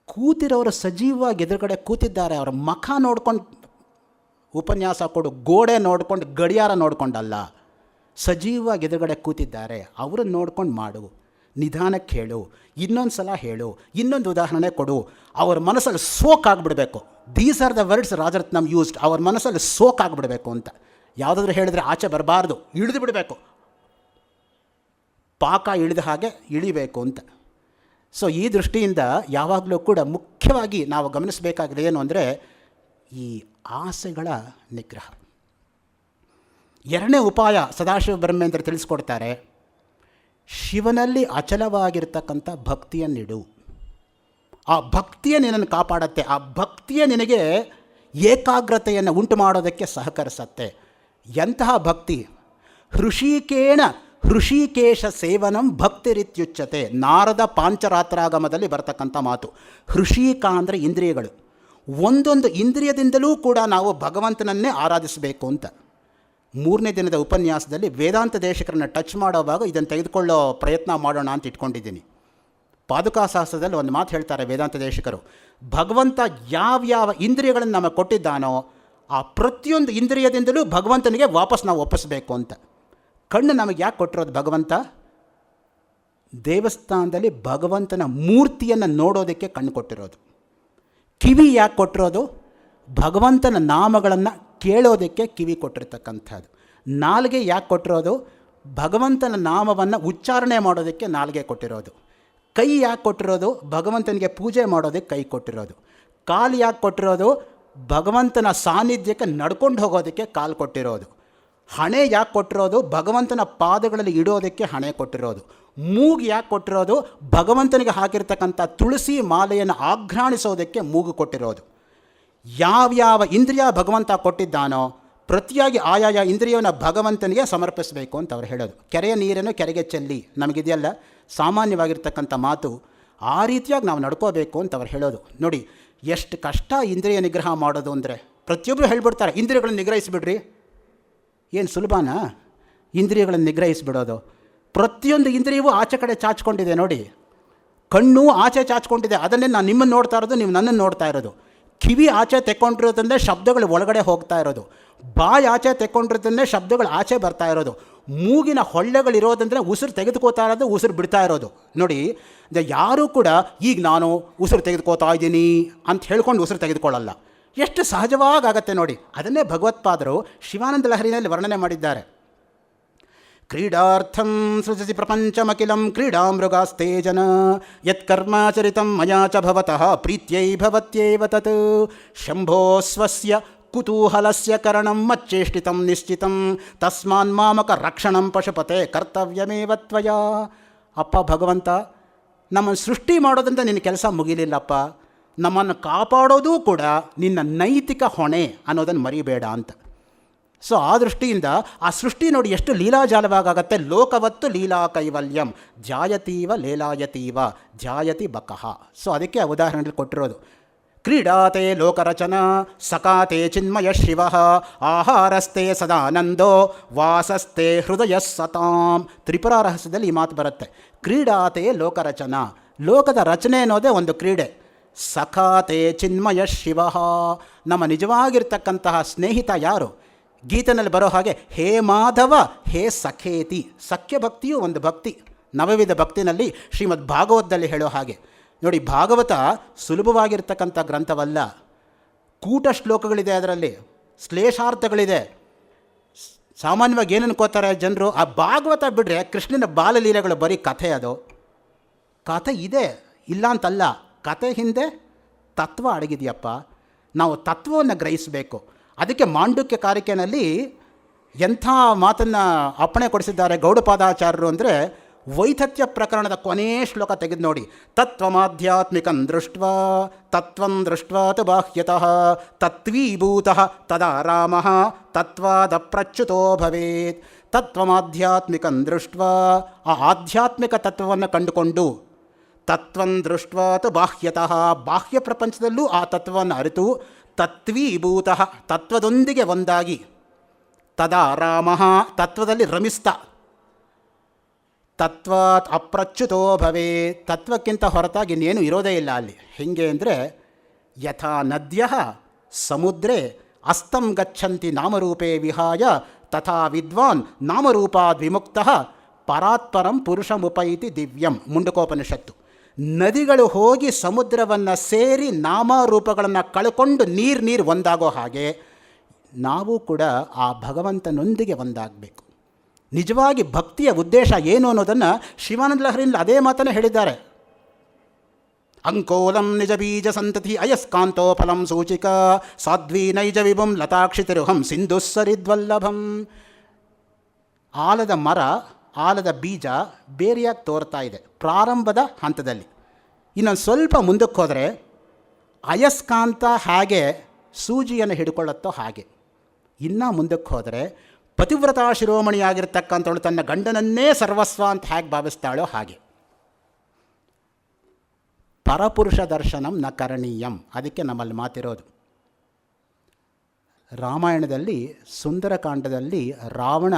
ಕೂತಿರೋರು ಸಜೀವವಾಗಿ ಎದುರುಗಡೆ ಕೂತಿದ್ದಾರೆ, ಅವರ ಮುಖ ನೋಡ್ಕೊಂಡು ಉಪನ್ಯಾಸ ಕೊಡು, ಗೋಡೆ ನೋಡ್ಕೊಂಡು ಗಡಿಯಾರ ನೋಡ್ಕೊಂಡಲ್ಲ. ಸಜೀವವಾಗಿ ಎದುರುಗಡೆ ಕೂತಿದ್ದಾರೆ, ಅವರನ್ನು ನೋಡ್ಕೊಂಡು ಮಾಡು. ನಿಧಾನಕ್ಕೆ ಹೇಳು, ಇನ್ನೊಂದು ಸಲ ಹೇಳು, ಇನ್ನೊಂದು ಉದಾಹರಣೆ ಕೊಡು. ಅವ್ರ ಮನಸ್ಸಲ್ಲಿ ಸೋಕ್ ಆಗಿಬಿಡಬೇಕು. These are the words Rajaratnam used. ಅವ್ರ ಮನಸ್ಸಲ್ಲಿ ಸೋಕ್ ಆಗಿಬಿಡಬೇಕು ಅಂತ. ಯಾವುದಾದ್ರೂ ಹೇಳಿದ್ರೆ ಆಚೆ ಬರಬಾರ್ದು, ಇಳಿದು ಬಿಡಬೇಕು. ಪಾಕ ಇಳಿದ ಹಾಗೆ ಇಳಿಬೇಕು ಅಂತ. ಸೊ ಈ ದೃಷ್ಟಿಯಿಂದ ಯಾವಾಗಲೂ ಕೂಡ ಮುಖ್ಯವಾಗಿ ನಾವು ಗಮನಿಸಬೇಕಾಗಿದೆ ಏನು ಅಂದರೆ ಈ ಆಸೆಗಳ ನಿಗ್ರಹ. ಎರಡನೇ ಉಪಾಯ ಸದಾಶಿವ ಬ್ರಹ್ಮೇಂದ್ರ ತಿಳಿಸ್ಕೊಡ್ತಾರೆ, ಶಿವನಲ್ಲಿ ಅಚಲವಾಗಿರ್ತಕ್ಕಂಥ ಭಕ್ತಿಯನ್ನಿಡು. ಆ ಭಕ್ತಿಯೇ ನಿನ್ನನ್ನು ಕಾಪಾಡತ್ತೆ, ಆ ಭಕ್ತಿಯೇ ನಿನಗೆ ಏಕಾಗ್ರತೆಯನ್ನು ಉಂಟು ಮಾಡೋದಕ್ಕೆ ಸಹಕರಿಸತ್ತೆ. ಎಂತಹ ಭಕ್ತಿ? ಹೃಷಿಕೇಶ ಸೇವನಂ ಭಕ್ತಿರಿತ್ಯುಚ್ಯತೆ. ನಾರದ ಪಾಂಚರಾತ್ರಾಗಮದಲ್ಲಿ ಬರ್ತಕ್ಕಂಥ ಮಾತು. ಹೃಷಿಕ ಅಂದರೆ ಇಂದ್ರಿಯಗಳು. ಒಂದೊಂದು ಇಂದ್ರಿಯದಿಂದಲೂ ಕೂಡ ನಾವು ಭಗವಂತನನ್ನೇ ಆರಾಧಿಸಬೇಕು ಅಂತ. 3ನೇ ದಿನದ ಉಪನ್ಯಾಸದಲ್ಲಿ ವೇದಾಂತ ದೇಶಿಕರನ್ನು ಟಚ್ ಮಾಡೋವಾಗ ಇದನ್ನು ತೆಗೆದುಕೊಳ್ಳೋ ಪ್ರಯತ್ನ ಮಾಡೋಣ ಅಂತ ಇಟ್ಕೊಂಡಿದ್ದೀನಿ. ಪಾದುಕಾಶಾಸ್ತ್ರದಲ್ಲಿ ಒಂದು ಮಾತು ಹೇಳ್ತಾರೆ ವೇದಾಂತ ದೇಶಿಕರು, ಭಗವಂತ ಯಾವ್ಯಾವ ಇಂದ್ರಿಯಗಳನ್ನು ನಮಗೆ ಕೊಟ್ಟಿದ್ದಾನೋ ಆ ಪ್ರತಿಯೊಂದು ಇಂದ್ರಿಯದಿಂದಲೂ ಭಗವಂತನಿಗೆ ವಾಪಸ್ ನಾವು ಒಪ್ಪಿಸಬೇಕು ಅಂತ. ಕಣ್ಣು ನಮಗೆ ಯಾಕೆ ಕೊಟ್ಟಿರೋದು ಭಗವಂತ? ದೇವಸ್ಥಾನದಲ್ಲಿ ಭಗವಂತನ ಮೂರ್ತಿಯನ್ನು ನೋಡೋದಕ್ಕೆ ಕಣ್ಣು ಕೊಟ್ಟಿರೋದು. ಕಿವಿ ಯಾಕೆ ಕೊಟ್ಟಿರೋದು? ಭಗವಂತನ ನಾಮಗಳನ್ನು ಕೇಳೋದಕ್ಕೆ ಕಿವಿ ಕೊಟ್ಟಿರ್ತಕ್ಕಂಥದ್ದು. ನಾಲಿಗೆ ಯಾಕೆ ಕೊಟ್ಟಿರೋದು? ಭಗವಂತನ ನಾಮವನ್ನು ಉಚ್ಚಾರಣೆ ಮಾಡೋದಕ್ಕೆ ನಾಲಿಗೆ ಕೊಟ್ಟಿರೋದು. ಕೈ ಯಾಕೆ ಕೊಟ್ಟಿರೋದು? ಭಗವಂತನಿಗೆ ಪೂಜೆ ಮಾಡೋದಕ್ಕೆ ಕೈ ಕೊಟ್ಟಿರೋದು. ಕಾಲು ಯಾಕೆ ಕೊಟ್ಟಿರೋದು? ಭಗವಂತನ ಸಾನ್ನಿಧ್ಯಕ್ಕೆ ನಡ್ಕೊಂಡು ಹೋಗೋದಕ್ಕೆ ಕಾಲು ಕೊಟ್ಟಿರೋದು. ಹಣೆ ಯಾಕೆ ಕೊಟ್ಟಿರೋದು? ಭಗವಂತನ ಪಾದಗಳಲ್ಲಿ ಇಡೋದಕ್ಕೆ ಹಣೆ ಕೊಟ್ಟಿರೋದು. ಮೂಗು ಯಾಕೆ ಕೊಟ್ಟಿರೋದು? ಭಗವಂತನಿಗೆ ಹಾಕಿರ್ತಕ್ಕಂಥ ತುಳಸಿ ಮಾಲೆಯನ್ನು ಆಘ್ರಾಣಿಸೋದಕ್ಕೆ ಮೂಗು ಕೊಟ್ಟಿರೋದು. ಯಾವ್ಯಾವ ಇಂದ್ರಿಯ ಭಗವಂತ ಕೊಟ್ಟಿದ್ದಾನೋ ಪ್ರತಿಯಾಗಿ ಆಯಾಯ ಇಂದ್ರಿಯವನ್ನು ಭಗವಂತನಿಗೆ ಸಮರ್ಪಿಸಬೇಕು ಅಂತ ಅವ್ರು ಹೇಳೋದು. ಕೆರೆಯ ನೀರನ್ನು ಕೆರೆಗೆ ಚೆಲ್ಲಿ, ನಮಗಿದೆಯಲ್ಲ ಸಾಮಾನ್ಯವಾಗಿರ್ತಕ್ಕಂಥ ಮಾತು, ಆ ರೀತಿಯಾಗಿ ನಾವು ನಡ್ಕೋಬೇಕು ಅಂತ ಅವ್ರು ಹೇಳೋದು. ನೋಡಿ ಎಷ್ಟು ಕಷ್ಟ ಇಂದ್ರಿಯ ನಿಗ್ರಹ ಮಾಡೋದು ಅಂದರೆ. ಪ್ರತಿಯೊಬ್ಬರು ಹೇಳ್ಬಿಡ್ತಾರೆ ಇಂದ್ರಿಯಗಳನ್ನು ನಿಗ್ರಹಿಸಿಬಿಡ್ರಿ. ಏನು ಸುಲಭನಾ ಇಂದ್ರಿಯಗಳನ್ನು ನಿಗ್ರಹಿಸಿಬಿಡೋದು? ಪ್ರತಿಯೊಂದು ಇಂದ್ರಿಯವೂ ಆಚೆ ಕಡೆ ಚಾಚ್ಕೊಂಡಿದೆ ನೋಡಿ. ಕಣ್ಣು ಆಚೆ ಚಾಚ್ಕೊಂಡಿದೆ, ಅದನ್ನೇ ನಾನು ನಿಮ್ಮನ್ನು ನೋಡ್ತಾ ಇರೋದು, ನೀವು ನನ್ನನ್ನು ನೋಡ್ತಾ ಇರೋದು. ಕಿವಿ ಆಚೆ ತೆಕ್ಕೊಂಡಿರೋದ್ರಿಂದ ಶಬ್ದಗಳು ಒಳಗಡೆ ಹೋಗ್ತಾ ಇರೋದು. ಬಾಯಿ ಆಚೆ ತೆಕ್ಕೊಂಡಿರೋದ್ರಿಂದ ಶಬ್ದಗಳು ಆಚೆ ಬರ್ತಾ ಇರೋದು. ಮೂಗಿನ ಹೊಳ್ಳೆಗಳಿರೋದಂದರೆ ಉಸಿರು ತೆಗೆದುಕೋತಾ ಇರೋದು, ಉಸಿರು ಬಿಡ್ತಾ ಇರೋದು. ನೋಡಿ ಯಾರೂ ಕೂಡ ಈಗ ನಾನು ಉಸಿರು ತೆಗೆದುಕೋತಾ ಇದ್ದೀನಿ ಅಂತ ಹೇಳ್ಕೊಂಡು ಉಸಿರು ತೆಗೆದುಕೊಳ್ಳಲ್ಲ. ಎಷ್ಟು ಸಹಜವಾಗತ್ತೆ ನೋಡಿ. ಅದನ್ನೇ ಭಗವತ್ಪಾದರು ಶಿವಾನಂದ ಲಹರಿನಲ್ಲಿ ವರ್ಣನೆ ಮಾಡಿದ್ದಾರೆ. ಕ್ರೀಡಾರ್ಥಂ ಸೃಜಸಿ ಪ್ರಪಂಚಮಖಿಲಂ ಕ್ರೀಡಾಮೃಗಾಸ್ತೆ ಜನ ಯತ್ಕರ್ಮಾಚರಿತಂ ಮಯಾ ಚ ಭವತಃ ಪ್ರೀತ್ಯೈ ಭವತ್ಯೇವ ತತ್ ಶಂಭೋ ಸ್ವಸ್ಯ ಕುತೂಹಲಸ್ಯ ಕರಣಂ ಮಚ್ಚೇಷ್ಟಿತಂ ನಿಶ್ಚಿತಂ ತಸ್ಮಾನ್ ಮಾಮಕ ರಕ್ಷಣಂ ಪಶುಪತೆ ಕರ್ತವ್ಯಮೇವ ತ್ವಯಾ. ಅಪ್ಪ ಭಗವಂತ, ನಮ್ಮನ್ನು ಸೃಷ್ಟಿ ಮಾಡೋದ್ರಿಂದ ನಿನ್ನ ಕೆಲಸ ಮುಗಿಲಿಲ್ಲಪ್ಪ, ನಮ್ಮನ್ನು ಕಾಪಾಡೋದು ಕೂಡ ನಿನ್ನ ನೈತಿಕ ಹೊಣೆ ಅನ್ನೋದನ್ನು ಮರಿಬೇಡ ಅಂತ. ಸೊ ಆ ದೃಷ್ಟಿಯಿಂದ ಆ ಸೃಷ್ಟಿ ನೋಡಿ ಎಷ್ಟು ಲೀಲಾಜಾಲವಾಗತ್ತೆ. ಲೋಕವತ್ತು ಲೀಲಾ ಕೈವಲ್ಯಂ ಜಾಯತೀವ ಲೇಲಾಯತೀವ ಜಾಯತಿ ಬಕಃ. ಸೊ ಅದಕ್ಕೆ ಆ ಉದಾಹರಣೆಯಲ್ಲಿ ಕೊಟ್ಟಿರೋದು. ಕ್ರೀಡಾತೆ ಲೋಕರಚನಾ ಸಕಾತೆ ಚಿನ್ಮಯ ಶಿವ ಆಹಾರಸ್ತೆ ಸದಾನಂದೋ ವಾಸಸ್ತೆ ಹೃದಯ ಸತಾಂ. ತ್ರಿಪುರ ರಹಸ್ಯದಲ್ಲಿ ಈ ಮಾತು ಬರುತ್ತೆ. ಕ್ರೀಡಾತೆ ಲೋಕರಚನಾ, ಲೋಕದ ರಚನೆ ಅನ್ನೋದೇ ಒಂದು ಕ್ರೀಡೆ. ಸಖಾತೆ ಚಿನ್ಮಯ ಶಿವ, ನಮ್ಮ ನಿಜವಾಗಿರ್ತಕ್ಕಂತಹ ಸ್ನೇಹಿತ ಯಾರು? ಗೀತೆನಲ್ಲಿ ಬರೋ ಹಾಗೆ ಹೇ ಮಾಧವ ಹೇ ಸಖೇತಿ. ಸಖ್ಯ ಭಕ್ತಿಯೂ ಒಂದು ಭಕ್ತಿ. ನವವಿಧ ಭಕ್ತಿನಲ್ಲಿ ಶ್ರೀಮದ್ ಭಾಗವತದಲ್ಲಿ ಹೇಳೋ ಹಾಗೆ ನೋಡಿ, ಭಾಗವತ ಸುಲಭವಾಗಿರ್ತಕ್ಕಂಥ ಗ್ರಂಥವಲ್ಲ. ಕೂಟ ಶ್ಲೋಕಗಳಿದೆ, ಅದರಲ್ಲಿ ಶ್ಲೇಷಾರ್ಥಗಳಿದೆ. ಸಾಮಾನ್ಯವಾಗಿ ಏನು ಅನ್ಕೋತಾರೆ ಜನರು, ಆ ಭಾಗವತ ಬಿಟ್ಟರೆ ಕೃಷ್ಣನ ಬಾಲಲೀಲೆಗಳು ಬರೀ ಕಥೆ. ಅದು ಕಥೆ ಇದೆ, ಇಲ್ಲ ಅಂತಲ್ಲ. ಕಥೆ ಹಿಂದೆ ತತ್ವ ಅಡಗಿದೆಯಪ್ಪ. ನಾವು ತತ್ವವನ್ನು ಗ್ರಹಿಸಬೇಕು. ಅದಕ್ಕೆ ಮಾಂಡುಕ್ಯ ಕಾರಿಕೆಯಲ್ಲಿ ಎಂಥ ಮಾತನ್ನು ಅಪ್ಪಣೆ ಕೊಡಿಸಿದ್ದಾರೆ ಗೌಡಪಾದಾಚಾರ್ಯರು ಅಂದರೆ, ವೈಥತ್ಯ ಪ್ರಕರಣದ ಕೊನೆಯ ಶ್ಲೋಕ ತೆಗೆದು ನೋಡಿ. ತತ್ವಮಾಧ್ಯಾತ್ಮಿಕಂ ದೃಷ್ಟ್ವಾ ತತ್ವಂ ದೃಷ್ಟ್ವಾ ತು ಬಾಹ್ಯತಃ ತತ್ವೀಭೂತಃ ತದಾ ರಾಮಃ ತತ್ವಾದಪ್ರಚ್ಯುತೋ ಭವೇತ್. ತತ್ವಮಾಧ್ಯಾತ್ಮಿಕಂ ದೃಷ್ಟ್ವಾ, ಆ ಆಧ್ಯಾತ್ಮಿಕ ತತ್ವವನ್ನು ಕಂಡುಕೊಂಡು, ತತ್ವಂ ದೃಷ್ಟ್ವಾ ತು ಬಾಹ್ಯತಃ, ಬಾಹ್ಯ ಪ್ರಪಂಚದಲ್ಲೂ ಆ ತತ್ವವನ್ನು ಅರಿತು, ತತ್ವೀಭೂತಃ, ತತ್ವದೊಂದಿಗೆ ಒಂದಾಗಿ, ತದಾ ರಾಮಃ, ತತ್ವದಲ್ಲಿ ರಮಿಸ್ತಾ, ತತ್ವಾತ್ ಅಪ್ರಚ್ಯುತೋ ಭವೇ, ತತ್ವಕ್ಕಿಂತ ಹೊರತಾಗಿ ಇನ್ನೇನು ಇರೋದೇ ಇಲ್ಲ ಅಲ್ಲಿ. ಹೇಗೆ ಅಂದರೆ, ಯಥಾ ನದ್ಯ ಸಮುದ್ರೇ ಅಸ್ತಂ ಗಚ್ಚಂತಿ ನಾಮರೂಪೇ ವಿಹಾಯ ತಥಾ ವಿದ್ವಾನ್ ನಾಮರೂಪಾದ್ ವಿಮುಕ್ತಃ ಪರಾತ್ಪರಂ ಪುರುಷಮುಪೈತಿ ದಿವ್ಯಂ. ಮುಂಡಕೋಪನಿಷತ್ತು. ನದಿಗಳು ಹೋಗಿ ಸಮುದ್ರವನ್ನು ಸೇರಿ ನಾಮರೂಪಗಳನ್ನು ಕಳ್ಕೊಂಡು ನೀರು ಒಂದಾಗೋ ಹಾಗೆ ನಾವು ಕೂಡ ಆ ಭಗವಂತನೊಂದಿಗೆ ಒಂದಾಗಬೇಕು. ನಿಜವಾಗಿ ಭಕ್ತಿಯ ಉದ್ದೇಶ ಏನು ಅನ್ನೋದನ್ನು ಶಿವಾನಂದ ಲಹರಿನಲ್ಲಿ ಅದೇ ಮಾತನ್ನು ಹೇಳಿದ್ದಾರೆ. ಅಂಕೋಲಂ ನಿಜ ಬೀಜ ಸಂತತಿ ಅಯಸ್ಕಾಂತೋ ಫಲಂ ಸೂಚಿಕ ಸಾಧ್ವಿ ನೈಜ ವಿಭುಂ ಲತಾಕ್ಷಿತಿರುಹಂ ಸಿಂಧುಸ್ಸರಿದ್ವಲ್ಲಭಂ. ಆಲದ ಮರ, ಆಲದ ಬೀಜ ಬೇರೆಯಾಗಿ ತೋರ್ತಾ ಇದೆ ಪ್ರಾರಂಭದ ಹಂತದಲ್ಲಿ. ಇನ್ನೊಂದು ಸ್ವಲ್ಪ ಮುಂದಕ್ಕೆ ಹೋದರೆ ಅಯಸ್ಕಾಂತ ಹಾಗೆ ಸೂಜಿಯನ್ನು ಹಿಡ್ಕೊಳ್ಳುತ್ತೋ ಹಾಗೆ. ಇನ್ನೂ ಮುಂದಕ್ಕೆ ಹೋದರೆ ಪತಿವ್ರತಾ ಶಿರೋಮಣಿಯಾಗಿರ್ತಕ್ಕಂಥವಳು ತನ್ನ ಗಂಡನನ್ನೇ ಸರ್ವಸ್ವ ಅಂತ ಹೇಗೆ ಭಾವಿಸ್ತಾಳೋ ಹಾಗೆ. ಪರಪುರುಷ ದರ್ಶನಂ ನ ಕರಣೀಯಂ, ಅದಕ್ಕೆ ನಮ್ಮಲ್ಲಿ ಮಾತಿರೋದು. ರಾಮಾಯಣದಲ್ಲಿ ಸುಂದರಕಾಂಡದಲ್ಲಿ ರಾವಣ,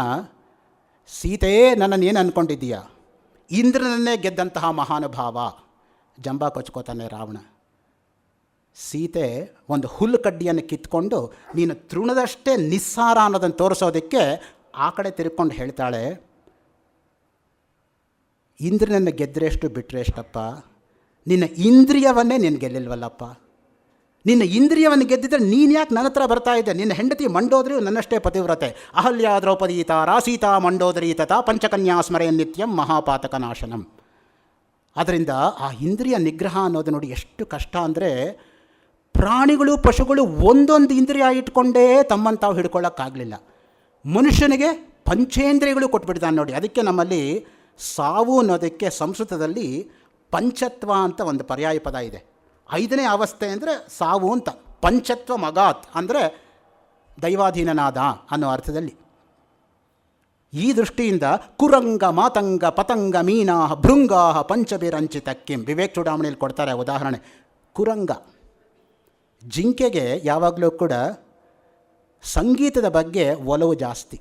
ಸೀತೆ ನನ್ನನ್ನೇನು ಅಂದ್ಕೊಂಡಿದ್ದೀಯಾ, ಇಂದ್ರನನ್ನೇ ಗೆದ್ದಂತಹ ಮಹಾನುಭಾವ, ಜಂಬ ಕೊಚ್ಕೋತಾನೆ ರಾವಣ. ಸೀತೆ ಒಂದು ಹುಲ್ಲು ಕಡ್ಡಿಯನ್ನು ಕಿತ್ಕೊಂಡು ನೀನು ತೃಣದಷ್ಟೇ ನಿಸ್ಸಾರ ಅನ್ನೋದನ್ನು ತೋರಿಸೋದಕ್ಕೆ ಆ ಕಡೆ ತಿರ್ಕೊಂಡು ಹೇಳ್ತಾಳೆ, ಇಂದ್ರನನ್ನು ಗೆದ್ದರೆ ಎಷ್ಟು ಬಿಟ್ಟರೆ ಎಷ್ಟಪ್ಪ, ನಿನ್ನ ಇಂದ್ರಿಯವನ್ನೇ ನೀನು ಗೆಲ್ಲಿಲ್ವಲ್ಲಪ್ಪ. ನಿನ್ನ ಇಂದ್ರಿಯವನ್ನು ಗೆದ್ದಿದ್ರೆ ನೀನು ಯಾಕೆ ನನ್ನ ಹತ್ರ ಬರ್ತಾ ಇದ್ದೆ? ನಿನ್ನ ಹೆಂಡತಿ ಮಂಡೋದ್ರಿ ನನ್ನಷ್ಟೇ ಪತಿವ್ರತೆ. ಅಹಲ್ಯ ದ್ರೌಪದೀತ ರಾಸೀತಾ ಮಂಡೋದರಿ ತಥಾ ಪಂಚಕನ್ಯಾ ಸ್ಮರೆಯ ನಿತ್ಯಂ ಮಹಾಪಾತಕ ನಾಶನಂ. ಅದರಿಂದ ಆ ಇಂದ್ರಿಯ ನಿಗ್ರಹ ಅನ್ನೋದು ನೋಡಿ ಎಷ್ಟು ಕಷ್ಟ ಅಂದರೆ, ಪ್ರಾಣಿಗಳು ಪಶುಗಳು ಒಂದೊಂದು ಇಂದ್ರಿಯ ಇಟ್ಕೊಂಡೇ ತಮ್ಮನ್ನು ತಾವು ಹಿಡ್ಕೊಳ್ಳೋಕ್ಕಾಗಲಿಲ್ಲ. ಮನುಷ್ಯನಿಗೆ ಪಂಚೇಂದ್ರಿಯಗಳು ಕೊಟ್ಬಿಡ್ತಾನೆ ನೋಡಿ. ಅದಕ್ಕೆ ನಮ್ಮಲ್ಲಿ ಸಾವು ಅನ್ನೋದಕ್ಕೆ ಸಂಸ್ಕೃತದಲ್ಲಿ ಪಂಚತ್ವ ಅಂತ ಒಂದು ಪರ್ಯಾಯ ಪದ ಇದೆ. 5ನೇ ಅವಸ್ಥೆ ಅಂದರೆ ಸಾವು ಅಂತ. ಪಂಚತ್ವ ಮಗಾತ್ ಅಂದರೆ ದೈವಾಧೀನನಾದ ಅನ್ನೋ ಅರ್ಥದಲ್ಲಿ. ಈ ದೃಷ್ಟಿಯಿಂದ ಕುರಂಗ ಮಾತಂಗ ಪತಂಗ ಮೀನಾ ಭೃಂಗಾ ಪಂಚಭಿರಂಚಿತ ಕಿಂ. ವಿವೇಕ್ ಚೂಡಾಮಣಿಯಲ್ಲಿ ಕೊಡ್ತಾರೆ ಉದಾಹರಣೆ. ಕುರಂಗ ಜಿಂಕೆಗೆ ಯಾವಾಗಲೂ ಕೂಡ ಸಂಗೀತದ ಬಗ್ಗೆ ಒಲವು ಜಾಸ್ತಿ.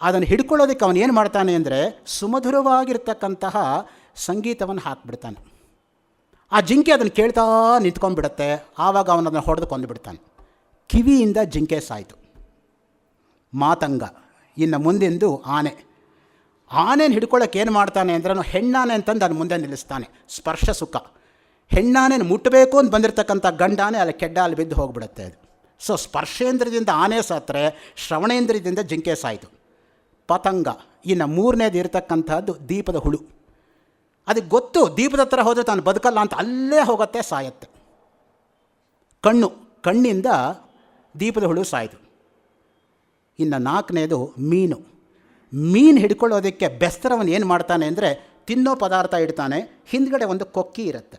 ಅದನ್ನು ಹಿಡ್ಕೊಳ್ಳೋದಕ್ಕೆ ಅವನು ಏನು ಮಾಡ್ತಾನೆ ಅಂದರೆ ಸುಮಧುರವಾಗಿರ್ತಕ್ಕಂತಹ ಸಂಗೀತವನ್ನು ಹಾಕ್ಬಿಡ್ತಾನೆ. ಆ ಜಿಂಕೆ ಅದನ್ನು ಕೇಳ್ತಾ ನಿಂತ್ಕೊಂಡ್ಬಿಡುತ್ತೆ. ಆವಾಗ ಅವನು ಅದನ್ನು ಹೊಡೆದು ಕೊಂದುಬಿಡ್ತಾನೆ. ಕಿವಿಯಿಂದ ಜಿಂಕೆ ಸಾಯಿತು. ಮಾತಂಗ, ಇನ್ನು ಮುಂದಿಂದು ಆನೆ. ಆನೆನ ಹಿಡ್ಕೊಳ್ಳೋಕೆ ಏನು ಮಾಡ್ತಾನೆ ಅಂದರೆ ಅವನು ಹೆಣ್ಣಾನೆ ಅಂತಂದು ಅದನ್ನ ಮುಂದೆ ನಿಲ್ಲಿಸ್ತಾನೆ. ಸ್ಪರ್ಶ ಸುಖ. ಹೆಣ್ಣಾನೆನ ಮುಟ್ಟಬೇಕು ಅಂತ ಬಂದಿರತಕ್ಕಂಥ ಗಂಡಾನೆ ಅಲ್ಲಿ ಕೆಡ್ಡ ಅಲ್ಲಿ ಬಿದ್ದು ಹೋಗಿಬಿಡುತ್ತೆ ಅದು. ಸೊ ಸ್ಪರ್ಶೇಂದ್ರದಿಂದ ಆನೆ ಸಾತ್ರೆ, ಶ್ರವಣೇಂದ್ರದಿಂದ ಜಿಂಕೆ ಸಾಯಿತು. ಪತಂಗ, ಇನ್ನು 3ನೇದು ಇರತಕ್ಕಂಥದ್ದು ದೀಪದ ಹುಳು. ಅದಕ್ಕೆ ಗೊತ್ತು ದೀಪದ ಹತ್ರ ಹೋದರೆ ತಾನು ಬದುಕಲ್ಲ ಅಂತ, ಅಲ್ಲೇ ಹೋಗುತ್ತೆ, ಸಾಯತ್ತೆ. ಕಣ್ಣು, ಕಣ್ಣಿಂದ ದೀಪದ ಹುಳು ಸಾಯಿತು. ಇನ್ನು 4ನೇದು ಮೀನು. ಮೀನು ಹಿಡ್ಕೊಳ್ಳೋದಕ್ಕೆ ಬೆಸ್ತರವನು ಏನು ಮಾಡ್ತಾನೆ ಅಂದರೆ ತಿನ್ನೋ ಪದಾರ್ಥ ಇಡ್ತಾನೆ, ಹಿಂದ್ಗಡೆ ಒಂದು ಕೊಕ್ಕಿ ಇರುತ್ತೆ.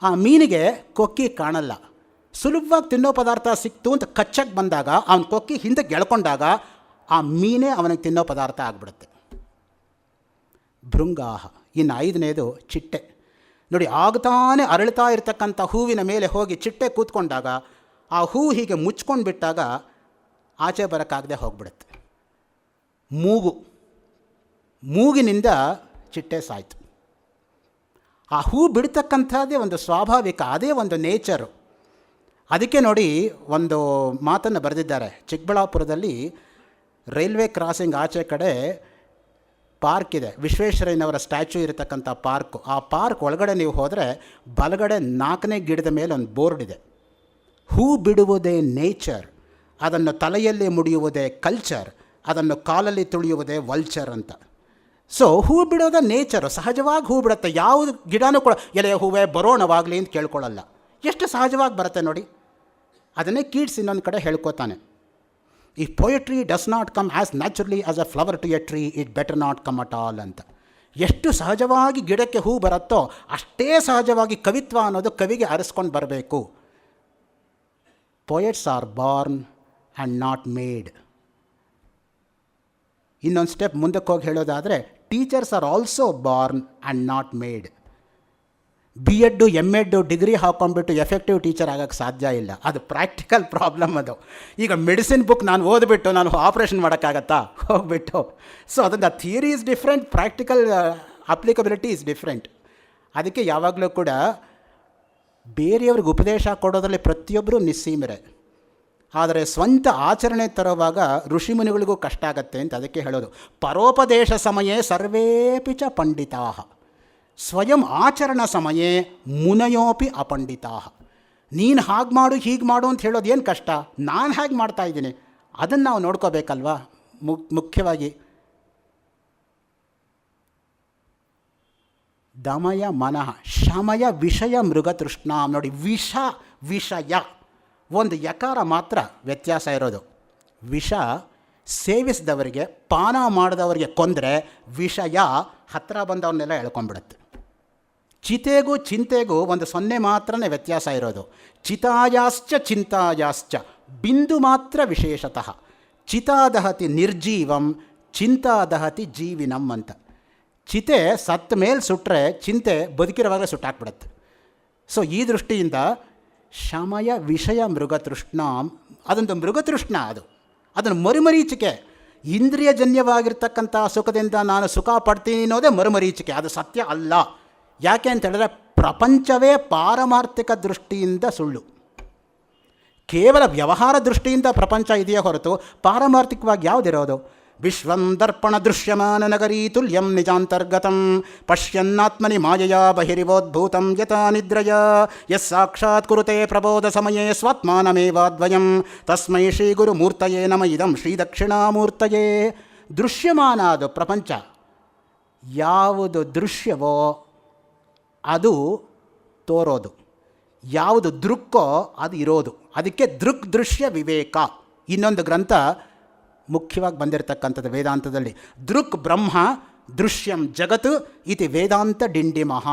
ಆ ಮೀನಿಗೆ ಕೊಕ್ಕಿ ಕಾಣಲ್ಲ. ಸುಲಭವಾಗಿ ತಿನ್ನೋ ಪದಾರ್ಥ ಸಿಕ್ತು ಅಂತ ಕಚ್ಚಕ್ಕೆ ಬಂದಾಗ ಅವನ ಕೊಕ್ಕಿ ಹಿಂದೆ ಗೆಳ್ಕೊಂಡಾಗ ಆ ಮೀನೇ ಅವನಿಗೆ ತಿನ್ನೋ ಪದಾರ್ಥ ಆಗಿಬಿಡುತ್ತೆ. ಭೃಂಗಾಹ. ಇನ್ನು 5ನೇದು ಚಿಟ್ಟೆ. ನೋಡಿ, ಆಗ್ತಾನೆ ಅರಳ್ತಾ ಇರತಕ್ಕಂಥ ಹೂವಿನ ಮೇಲೆ ಹೋಗಿ ಚಿಟ್ಟೆ ಕೂತ್ಕೊಂಡಾಗ ಆ ಹೂ ಹೀಗೆ ಮುಚ್ಕೊಂಡು ಬಿಟ್ಟಾಗ ಆಚೆ ಬರೋಕ್ಕಾಗದೆ ಹೋಗ್ಬಿಡುತ್ತೆ. ಮೂಗು, ಮೂಗಿನಿಂದ ಚಿಟ್ಟೆ ಸಾಯ್ತು. ಆ ಹೂ ಬಿಡ್ತಕ್ಕಂಥದ್ದೇ ಒಂದು ಸ್ವಾಭಾವಿಕ, ಅದೇ ಒಂದು ನೇಚರು. ಅದಕ್ಕೆ ನೋಡಿ ಒಂದು ಮಾತನ್ನು ಬರೆದಿದ್ದಾರೆ. ಚಿಕ್ಕಬಳ್ಳಾಪುರದಲ್ಲಿ ರೈಲ್ವೆ ಕ್ರಾಸಿಂಗ್ ಆಚೆ ಕಡೆ ಪಾರ್ಕ್ ಇದೆ, ವಿಶ್ವೇಶ್ವರಯ್ಯನವರ ಸ್ಟ್ಯಾಚ್ಯೂ ಇರತಕ್ಕಂಥ ಪಾರ್ಕು. ಆ ಪಾರ್ಕ್ ಒಳಗಡೆ ನೀವು ಹೋದರೆ ಬಲಗಡೆ 4ನೇ ಗಿಡದ ಮೇಲೆ ಒಂದು ಬೋರ್ಡ್ ಇದೆ. ಹೂ ಬಿಡುವುದೇ ನೇಚರ್, ಅದನ್ನು ತಲೆಯಲ್ಲಿ ಮುಡಿಯುವುದೇ ಕಲ್ಚರ್, ಅದನ್ನು ಕಾಲಲ್ಲಿ ತುಳಿಯುವುದೇ ವಲ್ಚರ್ ಅಂತ. ಸೊ ಹೂ ಬಿಡೋದೇ ನೇಚರು, ಸಹಜವಾಗಿ ಹೂ ಬಿಡುತ್ತೆ. ಯಾವುದು ಗಿಡನೂ ಕೂಡ ಎಲೆ ಹೂವೇ ಬರೋಣವಾಗಲಿ ಅಂತ ಕೇಳ್ಕೊಳ್ಳಲ್ಲ, ಎಷ್ಟು ಸಹಜವಾಗಿ ಬರುತ್ತೆ ನೋಡಿ. ಅದನ್ನೇ ಕೀಟ್ಸ್ ಇನ್ನೊಂದು ಕಡೆ ಹೇಳ್ಕೊತಾನೆ, if poetry does not come as naturally as a flower to a tree it better not come at all ಅಂತ. ಎಷ್ಟು ಸಹಜವಾಗಿ ಗಿಡಕ್ಕೆ ಹೂ ಬರುತ್ತೋ ಅಷ್ಟೇ ಸಹಜವಾಗಿ ಕವಿತ್ವ ಅನ್ನೋದು ಕವಿಗೆ ಅರಸ್ಕೊಂಡು ಬರಬೇಕು. Poets are born and not made. ಇನ್ನೊಂದು ಸ್ಟೆಪ್ ಮುಂದಕ್ಕೆ ಹೋಗಿ ಹೇಳೋದಾದರೆ teachers are also born and not made. B.Ed M.Ed degree ಹಾಕ್ಕೊಂಡ್ಬಿಟ್ಟು ಎಫೆಕ್ಟಿವ್ ಟೀಚರ್ ಆಗೋಕ್ಕೆ ಸಾಧ್ಯ ಇಲ್ಲ, ಅದು ಪ್ರಾಕ್ಟಿಕಲ್ ಪ್ರಾಬ್ಲಮ್ ಅದು. ಈಗ ಮೆಡಿಸಿನ್ ಬುಕ್ ನಾನು ಓದ್ಬಿಟ್ಟು ನಾನು ಆಪ್ರೇಷನ್ ಮಾಡೋಕ್ಕಾಗತ್ತಾ ಹೋಗ್ಬಿಟ್ಟು? ಸೊ ಅದನ್ನು theory is different, practical applicability is different. ಅದಕ್ಕೆ ಯಾವಾಗಲೂ ಕೂಡ ಬೇರೆಯವ್ರಿಗೆ ಉಪದೇಶ ಕೊಡೋದ್ರಲ್ಲಿ ಪ್ರತಿಯೊಬ್ಬರೂ ನಿಸ್ಸೀಮರೆ, ಆದರೆ ಸ್ವಂತ ಆಚರಣೆ ತರುವಾಗ ಋಷಿಮುನಿಗಳಿಗೂ ಕಷ್ಟ ಆಗತ್ತೆ ಅಂತ ಅದಕ್ಕೆ ಹೇಳೋದು. ಪರೋಪದೇಶ ಸಮಯೇ ಸರ್ವೇಪಿ ಚ ಪಂಡಿತಾ, ಸ್ವಯಂ ಆಚರಣ ಸಮಯೇ ಮುನಯೋಪಿ ಅಪಂಡಿತಾ. ನೀನು ಹಾಗೆ ಮಾಡು ಹೀಗೆ ಮಾಡು ಅಂತ ಹೇಳೋದು ಏನು ಕಷ್ಟ, ನಾನು ಹೇಗೆ ಮಾಡ್ತಾಯಿದ್ದೀನಿ ಅದನ್ನು ನಾವು ನೋಡ್ಕೋಬೇಕಲ್ವಾ. ಮುಖ್ಯವಾಗಿ ದಮಯ ಮನಃ ಶಮಯ ವಿಷಯ ಮೃಗತೃಷ್ಣ. ನೋಡಿ, ವಿಷಯ ಒಂದು ಯಕಾರ ಮಾತ್ರ ವ್ಯತ್ಯಾಸ ಇರೋದು. ವಿಷ ಸೇವಿಸಿದವರಿಗೆ, ಪಾನ ಮಾಡಿದವರಿಗೆ ಕೊಂದರೆ ವಿಷಯ ಹತ್ತಿರ ಬಂದವನ್ನೆಲ್ಲ ಎಳ್ಕೊಂಡ್ಬಿಡುತ್ತೆ. ಚಿತೆಗೂ ಚಿಂತೆಗೂ ಒಂದು 0 ಮಾತ್ರನೇ ವ್ಯತ್ಯಾಸ ಇರೋದು. ಚಿತಾಯಾಶ್ಚ ಚಿಂತಾಯಾಶ್ಚ ಬಿಂದು ಮಾತ್ರ ವಿಶೇಷತಃ. ಚಿತಾದಹತಿ ನಿರ್ಜೀವಂ, ಚಿಂತಾದಹತಿ ಜೀವಿನಂ ಅಂತ. ಚಿತೆ ಸತ್ತ ಮೇಲೆ ಸುಟ್ಟರೆ ಚಿಂತೆ ಬದುಕಿರುವಾಗಲೇ ಸುಟ್ಟಾಕ್ಬಿಡುತ್ತೆ. ಸೊ ಈ ದೃಷ್ಟಿಯಿಂದ ಶಮಯ ವಿಷಯ ಮೃಗತೃಷ್ಣ, ಅದೊಂದು ಮೃಗತೃಷ್ಣ. ಅದನ್ನು ಮರುಮರೀಚಿಕೆ. ಇಂದ್ರಿಯಜನ್ಯವಾಗಿರ್ತಕ್ಕಂಥ ಸುಖದಿಂದ ನಾನು ಸುಖ ಪಡ್ತೀನಿ ಅನ್ನೋದೇ ಮರುಮರೀಚಿಕೆ. ಅದು ಸತ್ಯ ಅಲ್ಲ. ಯಾಕೆ ಅಂತ ಹೇಳಿದ್ರೆ ಪ್ರಪಂಚವೇ ಪಾರಮಾರ್ಥಿಕ ದೃಷ್ಟಿಯಿಂದ ಸುಳ್ಳು. ಕೇವಲ ವ್ಯವಹಾರ ದೃಷ್ಟಿಯಿಂದ ಪ್ರಪಂಚ ಇದೆಯೇ ಹೊರತು ಪಾರಮಾರ್ಥಿಕವಾಗಿ ಯಾವುದಿರೋದು? ವಿಶ್ವಂ ದರ್ಪಣ ದೃಶ್ಯಮಾನ ನಗರೀ ತುಲ್ಯಂ ನಿಜಾಂತರ್ಗತಂ ಪಶ್ಯನ್ನಾತ್ಮನಿ ಮಾಯಯಾ ಬಹಿರಿವೋದ್ಭೂತಂ ಯಥಾ ನಿದ್ರಯ ಯಸ್ ಸಾಕ್ಷಾತ್ ಕುರುತೆ ಪ್ರಬೋಧ ಸಮಯೇ ಸ್ವಾತ್ಮಾನಮೇವಾದ್ವಯಂ ತಸ್ಮೈ ಶ್ರೀ ಗುರುಮೂರ್ತಯೇ ನಮ ಇದಂ ಶ್ರೀ ದಕ್ಷಿಣಾಮೂರ್ತಯೇ. ದೃಶ್ಯಮಾನ ಅದು ಪ್ರಪಂಚ. ಯಾವುದು ದೃಶ್ಯವೋ ಅದು ತೋರೋದು, ಯಾವುದು ದೃಕ್ಕೋ ಅದು ಇರೋದು. ಅದಕ್ಕೆ ದೃಕ್ ದೃಶ್ಯ ವಿವೇಕ. ಇನ್ನೊಂದು ಗ್ರಂಥ ಮುಖ್ಯವಾಗಿ ಬಂದಿರತಕ್ಕಂಥದ್ದು ವೇದಾಂತದಲ್ಲಿ, ದೃಕ್ ಬ್ರಹ್ಮ ದೃಶ್ಯಂ ಜಗತ್ ಇತಿ ವೇದಾಂತ ಡಿಂಡಿಮಃ.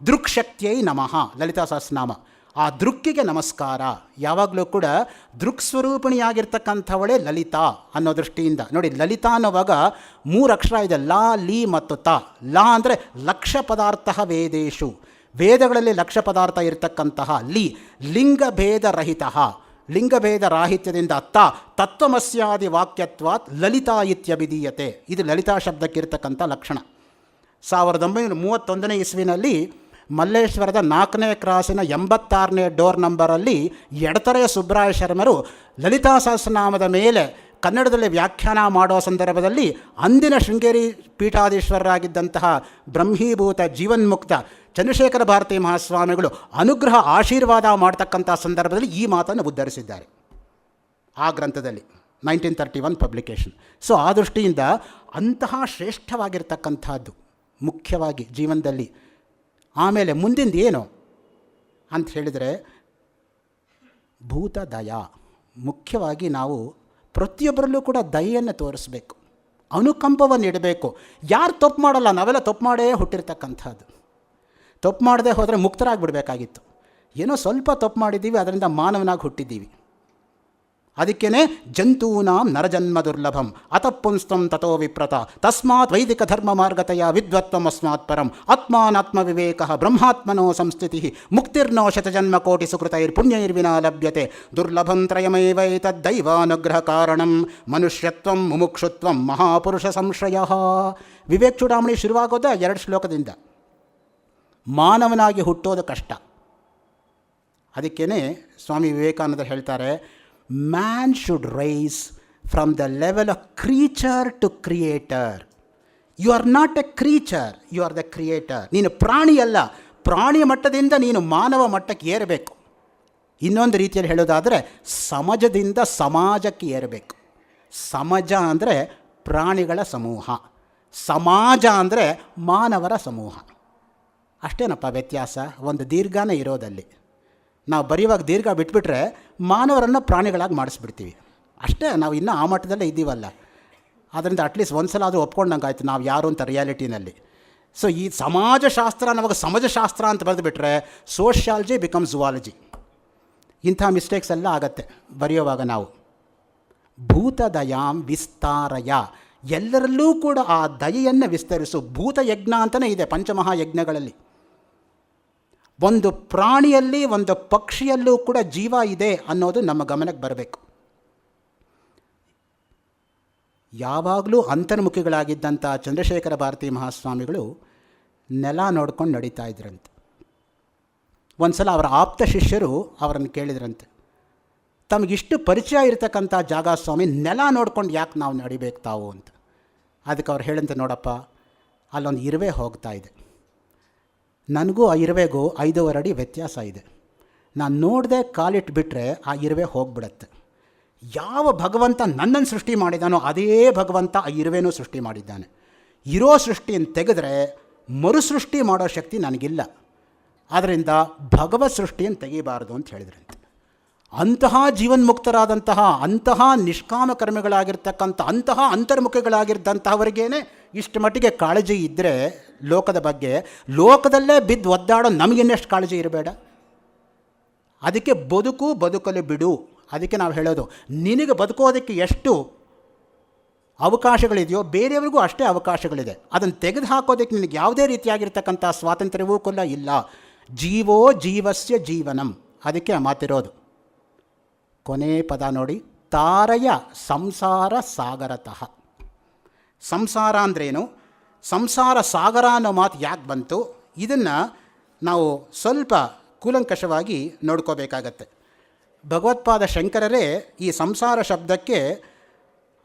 ದೃಕ್ ಶಕ್ತಿಯೈ ನಮಃ, ಲಲಿತಾ ಸಹಸ್ರನಾಮ. ಆ ದೃಕ್ಕಿಗೆ ನಮಸ್ಕಾರ. ಯಾವಾಗಲೂ ಕೂಡ ದೃಕ್ ಸ್ವರೂಪಿಣಿಯಾಗಿರ್ತಕ್ಕಂಥವಳೇ ಲಲಿತಾ ಅನ್ನೋ ದೃಷ್ಟಿಯಿಂದ. ನೋಡಿ, ಲಲಿತಾ ಅನ್ನೋವಾಗ 3 ಅಕ್ಷರ ಇದೆ, ಲಾ ಲಿ ಮತ್ತು ತ. ಲಾ ಅಂದರೆ ಲಕ್ಷ ಪದಾರ್ಥ ವೇದೇಶು, ವೇದಗಳಲ್ಲಿ ಲಕ್ಷ ಪದಾರ್ಥ ಇರತಕ್ಕಂತಹ. ಲಿ ಲಿಂಗಭೇದರಹಿತ, ಲಿಂಗಭೇದ ರಾಹಿತ್ಯದಿಂದ ತತ್ವಮಸ್ಯಾದಿ ವಾಕ್ಯತ್ವಾತ್ ಲಲಿತಾ ಇತ್ಯಭಿಧೀಯತೆ. ಇದು ಲಲಿತಾ ಶಬ್ದಕ್ಕಿರ್ತಕ್ಕಂಥ ಲಕ್ಷಣ. 1931 ಇಸ್ವಿನಲ್ಲಿ ಮಲ್ಲೇಶ್ವರದ 4ನೇ ಕ್ರಾಸಿನ 86ನೇ ಡೋರ್ ನಂಬರಲ್ಲಿ ಎಡತರೆಯ ಸುಬ್ರಾಯ ಶರ್ಮರು ಲಲಿತಾ ಸಹಸ್ರನಾಮದ ಮೇಲೆ ಕನ್ನಡದಲ್ಲಿ ವ್ಯಾಖ್ಯಾನ ಮಾಡೋ ಸಂದರ್ಭದಲ್ಲಿ ಅಂದಿನ ಶೃಂಗೇರಿ ಪೀಠಾಧೀಶ್ವರರಾಗಿದ್ದಂತಹ ಬ್ರಹ್ಮೀಭೂತ ಜೀವನ್ಮುಕ್ತ ಚಂದ್ರಶೇಖರ ಭಾರತಿ ಮಹಾಸ್ವಾಮಿಗಳು ಅನುಗ್ರಹ ಆಶೀರ್ವಾದ ಮಾಡ್ತಕ್ಕಂಥ ಸಂದರ್ಭದಲ್ಲಿ ಈ ಮಾತನ್ನು ಉದ್ಧರಿಸಿದ್ದಾರೆ ಆ ಗ್ರಂಥದಲ್ಲಿ. 1931 ಪಬ್ಲಿಕೇಶನ್. ಸೊ ಆ ದೃಷ್ಟಿಯಿಂದ ಅಂತಹ ಶ್ರೇಷ್ಠವಾಗಿರ್ತಕ್ಕಂಥದ್ದು ಮುಖ್ಯವಾಗಿ ಜೀವನದಲ್ಲಿ. ಆಮೇಲೆ ಮುಂದಿಂದು ಏನು ಅಂತ ಹೇಳಿದರೆ ಭೂತ ದಯ. ಮುಖ್ಯವಾಗಿ ನಾವು ಪ್ರತಿಯೊಬ್ಬರಲ್ಲೂ ಕೂಡ ದಯೆಯನ್ನು ತೋರಿಸ್ಬೇಕು, ಅನುಕಂಪವನ್ನು ಇಡಬೇಕು. ಯಾರು ತಪ್ಪು ಮಾಡಲ್ಲ, ನಾವೆಲ್ಲ ತಪ್ಪು ಮಾಡೇ ಹುಟ್ಟಿರ್ತಕ್ಕಂಥದ್ದು. ತಪ್ಪು ಮಾಡದೆ ಹೋದರೆ ಮುಕ್ತರಾಗಿಬಿಡಬೇಕಾಗಿತ್ತು. ಏನೋ ಸ್ವಲ್ಪ ತಪ್ಪು ಮಾಡಿದ್ದೀವಿ, ಅದರಿಂದ ಮಾನವನಾಗಿ ಹುಟ್ಟಿದ್ದೀವಿ. ಅದಕ್ಕೇ ಜಂತೂನಾಂ ನರಜನ್ಮ ದುರ್ಲಭಂ ಅತಃಪುಂಸ್ತಂ ತಥೋ ವಿಪ್ರತ ತಸ್ಮಾತ್ ವೈದಿಕ ಧರ್ಮ ಮಾರ್ಗತೆಯ ವಿದ್ವತ್ವಂ ಅಸ್ಮಾತ್ ಪರಂ ಆತ್ಮಾನಾತ್ಮ ವಿವೇಕ ಬ್ರಹ್ಮಾತ್ಮನೋ ಸಂಸ್ಥಿತಿ ಮುಕ್ತಿರ್ನೋ ಶತಜನ್ಮ ಕೋಟಿ ಸುಕೃತೈರ್ಪುಣ್ಯೈರ್ವಿನಾ ಲಭ್ಯತೆ ದುರ್ಲಭಂ ತ್ರಯಮೈವೈತದ್ದೈವಾನುಗ್ರಹ ಕಾರಣಂ ಮನುಷ್ಯತ್ವಂ ಮುಮುಕ್ಷುತ್ವಂ ಮಹಾಪುರುಷ ಸಂಶ್ರಯ. ವಿವೇಕ ಚೂಡಾಮಣಿ ಶುರುವಾಗೋದ 2 ಶ್ಲೋಕದಿಂದ. ಮಾನವನಾಗಿ ಹುಟ್ಟೋದು ಕಷ್ಟ. ಅದಕ್ಕೇ ಸ್ವಾಮಿ ವಿವೇಕಾನಂದರು ಹೇಳ್ತಾರೆ, man should rise from the level of creature to creator. You are not a creature, you are the creator. ನೀನು ಪ್ರಾಣಿ ಅಲ್ಲ, ಪ್ರಾಣಿಯ ಮಟ್ಟದಿಂದ ನೀನು ಮಾನವ ಮಟ್ಟಕ್ಕೆ ಏರಬೇಕು. ಇನ್ನೊಂದು ರೀತಿಯಲ್ಲಿ ಹೇಳೋದಾದರೆ ಸಮಾಜದಿಂದ ಸಮಾಜಕ್ಕೆ ಏರಬೇಕು. ಸಮಾಜ ಅಂದರೆ ಪ್ರಾಣಿಗಳ ಸಮೂಹ, ಸಮಾಜ ಅಂದರೆ ಮಾನವರ ಸಮೂಹ. ಅಷ್ಟೇನಪ್ಪ ವ್ಯತ್ಯಾಸ, ಒಂದು ದೀರ್ಘನೇ ಇರೋದಲ್ಲಿ. ನಾವು ಬರೆಯುವಾಗ ದೀರ್ಘ ಬಿಟ್ಬಿಟ್ರೆ ಮಾನವರನ್ನು ಪ್ರಾಣಿಗಳಾಗಿ ಮಾಡಿಸ್ಬಿಡ್ತೀವಿ ಅಷ್ಟೇ. ನಾವು ಇನ್ನೂ ಆ ಮಟ್ಟದಲ್ಲೇ ಇದ್ದೀವಲ್ಲ. ಅದರಿಂದ ಅಟ್ಲೀಸ್ಟ್ ಒಂದು ಸಲ ಆದರೂ ಒಪ್ಕೊಂಡಂಗೆ ಆಯಿತು ನಾವು ಯಾರು ಅಂತ ರಿಯಾಲಿಟಿನಲ್ಲಿ. ಸೊ ಈ ಸಮಾಜಶಾಸ್ತ್ರ ನಮಗೆ ಸಮಾಜಶಾಸ್ತ್ರ ಅಂತ ಬರೆದುಬಿಟ್ರೆ ಸೋಷಿಯಾಲಜಿ ಬಿಕಮ್ ಝುವಾಲಜಿ. ಇಂಥ ಮಿಸ್ಟೇಕ್ಸ್ ಎಲ್ಲ ಆಗತ್ತೆ ಬರೆಯುವಾಗ ನಾವು. ಭೂತದಯಾಂ ವಿಸ್ತಾರಯ, ಎಲ್ಲರಲ್ಲೂ ಕೂಡ ಆ ದಯೆಯನ್ನು ವಿಸ್ತರಿಸು. ಭೂತಯಜ್ಞ ಅಂತಲೇ ಇದೆ ಪಂಚಮಹಾಯಜ್ಞಗಳಲ್ಲಿ. ಒಂದು ಪ್ರಾಣಿಯಲ್ಲಿ ಒಂದು ಪಕ್ಷಿಯಲ್ಲೂ ಕೂಡ ಜೀವ ಇದೆ ಅನ್ನೋದು ನಮ್ಮ ಗಮನಕ್ಕೆ ಬರಬೇಕು. ಯಾವಾಗಲೂ ಅಂತರ್ಮುಖಿಗಳಾಗಿದ್ದಂಥ ಚಂದ್ರಶೇಖರ ಭಾರತಿ ಮಹಾಸ್ವಾಮಿಗಳು ನೆಲ ನೋಡ್ಕೊಂಡು ನಡೀತಾ ಇದ್ರಂತೆ. ಒಂದು ಸಲ ಅವರ ಆಪ್ತ ಶಿಷ್ಯರು ಅವರನ್ನು ಕೇಳಿದ್ರಂತೆ, ತಮಗಿಷ್ಟು ಪರಿಚಯ ಇರತಕ್ಕಂಥ ಜಾಗ ಸ್ವಾಮಿ, ನೆಲ ನೋಡ್ಕೊಂಡು ಯಾಕೆ ನಾವು ನಡಿಬೇಕು ತಾವು ಅಂತ. ಅದಕ್ಕೆ ಅವ್ರು ಹೇಳಂತೆ, ನೋಡಪ್ಪ ಅಲ್ಲೊಂದು ಇರುವೆ ಹೋಗ್ತಾ ಇದೆ, ನನಗೂ ಆ ಇರುವೆಗೂ 5.5 ಅಡಿ ವ್ಯತ್ಯಾಸ ಇದೆ. ನಾನು ನೋಡದೆ ಕಾಲಿಟ್ಟು ಬಿಟ್ಟರೆ ಆ ಇರುವೆ ಹೋಗ್ಬಿಡತ್ತೆ. ಯಾವ ಭಗವಂತ ನನ್ನನ್ನು ಸೃಷ್ಟಿ ಮಾಡಿದಾನೋ ಅದೇ ಭಗವಂತ ಆ ಇರುವೆನೂ ಸೃಷ್ಟಿ ಮಾಡಿದ್ದಾನೆ. ಇರೋ ಸೃಷ್ಟಿಯನ್ನು ತೆಗೆದರೆ ಮರುಸೃಷ್ಟಿ ಮಾಡೋ ಶಕ್ತಿ ನನಗಿಲ್ಲ. ಆದ್ದರಿಂದ ಭಗವತ್ ಸೃಷ್ಟಿಯನ್ನು ತೆಗಿಬಾರ್ದು ಅಂತ ಹೇಳಿದ್ರಂತೆ. ಅಂತಹ ಜೀವನ್ಮುಕ್ತರಾದಂತಹ, ಅಂತಹ ನಿಷ್ಕಾಮ ಕರ್ಮಿಗಳಾಗಿರ್ತಕ್ಕಂಥ, ಅಂತಹ ಅಂತರ್ಮುಖಿಗಳಾಗಿದ್ದಂತಹವರಿಗೇನೆ ಇಷ್ಟು ಮಟ್ಟಿಗೆ ಕಾಳಜಿ ಇದ್ದರೆ ಲೋಕದ ಬಗ್ಗೆ, ಲೋಕದಲ್ಲೇ ಬಿದ್ದು ಒದ್ದಾಡೋ ನಮಗಿನ್ನೆಷ್ಟು ಕಾಳಜಿ ಇರಬೇಡ? ಅದಕ್ಕೆ ಬದುಕಲು ಬಿಡು. ಅದಕ್ಕೆ ನಾವು ಹೇಳೋದು, ನಿನಗೆ ಬದುಕೋದಕ್ಕೆ ಎಷ್ಟು ಅವಕಾಶಗಳಿದೆಯೋ ಬೇರೆಯವ್ರಿಗೂ ಅಷ್ಟೇ ಅವಕಾಶಗಳಿದೆ. ಅದನ್ನು ತೆಗೆದು ಹಾಕೋದಕ್ಕೆ ನಿನಗೆ ಯಾವುದೇ ರೀತಿಯಾಗಿರ್ತಕ್ಕಂಥ ಸ್ವಾತಂತ್ರ್ಯವೂ ಕೂಡ ಇಲ್ಲ. ಜೀವೋ ಜೀವಸ್ಯ ಜೀವನಂ, ಅದಕ್ಕೆ ಆ ಮಾತಿರೋದು. ಕೊನೆ ಪದ ನೋಡಿ, ತಾರಯ ಸಂಸಾರ ಸಾಗರತಃ. ಸಂಸಾರ ಅಂದ್ರೇನು, ಸಂಸಾರ ಸಾಗರ ಅನ್ನೋ ಮಾತು ಯಾಕೆ ಬಂತು, ಇದನ್ನು ನಾವು ಸ್ವಲ್ಪ ಕೂಲಂಕಷವಾಗಿ ನೋಡ್ಕೋಬೇಕಾಗತ್ತೆ. ಭಗವತ್ಪಾದ ಶಂಕರರೇ ಈ ಸಂಸಾರ ಶಬ್ದಕ್ಕೆ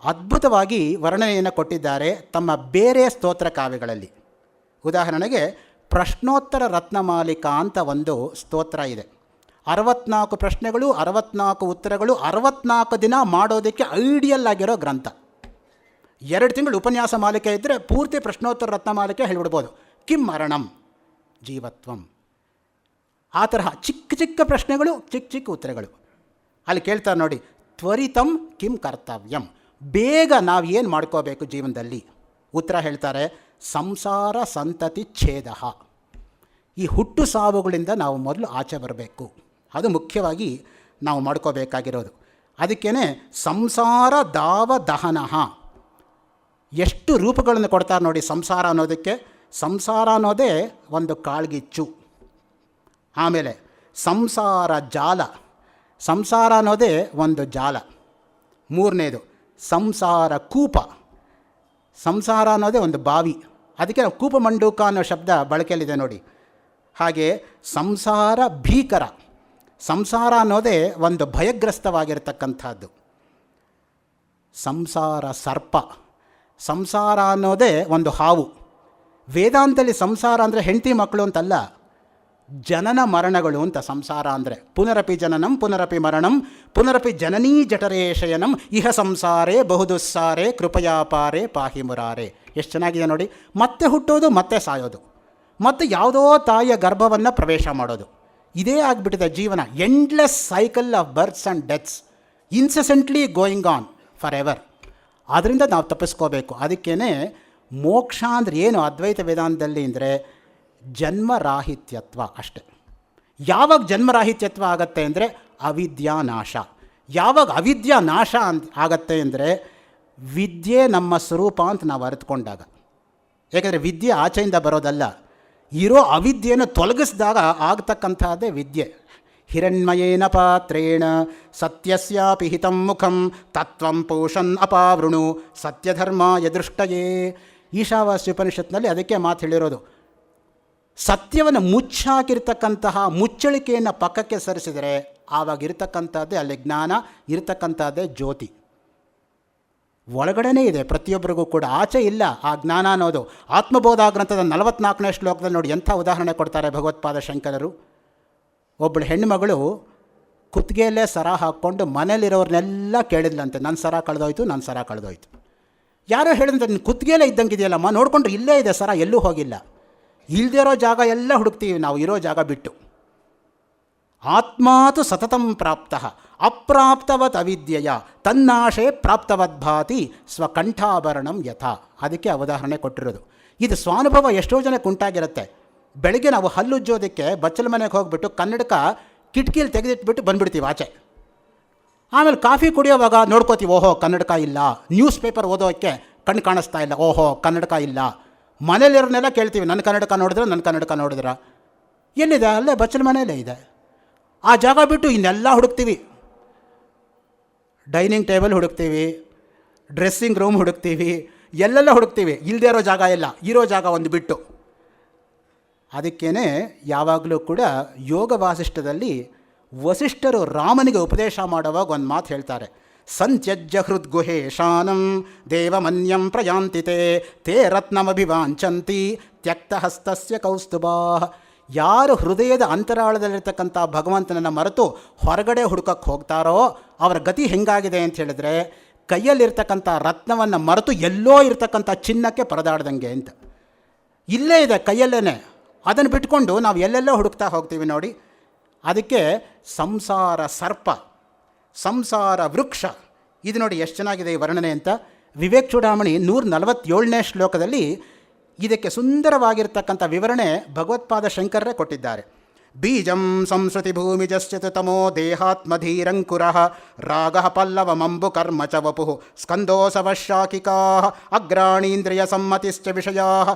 ಅದ್ಭುತವಾಗಿ ವರ್ಣನೆಯನ್ನು ಕೊಟ್ಟಿದ್ದಾರೆ ತಮ್ಮ ಬೇರೆ ಸ್ತೋತ್ರ ಕಾವ್ಯಗಳಲ್ಲಿ. ಉದಾಹರಣೆಗೆ ಪ್ರಶ್ನೋತ್ತರ ರತ್ನಮಾಲಿಕಾ ಅಂತ ಒಂದು ಸ್ತೋತ್ರ ಇದೆ. 64 ಪ್ರಶ್ನೆಗಳು, 64 ಉತ್ತರಗಳು, 64 ದಿನ ಮಾಡೋದಕ್ಕೆ ಐಡಿಯಲ್ ಆಗಿರೋ ಗ್ರಂಥ. 2 ತಿಂಗಳು ಉಪನ್ಯಾಸ ಮಾಲಿಕೆ ಇದ್ದರೆ ಪೂರ್ತಿ ಪ್ರಶ್ನೋತ್ತರ ರತ್ನಮಾಲಿಕೆ ಹೇಳಿಬಿಡ್ಬೋದು. ಕಿಂ ಮರಣಂ ಜೀವತ್ವಂ, ಆ ತರಹ ಚಿಕ್ಕ ಚಿಕ್ಕ ಪ್ರಶ್ನೆಗಳು, ಚಿಕ್ಕ ಚಿಕ್ಕ ಉತ್ತರಗಳು. ಅಲ್ಲಿ ಕೇಳ್ತಾರೆ ನೋಡಿ, ತ್ವರಿತಂ ಕಿಂ ಕರ್ತವ್ಯಂ, ಬೇಗ ನಾವು ಏನು ಮಾಡ್ಕೋಬೇಕು ಜೀವನದಲ್ಲಿ. ಉತ್ತರ ಹೇಳ್ತಾರೆ, ಸಂಸಾರ ಸಂತತಿ ಛೇದ. ಈ ಹುಟ್ಟು ಸಾವುಗಳಿಂದ ನಾವು ಮೊದಲು ಆಚೆ ಬರಬೇಕು, ಅದು ಮುಖ್ಯವಾಗಿ ನಾವು ಮಾಡ್ಕೋಬೇಕಾಗಿರೋದು. ಅದಕ್ಕೇ ಸಂಸಾರ ದಾವ ದಹನಃ. ಎಷ್ಟು ರೂಪಗಳನ್ನು ಕೊಡ್ತಾರೆ ನೋಡಿ ಸಂಸಾರ ಅನ್ನೋದಕ್ಕೆ. ಸಂಸಾರ ಅನ್ನೋದೇ ಒಂದು ಕಾಳ್ಗಿಚ್ಚು. ಆಮೇಲೆ ಸಂಸಾರ ಜಾಲ, ಸಂಸಾರ ಅನ್ನೋದೇ ಒಂದು ಜಾಲ. 3ನೇದು ಸಂಸಾರ ಕೂಪ, ಸಂಸಾರ ಅನ್ನೋದೇ ಒಂದು ಬಾವಿ. ಅದಕ್ಕೆ ನಾವು ಕೂಪಮಂಡೂಕ ಅನ್ನೋ ಶಬ್ದ ಬಳಕೆಯಲ್ಲಿದೆ ನೋಡಿ. ಹಾಗೆ ಸಂಸಾರ ಭೀಕರ, ಸಂಸಾರ ಅನ್ನೋದೇ ಒಂದು ಭಯಗ್ರಸ್ತವಾಗಿರ್ತಕ್ಕಂಥದ್ದು. ಸಂಸಾರ ಸರ್ಪ, ಸಂಸಾರ ಅನ್ನೋದೇ ಒಂದು ಹಾವು. ವೇದಾಂತದಲ್ಲಿ ಸಂಸಾರ ಅಂದರೆ ಹೆಂಡತಿ ಮಕ್ಕಳು ಅಂತಲ್ಲ, ಜನನ ಮರಣಗಳು ಅಂತ ಸಂಸಾರ ಅಂದರೆ. ಪುನರಪಿ ಜನನಂ ಪುನರಪಿ ಮರಣಂ ಪುನರಪಿ ಜನನೀ ಜಠರೇ ಶಯನಂ ಇಹ ಸಂಸಾರೇ ಬಹುದುಸ್ಸಾರೇ ಕೃಪಯಾಪಾರೇ ಪಾಹಿ ಮುರಾರೇ. ಎಷ್ಟು ಚೆನ್ನಾಗಿದೆ ನೋಡಿ. ಮತ್ತೆ ಹುಟ್ಟೋದು, ಮತ್ತೆ ಸಾಯೋದು, ಮತ್ತು ಯಾವುದೋ ತಾಯಿಯ ಗರ್ಭವನ್ನು ಪ್ರವೇಶ ಮಾಡೋದು. ಇದೇ ಆಗಿಬಿಟ್ಟಿದೆ ಜೀವನ. Endless cycle of births and deaths, incessantly going on for ever. ಅದರಿಂದ ನಾವು ತಪ್ಪಿಸ್ಕೋಬೇಕು. ಅದಕ್ಕೇ ಮೋಕ್ಷ ಅಂದರೆ ಏನು ಅದ್ವೈತ ವೇದಾಂತದಲ್ಲಿ ಅಂದರೆ ಜನ್ಮರಾಹಿತ್ಯತ್ವ ಅಷ್ಟೆ. ಯಾವಾಗ ಜನ್ಮರಾಹಿತ್ಯತ್ವ ಆಗತ್ತೆ ಅಂದರೆ ಅವಿದ್ಯಾ ನಾಶ. ಯಾವಾಗ ಅವಿದ್ಯಾ ನಾಶ ಆಗತ್ತೆ ಅಂದರೆ ವಿದ್ಯೆ ನಮ್ಮ ಸ್ವರೂಪ ಅಂತ ನಾವು ಅರಿತುಕೊಂಡಾಗ. ಏಕೆಂದರೆ ವಿದ್ಯೆ ಆಚೆಯಿಂದ ಬರೋದಲ್ಲ, ಇರೋ ಅವಿದ್ಯೆಯನ್ನು ತೊಲಗಿಸಿದಾಗ ಆಗ್ತಕ್ಕಂಥದ್ದೇ ವಿದ್ಯೆ. ಹಿರಣ್ಮಯೇನ ಪಾತ್ರೇಣ ಸತ್ಯಸ್ಯಾಪಿ ಹಿತಂ ಮುಖಂ ತತ್ವಂ ಪೋಷನ್ ಅಪಾವೃಣು ಸತ್ಯಧರ್ಮಾಯ ದೃಷ್ಟಯೇ. ಈಶಾವಾಸ್ಯೋಪನಿಷತ್ನಲ್ಲಿ ಅದಕ್ಕೆ ಮಾತು ಹೇಳಿರೋದು. ಸತ್ಯವನ್ನು ಮುಚ್ಚಾಕಿರ್ತಕ್ಕಂತಹ ಮುಚ್ಚಳಿಕೆಯನ್ನು ಪಕ್ಕಕ್ಕೆ ಸರಿಸಿದರೆ ಆವಾಗ ಇರತಕ್ಕಂಥದ್ದೇ ಅಲ್ಲಿ ಜ್ಞಾನ, ಇರತಕ್ಕಂಥದ್ದೇ ಜ್ಯೋತಿ. ಒಳಗಡೆನೇ ಇದೆ ಪ್ರತಿಯೊಬ್ಬರಿಗೂ ಕೂಡ, ಆಚೆ ಇಲ್ಲ ಆ ಜ್ಞಾನ ಅನ್ನೋದು. ಆತ್ಮಬೋಧ ಗ್ರಂಥದ 44ನೇ ಶ್ಲೋಕದಲ್ಲಿ ನೋಡಿ ಎಂಥ ಉದಾಹರಣೆ ಕೊಡ್ತಾರೆ ಭಗವತ್ಪಾದ ಶಂಕರರು. ಒಬ್ಬಳು ಹೆಣ್ಣುಮಗಳು ಕುತ್ತಿಗೆಯಲ್ಲೇ ಸರ ಹಾಕ್ಕೊಂಡು ಮನೇಲಿರೋರನ್ನೆಲ್ಲ ಕೇಳಿದ್ಲಂತೆ, ನನ್ನ ಸರ ಕಳೆದೋಯ್ತು, ನನ್ನ ಸರ ಕಳೆದೋಯ್ತು. ಯಾರೋ ಹೇಳಿದಂತೆ ನಿನ್ನ ಕುತ್ತಿಗೆಯಲ್ಲೇ ಇದ್ದಂಗೆ ಇದೆಯಲ್ಲಮ್ಮ, ನೋಡಿಕೊಂಡ್ರೆ ಇಲ್ಲೇ ಇದೆ ಸರ, ಎಲ್ಲೂ ಹೋಗಿಲ್ಲ. ಇಲ್ಲದೇ ಇರೋ ಜಾಗ ಎಲ್ಲ ಹುಡುಕ್ತೀವಿ ನಾವು, ಇರೋ ಜಾಗ ಬಿಟ್ಟು. ಆತ್ಮಾತು ಸತತಂ ಪ್ರಾಪ್ತಃ ಅಪ್ರಾಪ್ತವತ್ ಅವಿದ್ಯೆಯ ತನ್ನಾಶೆ ಪ್ರಾಪ್ತವದ್ಭಾತಿ ಸ್ವಕಂಠಾಭರಣಂ ಯಥಾ. ಅದಕ್ಕೆ ಆ ಉದಾಹರಣೆ ಕೊಟ್ಟಿರೋದು. ಇದು ಸ್ವಾನುಭವ ಎಷ್ಟೋ ಜನಕ್ಕೆ ಉಂಟಾಗಿರುತ್ತೆ. ಬೆಳಗ್ಗೆ ನಾವು ಹಲ್ಲುಜ್ಜೋದಕ್ಕೆ ಬಚ್ಚಲ ಮನೆಗೆ ಹೋಗ್ಬಿಟ್ಟು ಕನ್ನಡಕ ಕಿಟಕಿಯಲ್ಲಿ ತೆಗೆದಿಟ್ಬಿಟ್ಟು ಬಂದುಬಿಡ್ತೀವಿ ಆಚೆ. ಆಮೇಲೆ ಕಾಫಿ ಕುಡಿಯೋವಾಗ ನೋಡ್ಕೋತೀವಿ, ಓಹೋ ಕನ್ನಡಕ ಇಲ್ಲ. ನ್ಯೂಸ್ ಪೇಪರ್ ಓದೋಕ್ಕೆ ಕಣ್ಣು ಕಾಣಿಸ್ತಾ ಇಲ್ಲ, ಓಹೋ ಕನ್ನಡಕ ಇಲ್ಲ. ಮನೇಲಿರೋನೆಲ್ಲ ಕೇಳ್ತೀವಿ, ನನ್ನ ಕನ್ನಡಕ ನೋಡಿದ್ರೆ, ನನ್ನ ಕನ್ನಡಕ ನೋಡಿದ್ರ. ಎಲ್ಲಿದೆ? ಅಲ್ಲೇ ಬಚ್ಚಲ ಮನೆಯಲ್ಲೇ ಇದೆ. ಆ ಜಾಗ ಬಿಟ್ಟು ಇನ್ನೆಲ್ಲ ಹುಡುಕ್ತೀವಿ. ಡೈನಿಂಗ್ ಟೇಬಲ್ ಹುಡುಕ್ತೀವಿ, ಡ್ರೆಸ್ಸಿಂಗ್ ರೂಮ್ ಹುಡುಕ್ತೀವಿ, ಎಲ್ಲೆಲ್ಲ ಹುಡುಕ್ತೀವಿ. ಇಲ್ಲದೇ ಇರೋ ಜಾಗ ಇಲ್ಲ, ಇರೋ ಜಾಗ ಒಂದು ಬಿಟ್ಟು. ಅದಕ್ಕೇ ಯಾವಾಗಲೂ ಕೂಡ ಯೋಗ ವಾಸಿಷ್ಠದಲ್ಲಿ ವಸಿಷ್ಠರು ರಾಮನಿಗೆ ಉಪದೇಶ ಮಾಡುವಾಗ ಒಂದು ಮಾತು ಹೇಳ್ತಾರೆ. ಸಂತ್ಯಜ್ಯ ಹೃದ್ಗುಹೇ ಶಾನಂ ದೇವಮನ್ಯಂ ಪ್ರಯಾಂತಿತೆ ತೇ ರತ್ನಮಭಿವಾಂಚಂತಿ ತ್ಯಕ್ತಹಸ್ತಸ್ಯ ಕೌಸ್ತುಭಾ. ಯಾರು ಹೃದಯದ ಅಂತರಾಳದಲ್ಲಿರ್ತಕ್ಕಂಥ ಭಗವಂತನನ್ನು ಮರೆತು ಹೊರಗಡೆ ಹುಡುಕಕ್ಕೆ ಹೋಗ್ತಾರೋ ಅವರ ಗತಿ ಹೆಂಗಾಗಿದೆ ಅಂತ ಹೇಳಿದ್ರೆ, ಕೈಯಲ್ಲಿರ್ತಕ್ಕಂಥ ರತ್ನವನ್ನು ಮರೆತು ಎಲ್ಲೋ ಇರ್ತಕ್ಕಂಥ ಚಿನ್ನಕ್ಕೆ ಪರದಾಡ್ದಂಗೆ ಅಂತ. ಇಲ್ಲೇ ಇದೆ ಕೈಯಲ್ಲೇ, ಅದನ್ನು ಬಿಟ್ಕೊಂಡು ನಾವು ಎಲ್ಲೆಲ್ಲೋ ಹುಡುಕ್ತಾ ಹೋಗ್ತೀವಿ ನೋಡಿ. ಅದಕ್ಕೆ ಸಂಸಾರ ಸರ್ಪ, ಸಂಸಾರ ವೃಕ್ಷ, ಇದು ನೋಡಿ ಎಷ್ಟು ಚೆನ್ನಾಗಿದೆ ಈ ವರ್ಣನೆ ಅಂತ. ವಿವೇಕ್ ಚೂಡಾಮಣಿ 147ನೇ ಶ್ಲೋಕದಲ್ಲಿ ಇದಕ್ಕೆ ಸುಂದರವಾಗಿರ್ತಕ್ಕಂಥ ವಿವರಣೆ ಭಗವತ್ಪಾದ ಶಂಕರರೇ ಕೊಟ್ಟಿದ್ದಾರೆ. ಬೀಜಂ ಸಂಸ್ಕೃತಿ ಭೂಮಿಜಶ್ಚ ತಮೋ ದೇಹಾತ್ಮಧೀರಂಕುರ ರಾಗ ಪಲ್ಲವಮಂಬು ಕರ್ಮ ಚ ವಪು ಸ್ಕಂದೋಸವಶಾಕಿಕಾ ಅಗ್ರಾಣೀಂದ್ರಿಯ ಸಮ್ಮತಿಶ್ಚ ವಿಷಯಾ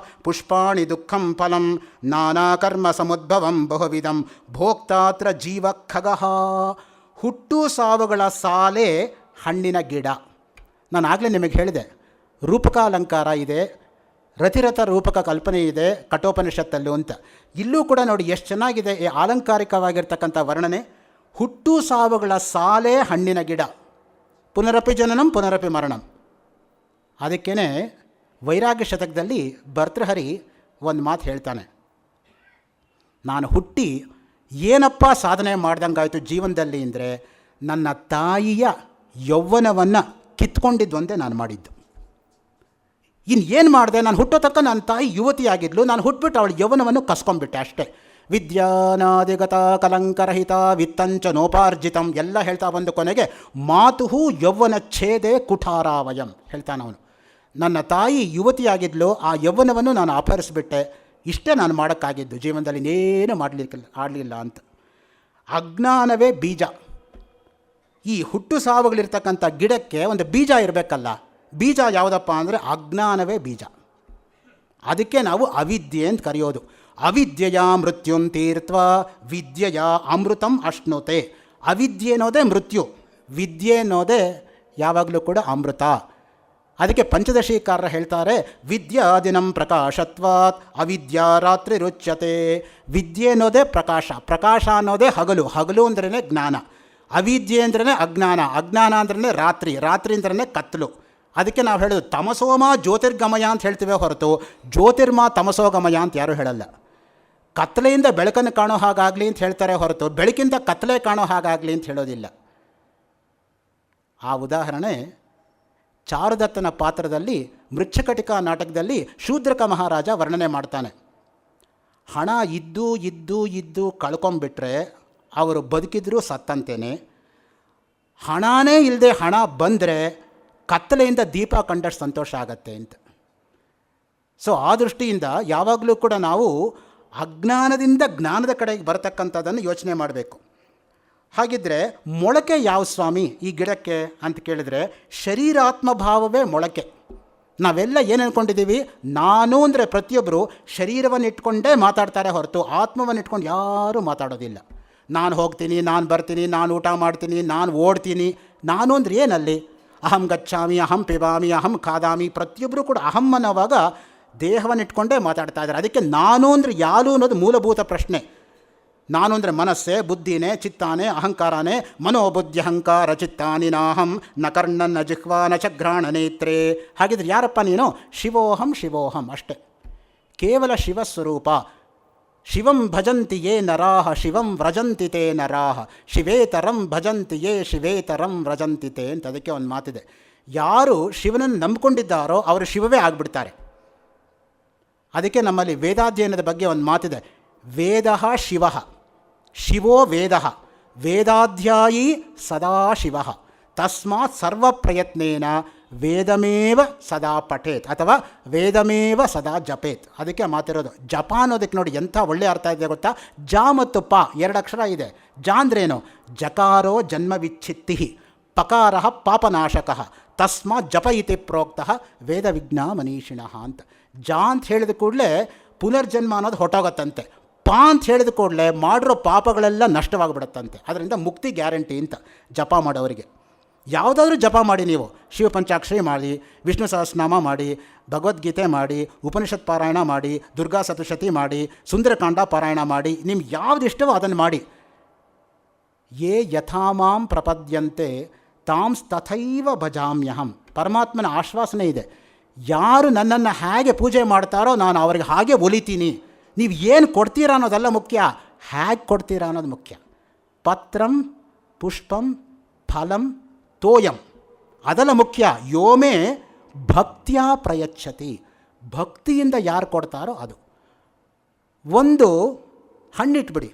ಪುಷ್ಪಾಣಿ ದುಃಖಂ ಫಲಂ ನಾನಾ ಕರ್ಮ ಸಮುದ್ಭವಂ ಬಹುವಿಧಂ ಭೋಕ್ತಾತ್ರ ಜೀವ ಖಗಃ. ಹುಟ್ಟು ಸಾವುಗಳ ಸಾಲೆ ಹಣ್ಣಿನ ಗಿಡ. ನಾನು ಆಗಲೇ ನಿಮಗೆ ಹೇಳಿದೆ, ರೂಪಕಾಲಂಕಾರ ಇದೆ, ರತಿರಥ ರೂಪಕ ಕಲ್ಪನೆ ಇದೆ ಕಠೋಪನಿಷತ್ತಲ್ಲೂ ಅಂತ. ಇಲ್ಲೂ ಕೂಡ ನೋಡಿ ಎಷ್ಟು ಚೆನ್ನಾಗಿದೆ ಈ ಆಲಂಕಾರಿಕವಾಗಿರ್ತಕ್ಕಂಥ ವರ್ಣನೆ. ಹುಟ್ಟು ಸಾವುಗಳ ಸಾಲೆ ಹಣ್ಣಿನ ಗಿಡ, ಪುನರಪಿ ಜನನಂ ಪುನರಪಿ ಮರಣಂ. ಅದಕ್ಕೇ ವೈರಾಗ್ಯ ಶತಕದಲ್ಲಿ ಭರ್ತೃಹರಿ ಒಂದು ಮಾತು ಹೇಳ್ತಾನೆ, ನಾನು ಹುಟ್ಟಿ ಏನಪ್ಪ ಸಾಧನೆ ಮಾಡ್ದಂಗಾಯಿತು ಜೀವನದಲ್ಲಿ ಅಂದರೆ, ನನ್ನ ತಾಯಿಯ ಯೌವನವನ್ನು ಕಿತ್ಕೊಂಡಿದ್ವಂತೆ ನಾನು ಮಾಡಿದ್ದು. ಇನ್ನೇನು ಮಾಡಿದೆ, ನಾನು ಹುಟ್ಟೋ ತಕ್ಕ ನನ್ನ ತಾಯಿ ಯುವತಿಯಾಗಿದ್ಲು, ನಾನು ಹುಟ್ಬಿಟ್ಟು ಅವಳ ಯೌವನವನ್ನು ಕಸ್ಕೊಂಡ್ಬಿಟ್ಟೆ ಅಷ್ಟೇ. ವಿದ್ಯಾನಾದಿಗತ ಕಲಂಕರಹಿತ ವಿತ್ತಂಚ ನೋಪಾರ್ಜಿತಂ ಎಲ್ಲ ಹೇಳ್ತಾ ಬಂದು ಕೊನೆಗೆ ಮಾತುಹು ಯೌವನ ಛೇದೆ ಕುಠಾರಾವಯಂ ಹೇಳ್ತಾನವನು. ನನ್ನ ತಾಯಿ ಯುವತಿಯಾಗಿದ್ಲು, ಆ ಯೌವನವನ್ನು ನಾನು ಅಪಹರಿಸಿಬಿಟ್ಟೆ, ಇಷ್ಟೇ ನಾನು ಮಾಡೋಕ್ಕಾಗಿದ್ದು, ಜೀವನದಲ್ಲಿ ಇನ್ನೇನು ಆಡಲಿಲ್ಲ ಅಂತ. ಅಜ್ಞಾನವೇ ಬೀಜ. ಈ ಹುಟ್ಟು ಸಾವುಗಳಿರ್ತಕ್ಕಂಥ ಗಿಡಕ್ಕೆ ಒಂದು ಬೀಜ ಇರಬೇಕಲ್ಲ. ಬೀಜ ಯಾವುದಪ್ಪ ಅಂದರೆ ಅಜ್ಞಾನವೇ ಬೀಜ. ಅದಕ್ಕೆ ನಾವು ಅವಿದ್ಯೆ ಅಂತ ಕರೆಯೋದು. ಅವಿದ್ಯೆಯ ಮೃತ್ಯುಂ ತೀರ್ಥ ವಿದ್ಯೆಯ ಅಮೃತಂ ಅಶ್ನುತೆ. ಅವಿದ್ಯೆ ಅನ್ನೋದೇ ಮೃತ್ಯು, ವಿದ್ಯೆ ಅನ್ನೋದೇ ಯಾವಾಗಲೂ ಕೂಡ ಅಮೃತ. ಅದಕ್ಕೆ ಪಂಚದಶೀಕಾರರು ಹೇಳ್ತಾರೆ, ವಿದ್ಯಾದಿನಂ ಪ್ರಕಾಶತ್ವಾತ್ ಅವಿದ್ಯಾ ರಾತ್ರಿ ರುಚ್ಯತೆ. ವಿದ್ಯೆ ಅನ್ನೋದೇ ಪ್ರಕಾಶ, ಪ್ರಕಾಶ ಅನ್ನೋದೇ ಹಗಲು, ಹಗಲು ಅಂದ್ರೇ ಜ್ಞಾನ. ಅವಿದ್ಯೆ ಅಂದ್ರೇ ಅಜ್ಞಾನ, ಅಜ್ಞಾನ ಅಂದ್ರೇ ರಾತ್ರಿ, ರಾತ್ರಿ ಅಂದ್ರೇ ಕತ್ತಲು. ಅದಕ್ಕೆ ನಾವು ಹೇಳೋದು ತಮಸೋಮ ಜ್ಯೋತಿರ್ಗಮಯ ಅಂತ ಹೇಳ್ತೀವಿ ಹೊರತು ಜ್ಯೋತಿರ್ಮ ತಮಸೋಗಮಯ ಅಂತ ಯಾರೂ ಹೇಳಲ್ಲ. ಕತ್ತಲೆಯಿಂದ ಬೆಳಕನ್ನು ಕಾಣೋ ಹಾಗಾಗಲಿ ಅಂತ ಹೇಳ್ತಾರೆ ಹೊರತು ಬೆಳಕಿಂದ ಕತ್ತಲೆ ಕಾಣೋ ಹಾಗಾಗಲಿ ಅಂತ ಹೇಳೋದಿಲ್ಲ. ಆ ಉದಾಹರಣೆ ಚಾರುದತ್ತನ ಪಾತ್ರದಲ್ಲಿ ಮೃಚ್ಛಕಟಿಕ ನಾಟಕದಲ್ಲಿ ಶೂದ್ರಕ ಮಹಾರಾಜ ವರ್ಣನೆ ಮಾಡ್ತಾನೆ. ಹಣ ಇದ್ದು ಇದ್ದು ಇದ್ದು ಕಳ್ಕೊಂಬಿಟ್ರೆ ಅವರು ಬದುಕಿದ್ರೂ ಸತ್ತಂತೇನೆ, ಹಣನೇ ಇಲ್ಲದೆ ಹಣ ಬಂದರೆ ಕತ್ತಲೆಯಿಂದ ದೀಪ ಕಂಡಷ್ಟು ಸಂತೋಷ ಆಗತ್ತೆ ಅಂತ. ಸೊ ಆ ದೃಷ್ಟಿಯಿಂದ ಯಾವಾಗಲೂ ಕೂಡ ನಾವು ಅಜ್ಞಾನದಿಂದ ಜ್ಞಾನದ ಕಡೆಗೆ ಬರತಕ್ಕಂಥದ್ದನ್ನು ಯೋಚನೆ ಮಾಡಬೇಕು. ಹಾಗಿದ್ದರೆ ಮೊಳಕೆ ಯಾವ ಸ್ವಾಮಿ ಈ ಗಿಡಕ್ಕೆ ಅಂತ ಕೇಳಿದರೆ, ಶರೀರಾತ್ಮಭಾವವೇ ಮೊಳಕೆ. ನಾವೆಲ್ಲ ಏನು ಅಂದ್ಕೊಂಡಿದ್ದೀವಿ, ನಾನು ಅಂದರೆ ಪ್ರತಿಯೊಬ್ಬರು ಶರೀರವನ್ನು ಇಟ್ಕೊಂಡೇ ಮಾತಾಡ್ತಾರೆ ಹೊರತು ಆತ್ಮವನ್ನು ಇಟ್ಕೊಂಡು ಯಾರೂ ಮಾತಾಡೋದಿಲ್ಲ. ನಾನು ಹೋಗ್ತೀನಿ, ನಾನು ಬರ್ತೀನಿ, ನಾನು ಊಟ ಮಾಡ್ತೀನಿ, ನಾನು ಓಡ್ತೀನಿ. ನಾನು ಅಂದರೆ ಏನಲ್ಲಿ? ಅಹಂ ಗಚ್ಚಾಮಿ, ಅಹಂ ಪಿಬಾಮಿ, ಅಹಂ ಖಾದಾಮಿ. ಪ್ರತಿಯೊಬ್ಬರು ಕೂಡ ಅಹಂ ಅನ್ನೋವಾಗ ದೇಹವನ್ನು ಇಟ್ಕೊಂಡೇ ಮಾತಾಡ್ತಾ ಇದ್ದಾರೆ. ಅದಕ್ಕೆ ನಾನು ಅಂದರೆ ಯಾರು ಅನ್ನೋದು ಮೂಲಭೂತ ಪ್ರಶ್ನೆ. ನಾನು ಅಂದರೆ ಮನಸ್ಸೇ, ಬುದ್ಧಿನೇ, ಚಿತ್ತಾನೇ, ಅಹಂಕಾರನೇ. ಮನೋಬುದ್ಧಿ ಅಹಂಕಾರ ಚಿತ್ತಾನಿ ನಾಹಂ ನ ಕರ್ಣ ನ ಜಿಹ್ವಾ ನ ಚಘ್ರಾಣ ನೇತ್ರೇ. ಹಾಗಿದ್ರೆ ಯಾರಪ್ಪ ನೀನು? ಶಿವೋಹಂ ಶಿವೋಹಂ ಅಷ್ಟೆ, ಕೇವಲ ಶಿವಸ್ವರೂಪ. ಶಿವಂ ಭಜಂತಿ ಯೇ ನರಾಹ ಶಿವಂ ವ್ರಜಂತಿ ತೇ ನರಾಹ ಶಿವೇತರಂ ಭಜಂತಿ ಯೇ ಶಿವೇತರಂ ವ್ರಜಂತಿ ತೇ ಅಂತ. ಅದಕ್ಕೆ ಒಂದು ಮಾತಿದೆ, ಯಾರು ಶಿವನನ್ನು ನಂಬಿಕೊಂಡಿದ್ದಾರೋ ಅವರು ಶಿವವೇ ಆಗಿಬಿಡ್ತಾರೆ. ಅದಕ್ಕೆ ನಮ್ಮಲ್ಲಿ ವೇದಾಧ್ಯಯನದ ಬಗ್ಗೆ ಒಂದು ಮಾತಿದೆ, ವೇದ ಶಿವ ಶಿವೋ ವೇದ ವೇದಾಧ್ಯಾಯೀ ಸದಾ ಶಿವ ತಸ್ಮಾತ್ ಸರ್ವ ಪ್ರಯತ್ನೇನ ವೇದಮೇವ ಸದಾ ಪಠೇತ್ ಅಥವಾ ವೇದಮೇವ ಸದಾ ಜಪೇತ್. ಅದಕ್ಕೆ ಮಾತಿರೋದು. ಜಪ ಅನ್ನೋದಕ್ಕೆ ನೋಡಿ ಎಂಥ ಒಳ್ಳೆ ಅರ್ಥ ಇದೆ ಗೊತ್ತಾ? ಜ ಮತ್ತು ಪ 2 ಅಕ್ಷರ ಇದೆ. ಜ ಅಂದ್ರೇನು? ಜಕಾರೋ ಜನ್ಮ ವಿಚ್ಛಿತ್ತಿ, ಪಕಾರ ಪಾಪನಾಶಕ, ತಸ್ಮಾತ್ ಜಪ ಇತಿ ಪ್ರೋಕ್ತಃ ವೇದ ವಿಜ್ಞಾ ಮನೀಷಿಣಃ ಅಂತ. ಜ ಅಂತ ಹೇಳಿದ ಕೂಡಲೇ ಪುನರ್ಜನ್ಮ ಅನ್ನೋದು ಹೊಟ್ಟೋಗತ್ತಂತೆ. ಪ ಅಂತ ಹೇಳಿದ ಕೂಡಲೇ ಮಾಡಿರೋ ಪಾಪಗಳೆಲ್ಲ ನಷ್ಟವಾಗಿಬಿಡುತ್ತಂತೆ. ಅದರಿಂದ ಮುಕ್ತಿ ಗ್ಯಾರಂಟಿ ಅಂತ ಜಪ ಮಾಡೋರಿಗೆ. ಯಾವುದಾದ್ರೂ ಜಪ ಮಾಡಿ, ನೀವು ಶಿವಪಂಚಾಕ್ಷರಿ ಮಾಡಿ, ವಿಷ್ಣು ಸಹಸ್ರನಾಮ ಮಾಡಿ, ಭಗವದ್ಗೀತೆ ಮಾಡಿ, ಉಪನಿಷತ್ ಪಾರಾಯಣ ಮಾಡಿ, ದುರ್ಗಾ ಸಪ್ತಶತಿ ಮಾಡಿ, ಸುಂದರಕಾಂಡ ಪಾರಾಯಣ ಮಾಡಿ, ನಿಮ್ಗೆ ಯಾವ್ದು ಇಷ್ಟವೋ ಅದನ್ನು ಮಾಡಿ. ಯೇ ಯಥಾಮಾಂ ಪ್ರಪದ್ಯಂತೆ ತಾಂಸ್ತಥೈವ ಭಜಾಮ್ಯಹಂ. ಪರಮಾತ್ಮನ ಆಶ್ವಾಸನೆ ಇದೆ, ಯಾರು ನನ್ನನ್ನು ಹೇಗೆ ಪೂಜೆ ಮಾಡ್ತಾರೋ ನಾನು ಅವರಿಗೆ ಹಾಗೆ ಒಲಿತೀನಿ. ನೀವು ಏನು ಕೊಡ್ತೀರಾ ಅನ್ನೋದೆಲ್ಲ ಮುಖ್ಯ, ಹೇಗೆ ಕೊಡ್ತೀರಾ ಅನ್ನೋದು ಮುಖ್ಯ. ಪತ್ರಂ ಪುಷ್ಪಂ ಫಲಂ ತೋಯಂ ಅದೆಲ್ಲ ಮುಖ್ಯ. ಯೋಮೇ ಭಕ್ತಿಯ ಪ್ರಯಚ್ಛತಿ, ಭಕ್ತಿಯಿಂದ ಯಾರು ಕೊಡ್ತಾರೋ ಅದು. ಒಂದು ಹಣ್ಣಿಟ್ಬಿಡಿ,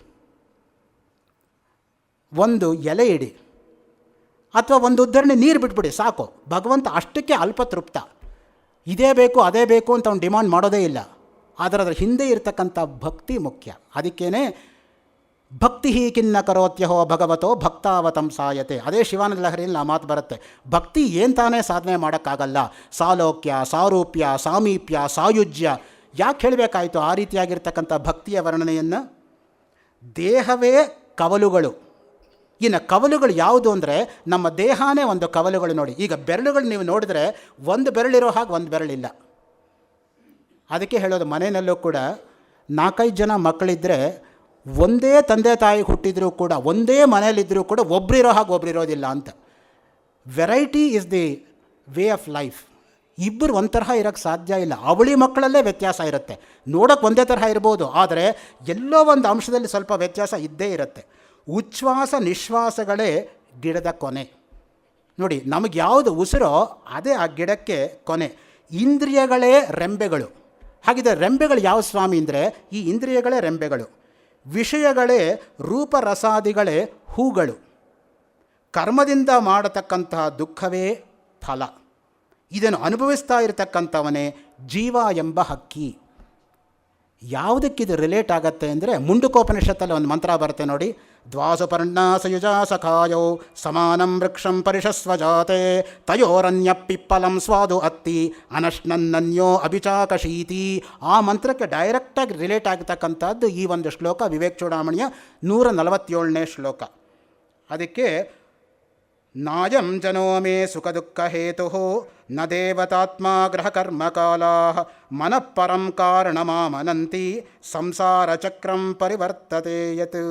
ಒಂದು ಎಲೆ ಇಡಿ, ಅಥವಾ ಒಂದು ಉದ್ಧರಣೆ ನೀರು ಬಿಟ್ಬಿಡಿ, ಸಾಕು. ಭಗವಂತ ಅಷ್ಟಕ್ಕೆ ಅಲ್ಪತೃಪ್ತ. ಇದೇ ಬೇಕು ಅದೇ ಬೇಕು ಅಂತ ಅವ್ನು ಡಿಮಾಂಡ್ ಮಾಡೋದೇ ಇಲ್ಲ. ಆದರೆ ಅದರ ಹಿಂದೆ ಇರತಕ್ಕಂಥ ಭಕ್ತಿ ಮುಖ್ಯ. ಅದಕ್ಕೇನೆ ಭಕ್ತಿ ಕಿನ್ನ ಕರೋತ್ಯಹೋ ಭಗವತೋ ಭಕ್ತಾವತಂಸಾಯತೆ. ಅದೇ ಶಿವಾನಂದ ಲಹರಿಯಲ್ಲಿ ಆ ಮಾತು ಬರುತ್ತೆ. ಭಕ್ತಿ ಏನು ತಾನೇ ಸಾಧನೆ ಮಾಡೋಕ್ಕಾಗಲ್ಲ. ಸಾಲೋಕ್ಯ, ಸಾರೂಪ್ಯ, ಸಾಮೀಪ್ಯ, ಸಾಯುಜ್ಯ ಯಾಕೆ ಹೇಳಬೇಕಾಯಿತು ಆ ರೀತಿಯಾಗಿರ್ತಕ್ಕಂಥ ಭಕ್ತಿಯ ವರ್ಣನೆಯನ್ನು? ದೇಹವೇ ಕವಲುಗಳು. ಇನ್ನು ಕವಲುಗಳು ಯಾವುದು ಅಂದರೆ ನಮ್ಮ ದೇಹನೇ ಒಂದು ಕವಲುಗಳು. ನೋಡಿ, ಈಗ ಬೆರಳುಗಳು ನೀವು ನೋಡಿದ್ರೆ ಒಂದು ಬೆರಳಿರೋ ಹಾಗೆ ಒಂದು ಬೆರಳಿಲ್ಲ. ಅದಕ್ಕೆ ಹೇಳೋದು, ಮನೆಯಲ್ಲೂ ಕೂಡ 4-5 ಜನ ಮಕ್ಕಳಿದ್ದರೆ ಒಂದೇ ತಂದೆ ತಾಯಿಗೆ ಹುಟ್ಟಿದರೂ ಕೂಡ, ಒಂದೇ ಮನೆಯಲ್ಲಿದ್ದರೂ ಕೂಡ ಒಬ್ಬರಿರೋ ಹಾಗೆ ಒಬ್ಬರಿರೋದಿಲ್ಲ ಅಂತ. Variety is the way of life. ಇಬ್ಬರು ಒಂದು ತರಹ ಇರೋಕ್ಕೆ ಸಾಧ್ಯ ಇಲ್ಲ. ಅವಳಿ ಮಕ್ಕಳಲ್ಲೇ ವ್ಯತ್ಯಾಸ ಇರುತ್ತೆ. ನೋಡೋಕ್ಕೆ ಒಂದೇ ತರಹ ಇರ್ಬೋದು, ಆದರೆ ಎಲ್ಲೋ ಒಂದು ಅಂಶದಲ್ಲಿ ಸ್ವಲ್ಪ ವ್ಯತ್ಯಾಸ ಇದ್ದೇ ಇರುತ್ತೆ. ಉಚ್ಛ್ವಾಸ ನಿಶ್ವಾಸಗಳೇ ಗಿಡದ ಕೊನೆ. ನೋಡಿ, ನಮಗೆ ಯಾವುದು ಉಸಿರೋ ಅದೇ ಆ ಗಿಡಕ್ಕೆ ಕೊನೆ. ಇಂದ್ರಿಯಗಳೇ ರೆಂಬೆಗಳು. ಹಾಗಿದ್ರೆ ರೆಂಬೆಗಳು ಯಾವ ಸ್ವಾಮಿ ಅಂದರೆ ಈ ಇಂದ್ರಿಯಗಳೇ ರೆಂಬೆಗಳು. ವಿಷಯಗಳೇ ರೂಪರಸಾದಿಗಳೇ ಹೂಗಳು. ಕರ್ಮದಿಂದ ಮಾಡತಕ್ಕಂತಹ ದುಃಖವೇ ಫಲ. ಇದನ್ನು ಅನುಭವಿಸ್ತಾ ಇರತಕ್ಕಂಥವನೇ ಜೀವ ಎಂಬ ಹಕ್ಕಿ. ಯಾವುದಕ್ಕಿದು ರಿಲೇಟ್ ಆಗತ್ತೆ ಅಂದರೆ ಮುಂಡುಕೋಪನಿಷತ್ತಲ್ಲಿ ಒಂದು ಮಂತ್ರ ಬರುತ್ತೆ ನೋಡಿ. ದ್ವಾಸುಪರ್ಣ ಸಯುಜಾ ಸಖಾಯೋ ಸಮಾನಂ ವೃಕ್ಷಂ ಪರಿಷಸ್ವಜಾತೆ ತಯೋರನ್ಯ ಪಿಪ್ಪಲಂ ಸ್ವಾದು ಅತ್ತಿ ಅನಶ್ನನ್ನನ್ಯೋ ಅಭಿಚಾಕಶೀತಿ. ಆ ಮಂತ್ರಕ್ಕೆ ಡೈರೆಕ್ಟಾಗಿ ರಿಲೇಟ್ ಆಗತಕ್ಕಂಥದ್ದು ಈ ಒಂದು ಶ್ಲೋಕ, ವಿವೇಕ ಚೂಡಾಮಣಿಯ 147ನೇ ಶ್ಲೋಕ. ಅದಕ್ಕೆ ನಾಯಂ ಜನೋ ಮೇ ಸುಖ ದುಃಖ ಹೇತು ನ ದೇವತಾತ್ಮ ಗ್ರಹ ಕರ್ಮಕಾಲಾ ಮನಃಪರಂ ಕಾರಣಮಾಮನಂತಿ ಸಂಸಾರ ಚಕ್ರಂ ಪರಿವರ್ತತೆ ಯತ್.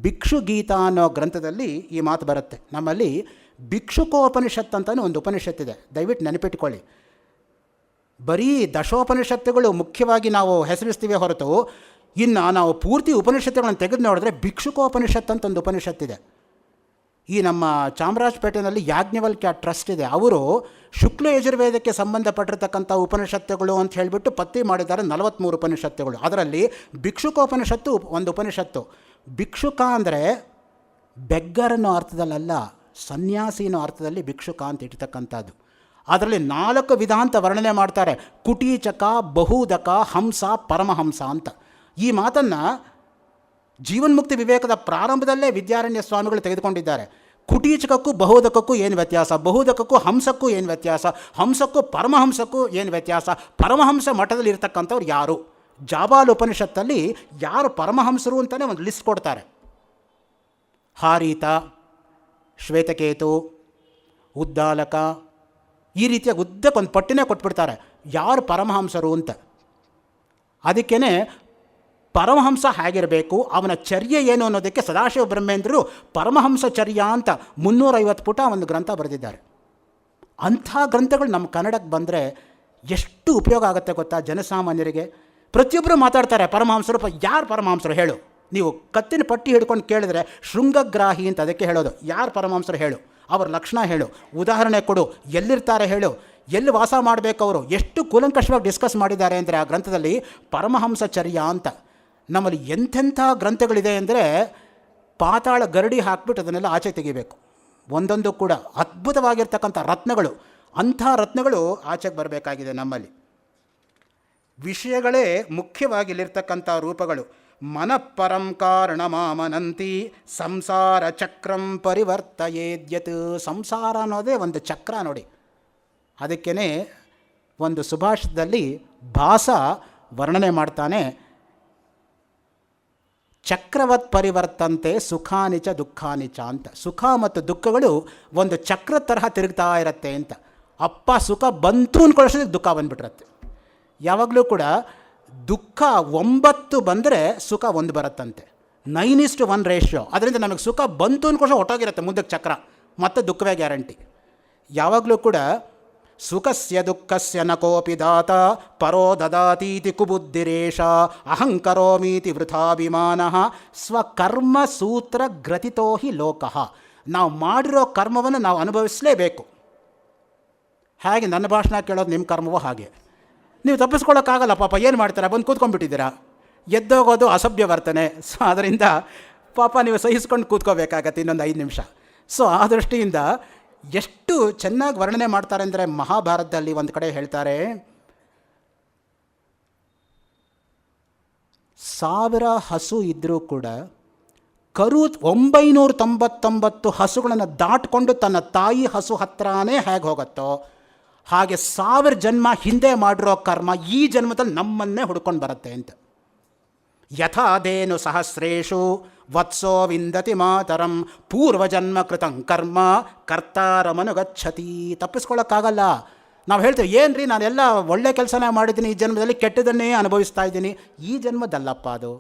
ಭಿಕ್ಷು ಗೀತಾ ಅನ್ನೋ ಗ್ರಂಥದಲ್ಲಿ ಈ ಮಾತು ಬರುತ್ತೆ. ನಮ್ಮಲ್ಲಿ ಭಿಕ್ಷುಕೋಪನಿಷತ್ ಅಂತಲೂ ಒಂದು ಉಪನಿಷತ್ತಿದೆ, ದಯವಿಟ್ಟು ನೆನಪಿಟ್ಕೊಳ್ಳಿ. ಬರೀ ದಶೋಪನಿಷತ್ತುಗಳು ಮುಖ್ಯವಾಗಿ ನಾವು ಹೆಸರಿಸ್ತೀವಿ ಹೊರತು, ಇನ್ನು ನಾವು ಪೂರ್ತಿ ಉಪನಿಷತ್ತುಗಳನ್ನು ತೆಗೆದು ನೋಡಿದ್ರೆ ಭಿಕ್ಷುಕೋಪನಿಷತ್ ಅಂತ ಒಂದು ಉಪನಿಷತ್ತಿದೆ. ಈ ನಮ್ಮ ಚಾಮರಾಜಪೇಟೆಯಲ್ಲಿ ಯಾಜ್ಞವಲ್ಕ್ಯ ಟ್ರಸ್ಟ್ ಇದೆ. ಅವರು ಶುಕ್ಲ ಯಜುರ್ವೇದಕ್ಕೆ ಸಂಬಂಧಪಟ್ಟಿರ್ತಕ್ಕಂಥ ಉಪನಿಷತ್ತುಗಳು ಅಂತ ಹೇಳಿಬಿಟ್ಟು ಪಟ್ಟಿ ಮಾಡಿದ್ದಾರೆ. 43 ಉಪನಿಷತ್ತುಗಳು. ಅದರಲ್ಲಿ ಭಿಕ್ಷುಕೋಪನಿಷತ್ತು ಒಂದು ಉಪನಿಷತ್ತು. ಭಿಕ್ಷುಕ ಅಂದರೆ ಬೆಗ್ಗರ್ ಅನ್ನೋ ಅರ್ಥದಲ್ಲ, ಸನ್ಯಾಸಿ ಅನ್ನೋ ಅರ್ಥದಲ್ಲಿ ಭಿಕ್ಷುಕ ಅಂತ ಇರ್ತಕ್ಕಂಥದ್ದು. ಅದರಲ್ಲಿ 4 ವಿಧ ಅಂತ ವರ್ಣನೆ ಮಾಡ್ತಾರೆ. ಕುಟೀಚಕ, ಬಹುದಕ, ಹಂಸ, ಪರಮಹಂಸ ಅಂತ. ಈ ಮಾತನ್ನು ಜೀವನ್ಮುಕ್ತಿ ವಿವೇಕದ ಪ್ರಾರಂಭದಲ್ಲೇ ವಿದ್ಯಾರಣ್ಯ ಸ್ವಾಮಿಗಳು ತೆಗೆದುಕೊಂಡಿದ್ದಾರೆ. ಕುಟೀಚಕಕ್ಕೂ ಬಹುದಕಕ್ಕೂ ಏನು ವ್ಯತ್ಯಾಸ, ಬಹುದಕಕ್ಕೂ ಹಂಸಕ್ಕೂ ಏನು ವ್ಯತ್ಯಾಸ, ಹಂಸಕ್ಕೂ ಪರಮಹಂಸಕ್ಕೂ ಏನು ವ್ಯತ್ಯಾಸ, ಪರಮಹಂಸ ಮಠದಲ್ಲಿ ಇರ್ತಕ್ಕಂಥವ್ರು ಯಾರು. ಜಾಬಾಲ್ ಉಪನಿಷತ್ತಲ್ಲಿ ಯಾರು ಪರಮಹಂಸರು ಅಂತಲೇ ಒಂದು ಲಿಸ್ಟ್ ಕೊಡ್ತಾರೆ. ಹಾರೀತ, ಶ್ವೇತಕೇತು, ಉದ್ದಾಲಕ, ಈ ರೀತಿಯ ಉದ್ದಕ್ಕೊಂದು ಪಟ್ಟಿನೇ ಕೊಟ್ಬಿಡ್ತಾರೆ ಯಾರು ಪರಮಹಂಸರು ಅಂತ. ಅದಕ್ಕೇ ಪರಮಹಂಸ ಹೇಗಿರಬೇಕು, ಅವನ ಚರ್ಯೆ ಏನು ಅನ್ನೋದಕ್ಕೆ ಸದಾಶಿವ ಬ್ರಹ್ಮೇಂದ್ರರು ಪರಮಹಂಸ ಚರ್ಯ ಅಂತ 350 ಪುಟ ಒಂದು ಗ್ರಂಥ ಬರೆದಿದ್ದಾರೆ. ಅಂಥ ಗ್ರಂಥಗಳು ನಮ್ಮ ಕನ್ನಡಕ್ಕೆ ಬಂದರೆ ಎಷ್ಟು ಉಪಯೋಗ ಆಗುತ್ತೆ ಗೊತ್ತಾ ಜನಸಾಮಾನ್ಯರಿಗೆ. ಪ್ರತಿಯೊಬ್ಬರು ಮಾತಾಡ್ತಾರೆ ಪರಮಹಂಸರು. ಯಾರು ಪರಮಹಂಸರು ಹೇಳು? ನೀವು ಕತ್ತಿನ ಪಟ್ಟಿ ಹಿಡ್ಕೊಂಡು ಕೇಳಿದ್ರೆ ಶೃಂಗಗ್ರಾಹಿ ಅಂತ ಅದಕ್ಕೆ ಹೇಳೋದು. ಯಾರು ಪರಮಹಂಸರು ಹೇಳು, ಅವ್ರ ಲಕ್ಷಣ ಹೇಳು, ಉದಾಹರಣೆ ಕೊಡು, ಎಲ್ಲಿರ್ತಾರೆ ಹೇಳು, ಎಲ್ಲಿ ವಾಸ ಮಾಡಬೇಕು ಅವರು, ಎಷ್ಟು ಕೂಲಂಕಷವಾಗಿ ಡಿಸ್ಕಸ್ ಮಾಡಿದ್ದಾರೆ ಅಂದರೆ ಆ ಗ್ರಂಥದಲ್ಲಿ ಪರಮಹಂಸಚರ್ಯ ಅಂತ. ನಮ್ಮಲ್ಲಿ ಎಂಥೆಂಥ ಗ್ರಂಥಗಳಿದೆ ಅಂದರೆ ಪಾತಾಳ ಗರಡಿ ಹಾಕ್ಬಿಟ್ಟು ಅದನ್ನೆಲ್ಲ ಆಚೆ ತೆಗಿಬೇಕು. ಒಂದೊಂದು ಕೂಡ ಅದ್ಭುತವಾಗಿರ್ತಕ್ಕಂಥ ರತ್ನಗಳು. ಅಂಥ ರತ್ನಗಳು ಆಚೆಗೆ ಬರಬೇಕಾಗಿದೆ ನಮ್ಮಲ್ಲಿ. ವಿಷಯಗಳೇ ಮುಖ್ಯವಾಗಿ ಇಲ್ಲಿರ್ತಕ್ಕಂಥ ರೂಪಗಳು. ಮನಃಪರಂ ಕಾರಣಮಾಮನಂತಿ ಸಂಸಾರ ಚಕ್ರಂ ಪರಿವರ್ತಯೇದ್ಯತ್. ಸಂಸಾರ ಅನ್ನೋದೇ ಒಂದು ಚಕ್ರ ನೋಡಿ. ಅದಕ್ಕೇ ಒಂದು ಸುಭಾಷಿತದಲ್ಲಿ ಭಾಸ ವರ್ಣನೆ ಮಾಡ್ತಾನೆ, ಚಕ್ರವತ್ ಪರಿವರ್ತಂತೆ ಸುಖಾನಿಚ ದುಃಖಾನಿಚ ಅಂತ. ಸುಖ ಮತ್ತು ದುಃಖಗಳು ಒಂದು ಚಕ್ರ ತರಹ ತಿರುಗ್ತಾ ಇರತ್ತೆ ಅಂತ. ಅಪ್ಪ ಸುಖ ಬಂತು ಅಂದ್ಕೊಳ್ಳೋಷ್ಟಕ್ಕೆ ದುಃಖ ಬಂದುಬಿಟ್ರತ್ತೆ. ಯಾವಾಗಲೂ ಕೂಡ ದುಃಖ 9 ಬಂದರೆ ಸುಖ 1 ಬರುತ್ತಂತೆ. 9:1 ರೇಷಿಯೋ. ಅದರಿಂದ ನಮಗೆ ಸುಖ ಬಂತು ಅಂದ್ಕೊಳ್ಳೋ ಹೊಟ್ಟೋಗಿರುತ್ತೆ ಮುಂದಕ್ಕೆ ಚಕ್ರ, ಮತ್ತು ದುಃಖವೇ ಗ್ಯಾರಂಟಿ. ಯಾವಾಗಲೂ ಕೂಡ ಸುಖಸ್ಯ ದುಃಖಸ್ಯ ನ ಕೋಪಿ ದಾತ ಪರೋ ದದಾತೀತಿ ಕುಬುದ್ಧಿರೇಷ ಅಹಂಕರೋಮೀತಿ ವೃಥಾಭಿಮಾನಃ ಸ್ವಕರ್ಮ ಸೂತ್ರ ಗ್ರಥಿತೋ ಹಿ ಲೋಕಃ. ನಾವು ಮಾಡಿರೋ ಕರ್ಮವನ್ನು ನಾವು ಅನುಭವಿಸಲೇಬೇಕು. ಹಾಗೆ ನನ್ನ ಭಾಷಣ ಕೇಳೋದು ನಿಮ್ಮ ಕರ್ಮವೋ ಹಾಗೆ. ನೀವು ತಪ್ಪಿಸ್ಕೊಳ್ಳೋಕ್ಕಾಗಲ್ಲ. ಪಾಪ ಏನು ಮಾಡ್ತೀರಾ, ಬಂದು ಕೂತ್ಕೊಂಡ್ಬಿಟ್ಟಿದ್ದೀರಾ, ಎದ್ದೋಗೋದು ಅಸಭ್ಯ ವರ್ತನೆ. ಸೊ ಅದರಿಂದ ಪಾಪ ನೀವು ಸಹಿಸ್ಕೊಂಡು ಕೂತ್ಕೋಬೇಕಾಗತ್ತೆ ಇನ್ನೊಂದು 5 ನಿಮಿಷ. ಸೊ ಆ ದೃಷ್ಟಿಯಿಂದ ಎಷ್ಟು ಚೆನ್ನಾಗಿ ವರ್ಣನೆ ಮಾಡ್ತಾರೆ ಅಂದರೆ, ಮಹಾಭಾರತದಲ್ಲಿ ಒಂದು ಕಡೆ ಹೇಳ್ತಾರೆ, 1000 ಹಸು ಇದ್ದರೂ ಕೂಡ ಕರು 999 ಹಸುಗಳನ್ನು ದಾಟಿಕೊಂಡು ತನ್ನ ತಾಯಿ ಹಸು ಹತ್ರನೇ ಹೇಗೆ ಹೋಗುತ್ತೋ ಹಾಗೆ 1000 ಜನ್ಮ ಹಿಂದೆ ಮಾಡಿರೋ ಕರ್ಮ ಈ ಜನ್ಮದಲ್ಲಿ ನಮ್ಮನ್ನೇ ಹುಡ್ಕೊಂಡು ಬರುತ್ತೆ ಅಂತ. ಯಥಾದೇನು ಸಹಸ್ರೇಷು ವತ್ಸೋ ವಿಂದತಿ ಮಾತರಂ ಪೂರ್ವಜನ್ಮ ಕೃತಂ ಕರ್ಮ ಕರ್ತಾರಮನುಗಚ್ಚತಿ. ತಪ್ಪಿಸ್ಕೊಳ್ಳೋಕ್ಕಾಗಲ್ಲ. ನಾವು ಹೇಳ್ತೇವೆ, ಏನು ರೀ ನಾನೆಲ್ಲ ಒಳ್ಳೆ ಕೆಲಸನೇ ಮಾಡಿದ್ದೀನಿ, ಈ ಜನ್ಮದಲ್ಲಿ ಕೆಟ್ಟದನ್ನೇ ಅನುಭವಿಸ್ತಾ ಇದ್ದೀನಿ. ಈ ಜನ್ಮದಲ್ಲಪ್ಪ ಅದು.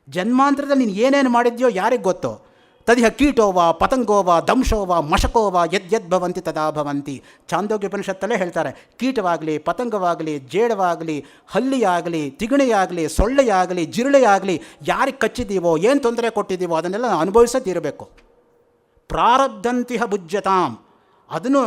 ಜನ್ಮಾಂತರದಲ್ಲಿ ನೀನು ಏನೇನು ಮಾಡಿದ್ಯೋ ಯಾರಿಗೆ ಗೊತ್ತೋ. ತದಿಹ ಕೀಟೋವ ಪತಂಗೋವ ದಂಶೋವ ಮಶಕೋವ ಯದ್ಯದ್ಭವಂತಿ ತದಾ ಭವಂತಿ. ಛಾಂದೋಗ್ಯೋಪನಿಷತ್ತಲ್ಲೇ ಹೇಳ್ತಾರೆ, ಕೀಟವಾಗಲಿ ಪತಂಗವಾಗಲಿ ಜೇಡವಾಗಲಿ ಹಲ್ಲಿಯಾಗಲಿ ತಿಗಣೆಯಾಗಲಿ ಸೊಳ್ಳೆಯಾಗಲಿ ಜಿರಳೆಯಾಗಲಿ ಯಾರಿಗೆ ಕಚ್ಚಿದ್ದೀವೋ ಏನು ತೊಂದರೆ ಕೊಟ್ಟಿದ್ದೀವೋ ಅದನ್ನೆಲ್ಲ ಅನುಭವಿಸೋದಿರಬೇಕು. ಪ್ರಾರಬ್ಧಂತಿಹ ಭುಜ್ಯತಾಂ. ಅದನ್ನು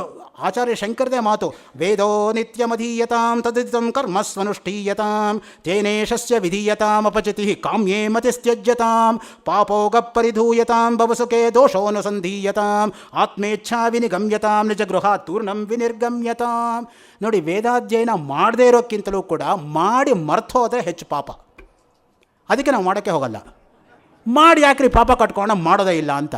ಆಚಾರ್ಯ ಶಂಕರದೇ ಮಾತು, ವೇದೋ ನಿತ್ಯಮಧೀಯತಾಂ ತದಿತಂ ಕರ್ಮಸ್ವನುಷ್ಠೀಯತಾಂ ತೇನೇಶಸ್ಯ ವಿಧೀಯತಾಂ ಅಪಚಿತಿ ಕಾಮ್ಯೇ ಮತಿಸ್ತ್ಯಜ್ಯತಾಂ ಪಾಪೋಗ ಪರಿಧೂಯತಾಂ ಭವಸುಖೇ ದೋಷೋನುಸಂಧೀಯತಾಂ ಆತ್ಮೇಚ್ಛಾ ವಿನಿಗಮ್ಯತಾಂ ನಿಜ ಗೃಹಾತ್ ತೂರ್ಣಂ ವಿನಿರ್ಗಮ್ಯತಾಂ. ನೋಡಿ, ವೇದಾಧ್ಯಯನ ಮಾಡದೇ ಇರೋಕ್ಕಿಂತಲೂ ಕೂಡ ಮಾಡಿ ಮರ್ತೋದ್ರೆ ಹೆಚ್ಚು ಪಾಪ. ಅದಕ್ಕೆ ನಾವು ಮಾಡೋಕ್ಕೆ ಹೋಗಲ್ಲ. ಮಾಡಿ ಯಾಕ್ರಿ ಪಾಪ ಕಟ್ಕೊಂಡು ಮಾಡೋದೇ ಇಲ್ಲ ಅಂತ.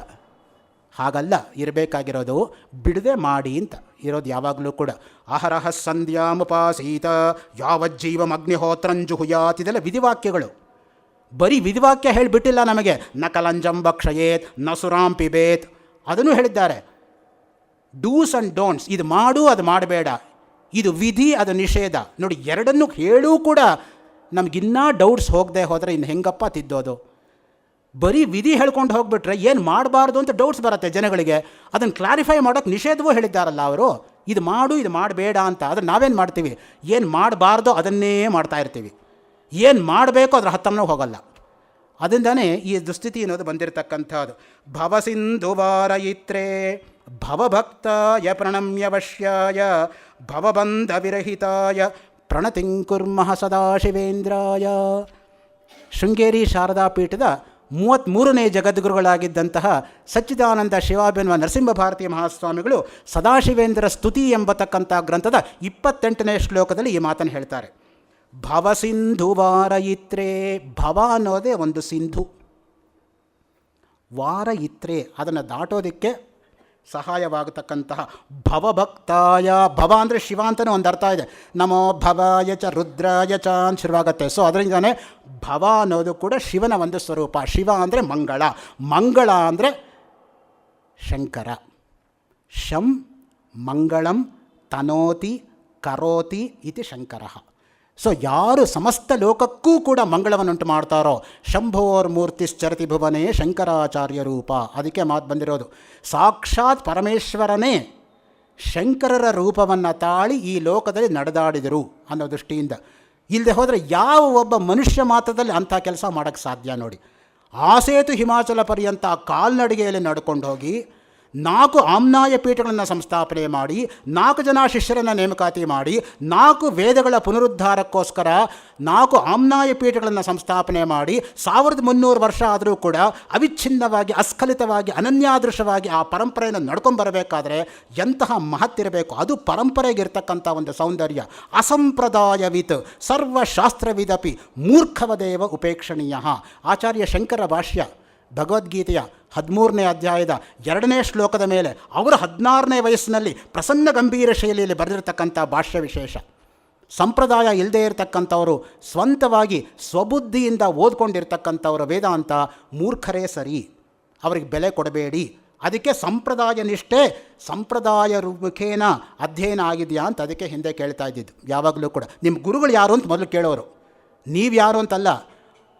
ಹಾಗಲ್ಲ ಇರಬೇಕಾಗಿರೋದು, ಬಿಡದೆ ಮಾಡಿ ಅಂತ ಇರೋದು ಯಾವಾಗಲೂ ಕೂಡ. ಅಹರಹ ಸಂಧ್ಯಾಮುಪಾಸೀತ ಯಾವಜ್ಜೀವಮಗ್ನಿಹೋತ್ರಂಜುಹುಯಾತ್. ಇದೆಲ್ಲ ವಿಧಿವಾಕ್ಯಗಳು. ಬರೀ ವಿಧಿವಾಕ್ಯ ಹೇಳಿಬಿಟ್ಟಿಲ್ಲ ನಮಗೆ. ನ ಕಲಂಜಂ ಭಕ್ಷಯೇತ್ ನ ಸುರಾಂ ಪಿಬೇತ್ ಅದನ್ನು ಹೇಳಿದ್ದಾರೆ. ಡೂಸ್ ಆ್ಯಂಡ್ ಡೋಂಟ್ಸ್, ಇದು ಮಾಡು ಅದು ಮಾಡಬೇಡ, ಇದು ವಿಧಿ ಅದು ನಿಷೇಧ. ನೋಡಿ, ಎರಡನ್ನೂ ಹೇಳೂ ಕೂಡ ನಮಗಿನ್ನೂ ಡೌಟ್ಸ್ ಹೋಗದೆ ಹೋದರೆ ಇನ್ನು ಹೆಂಗಪ್ಪ ತಿದ್ದೋದು. ಬರೀ ವಿಧಿ ಹೇಳ್ಕೊಂಡು ಹೋಗ್ಬಿಟ್ರೆ ಏನು ಮಾಡಬಾರ್ದು ಅಂತ ಡೌಟ್ಸ್ ಬರುತ್ತೆ ಜನಗಳಿಗೆ. ಅದನ್ನು ಕ್ಲಾರಿಫೈ ಮಾಡೋಕ್ಕೆ ನಿಷೇಧವೂ ಹೇಳಿದ್ದಾರಲ್ಲ ಅವರು, ಇದು ಮಾಡು ಇದು ಮಾಡಬೇಡ ಅಂತ. ಆದರೆ ನಾವೇನು ಮಾಡ್ತೀವಿ, ಏನು ಮಾಡಬಾರ್ದೋ ಅದನ್ನೇ ಮಾಡ್ತಾ ಇರ್ತೀವಿ, ಏನು ಮಾಡಬೇಕೋ ಅದರ ಹತ್ತನೂ ಹೋಗಲ್ಲ. ಅದರಿಂದನೇ ಈ ದುಸ್ಥಿತಿ ಅನ್ನೋದು ಬಂದಿರತಕ್ಕಂಥದ್ದು. ಭವಸಿಂಧುವಾರಯಿತ್ರೇ ಭವಭಕ್ತಾಯ ಪ್ರಣಮ್ಯವಶ್ಯಾಯ ಭವಬಂಧ ವಿರಹಿತಾಯ ಪ್ರಣತಿಂಕುರ್ಮಃ ಸದಾಶಿವೇಂದ್ರಾಯ. ಶೃಂಗೇರಿ ಶಾರದಾ ಪೀಠದ 33ನೇ ಜಗದ್ಗುರುಗಳಾಗಿದ್ದಂತಹ ಸಚ್ಚಿದಾನಂದ ಶಿವಾಭಿನ್ವ ನರಸಿಂಹ ಭಾರತೀಯ ಮಹಾಸ್ವಾಮಿಗಳು ಸದಾಶಿವೇಂದ್ರ ಸ್ತುತಿ ಎಂಬತಕ್ಕಂಥ ಗ್ರಂಥದ 28ನೇ ಶ್ಲೋಕದಲ್ಲಿ ಈ ಮಾತನ್ನು ಹೇಳ್ತಾರೆ. ಭವಸಿಂಧು ವಾರಯಿತ್ರೇ. ಭವ ಅನ್ನೋದೇ ಒಂದು ಸಿಂಧು, ವಾರಯಿತ್ರೇ ಅದನ್ನು ದಾಟೋದಕ್ಕೆ ಸಹಾಯವಾಗತಕ್ಕಂತಹ ಭವಭಕ್ತಾಯ. ಭವ ಅಂದರೆ ಶಿವ ಅಂತಲೇ ಒಂದು ಅರ್ಥ ಇದೆ. ನಮೋ ಭವಾಯ ಚ ರುದ್ರಾಯ ಚ ಅಂತ ಶುರುವಾಗುತ್ತೆ. ಸೊ ಅದರಿಂದನೇ ಭವ ಅನ್ನೋದು ಕೂಡ ಶಿವನ ಒಂದು ಸ್ವರೂಪ. ಶಿವ ಅಂದರೆ ಮಂಗಳ, ಮಂಗಳ ಅಂದರೆ ಶಂಕರ. ಶಂ ಮಂಗಳಂ ತನೋತಿ ಕರೋತಿ ಇತಿ ಶಂಕರ. ಸೊ ಯಾರು ಸಮಸ್ತ ಲೋಕಕ್ಕೂ ಕೂಡ ಮಂಗಳವನ್ನುಂಟು ಮಾಡ್ತಾರೋ, ಶಂಭೋರ್ಮೂರ್ತಿಶ್ಚರತಿ ಭುವನೇ ಶಂಕರಾಚಾರ್ಯ ರೂಪ. ಅದಕ್ಕೆ ಮಾತು ಬಂದಿರೋದು, ಸಾಕ್ಷಾತ್ ಪರಮೇಶ್ವರನೇ ಶಂಕರರ ರೂಪವನ್ನು ತಾಳಿ ಈ ಲೋಕದಲ್ಲಿ ನಡೆದಾಡಿದರು ಅನ್ನೋ ದೃಷ್ಟಿಯಿಂದ. ಇಲ್ಲದೆ ಹೋದರೆ ಯಾವ ಒಬ್ಬ ಮನುಷ್ಯ ಮಾತ್ರದಲ್ಲಿ ಅಂಥ ಕೆಲಸ ಮಾಡೋಕ್ಕೆ ಸಾಧ್ಯ? ನೋಡಿ, ಆಸೇತು ಹಿಮಾಚಲ ಪರ್ಯಂತ ಕಾಲ್ನಡಿಗೆಯಲ್ಲಿ ನಡ್ಕೊಂಡು ಹೋಗಿ 4 ಆಮ್ನಾಯ ಪೀಠಗಳನ್ನು ಸಂಸ್ಥಾಪನೆ ಮಾಡಿ 4 ಜನ ಶಿಷ್ಯರನ್ನು ನೇಮಕಾತಿ ಮಾಡಿ 4 ವೇದಗಳ ಪುನರುದ್ಧಾರಕ್ಕೋಸ್ಕರ 4 ಆಮ್ನಾಯ ಪೀಠಗಳನ್ನು ಸಂಸ್ಥಾಪನೆ ಮಾಡಿ 1300 ವರ್ಷ ಆದರೂ ಕೂಡ ಅವಿಚ್ಛಿನ್ನವಾಗಿ ಅಸ್ಖಲಿತವಾಗಿ ಅನನ್ಯಾದೃಶವಾಗಿ ಆ ಪರಂಪರೆಯನ್ನು ನಡ್ಕೊಂಬರಬೇಕಾದ್ರೆ ಎಂತಹ ಮಹತ್ತಿರಬೇಕು. ಅದು ಪರಂಪರೆಗಿರ್ತಕ್ಕಂಥ ಒಂದು ಸೌಂದರ್ಯ. ಅಸಂಪ್ರದಾಯವಿತ್ ಸರ್ವಶಾಸ್ತ್ರವಿದಪಿ ಮೂರ್ಖವದೇವ ಉಪೇಕ್ಷಣೀಯ. ಆಚಾರ್ಯ ಶಂಕರ ಭಾಷ್ಯ ಭಗವದ್ಗೀತೆಯ 13ನೇ ಅಧ್ಯಾಯದ 2ನೇ ಶ್ಲೋಕದ ಮೇಲೆ ಅವರು 16ನೇ ವಯಸ್ಸಿನಲ್ಲಿ ಪ್ರಸನ್ನ ಗಂಭೀರ ಶೈಲಿಯಲ್ಲಿ ಬರೆದಿರತಕ್ಕಂಥ ಭಾಷ್ಯ ವಿಶೇಷ. ಸಂಪ್ರದಾಯ ಇಲ್ಲದೇ ಇರತಕ್ಕಂಥವರು ಸ್ವಂತವಾಗಿ ಸ್ವಬುದ್ಧಿಯಿಂದ ಓದ್ಕೊಂಡಿರ್ತಕ್ಕಂಥವ್ರ ವೇದಾಂತ ಮೂರ್ಖರೇ ಸರಿ, ಅವರಿಗೆ ಬೆಲೆ ಕೊಡಬೇಡಿ. ಅದಕ್ಕೆ ಸಂಪ್ರದಾಯ ನಿಷ್ಠೆ, ಸಂಪ್ರದಾಯ ಮುಖೇನ ಅಧ್ಯಯನ ಆಗಿದೆಯಾ ಅಂತ ಅದಕ್ಕೆ ಹಿಂದೆ ಕೇಳ್ತಾ ಇದ್ದಿದ್ದು. ಯಾವಾಗಲೂ ಕೂಡ ನಿಮ್ಮ ಗುರುಗಳು ಯಾರು ಅಂತ ಮೊದಲು ಕೇಳೋರು, ನೀವು ಯಾರು ಅಂತಲ್ಲ.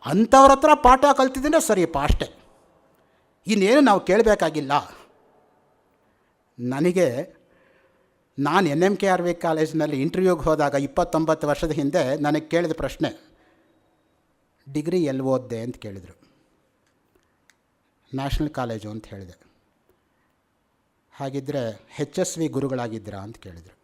ಅಂಥವ್ರ ಹತ್ರ ಪಾಠ ಕಲ್ತಿದ್ರೆ ಸರಿಯಪ್ಪ ಅಷ್ಟೇ, ಇನ್ನೇನು ನಾವು ಕೇಳಬೇಕಾಗಿಲ್ಲ. ನನಗೆ ನಾನು NMKRV ಕಾಲೇಜಿನಲ್ಲಿ ಇಂಟರ್ವ್ಯೂಗೆ ಹೋದಾಗ 29 ವರ್ಷದ ಹಿಂದೆ ನನಗೆ ಕೇಳಿದ ಪ್ರಶ್ನೆ, ಡಿಗ್ರಿ ಎಲ್ಲಿ ಓದಿದೆ ಅಂತ ಕೇಳಿದರು. ನ್ಯಾಷನಲ್ ಕಾಲೇಜು ಅಂತ ಹೇಳಿದೆ. ಹಾಗಿದ್ದರೆ HSV ಗುರುಗಳಾಗಿದ್ದರಾ ಅಂತ ಕೇಳಿದರು.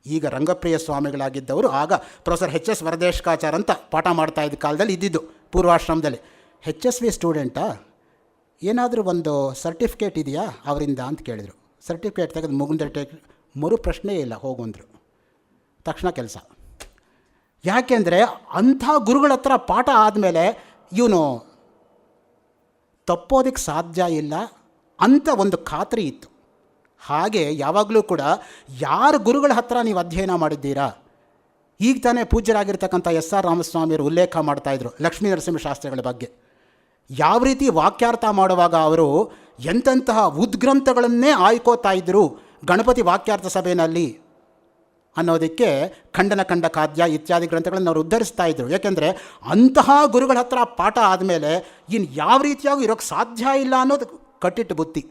ಈಗ ರಂಗಪ್ರಿಯ ಸ್ವಾಮಿಗಳಾಗಿದ್ದವರು ಆಗ ಪ್ರೊಫೆಸರ್ HS ವರದೇಶಕಾಚಾರ್ ಅಂತ ಪಾಠ ಮಾಡ್ತಾಯಿದ್ದ ಕಾಲದಲ್ಲಿ ಇದ್ದಿದ್ದು ಪೂರ್ವಾಶ್ರಮದಲ್ಲಿ. HSV ಸ್ಟೂಡೆಂಟಾ, ಏನಾದರೂ ಒಂದು ಸರ್ಟಿಫಿಕೇಟ್ ಇದೆಯಾ ಅವರಿಂದ ಅಂತ ಕೇಳಿದರು. ಸರ್ಟಿಫಿಕೇಟ್ ತೆಗೆದು ಮುಗಿದ ಮರು ಪ್ರಶ್ನೆ ಇಲ್ಲ, ಹೋಗಂದರು. ತಕ್ಷಣ ಕೆಲಸ. ಯಾಕೆಂದರೆ ಅಂಥ ಗುರುಗಳ ಹತ್ರ ಪಾಠ ಆದಮೇಲೆ ಇವನು ತಪ್ಪೋದಕ್ಕೆ ಸಾಧ್ಯ ಇಲ್ಲ ಅಂತ ಒಂದು ಖಾತ್ರಿ ಇತ್ತು. ಹಾಗೆ ಯಾವಾಗಲೂ ಕೂಡ ಯಾರು ಗುರುಗಳ ಹತ್ರ ನೀವು ಅಧ್ಯಯನ ಮಾಡಿದ್ದೀರಾ, ಈಗ ತಾನೇ ಪೂಜ್ಯರಾಗಿರ್ತಕ್ಕಂಥ SR ರಾಮಸ್ವಾಮಿಯವರು ಉಲ್ಲೇಖ ಮಾಡ್ತಾಯಿದ್ರು ಲಕ್ಷ್ಮೀ ನರಸಿಂಹಶಾಸ್ತ್ರಿಗಳ ಬಗ್ಗೆ. ಯಾವ ರೀತಿ ವಾಕ್ಯಾರ್ಥ ಮಾಡುವಾಗ ಅವರು ಎಂತೆಂತಹ ಉದ್ಗ್ರಂಥಗಳನ್ನೇ ಆಯ್ಕೋತಾ ಇದ್ದರು ಗಣಪತಿ ವಾಕ್ಯಾರ್ಥ ಸಭೆಯಲ್ಲಿ ಅನ್ನೋದಕ್ಕೆ ಖಂಡನ ಖಂಡ ಖಾದ್ಯ ಇತ್ಯಾದಿ ಗ್ರಂಥಗಳನ್ನು ಅವರು ಉದ್ಧರಿಸ್ತಾ ಇದ್ದರು. ಯಾಕೆಂದರೆ ಅಂತಹ ಗುರುಗಳ ಹತ್ರ ಪಾಠ ಆದಮೇಲೆ ಇನ್ನು ಯಾವ ರೀತಿಯಾಗೂ ಇರೋಕ್ಕೆ ಸಾಧ್ಯ ಇಲ್ಲ ಅನ್ನೋದು ಕಟ್ಟಿಟ್ಟು ಬುತ್ತಿ.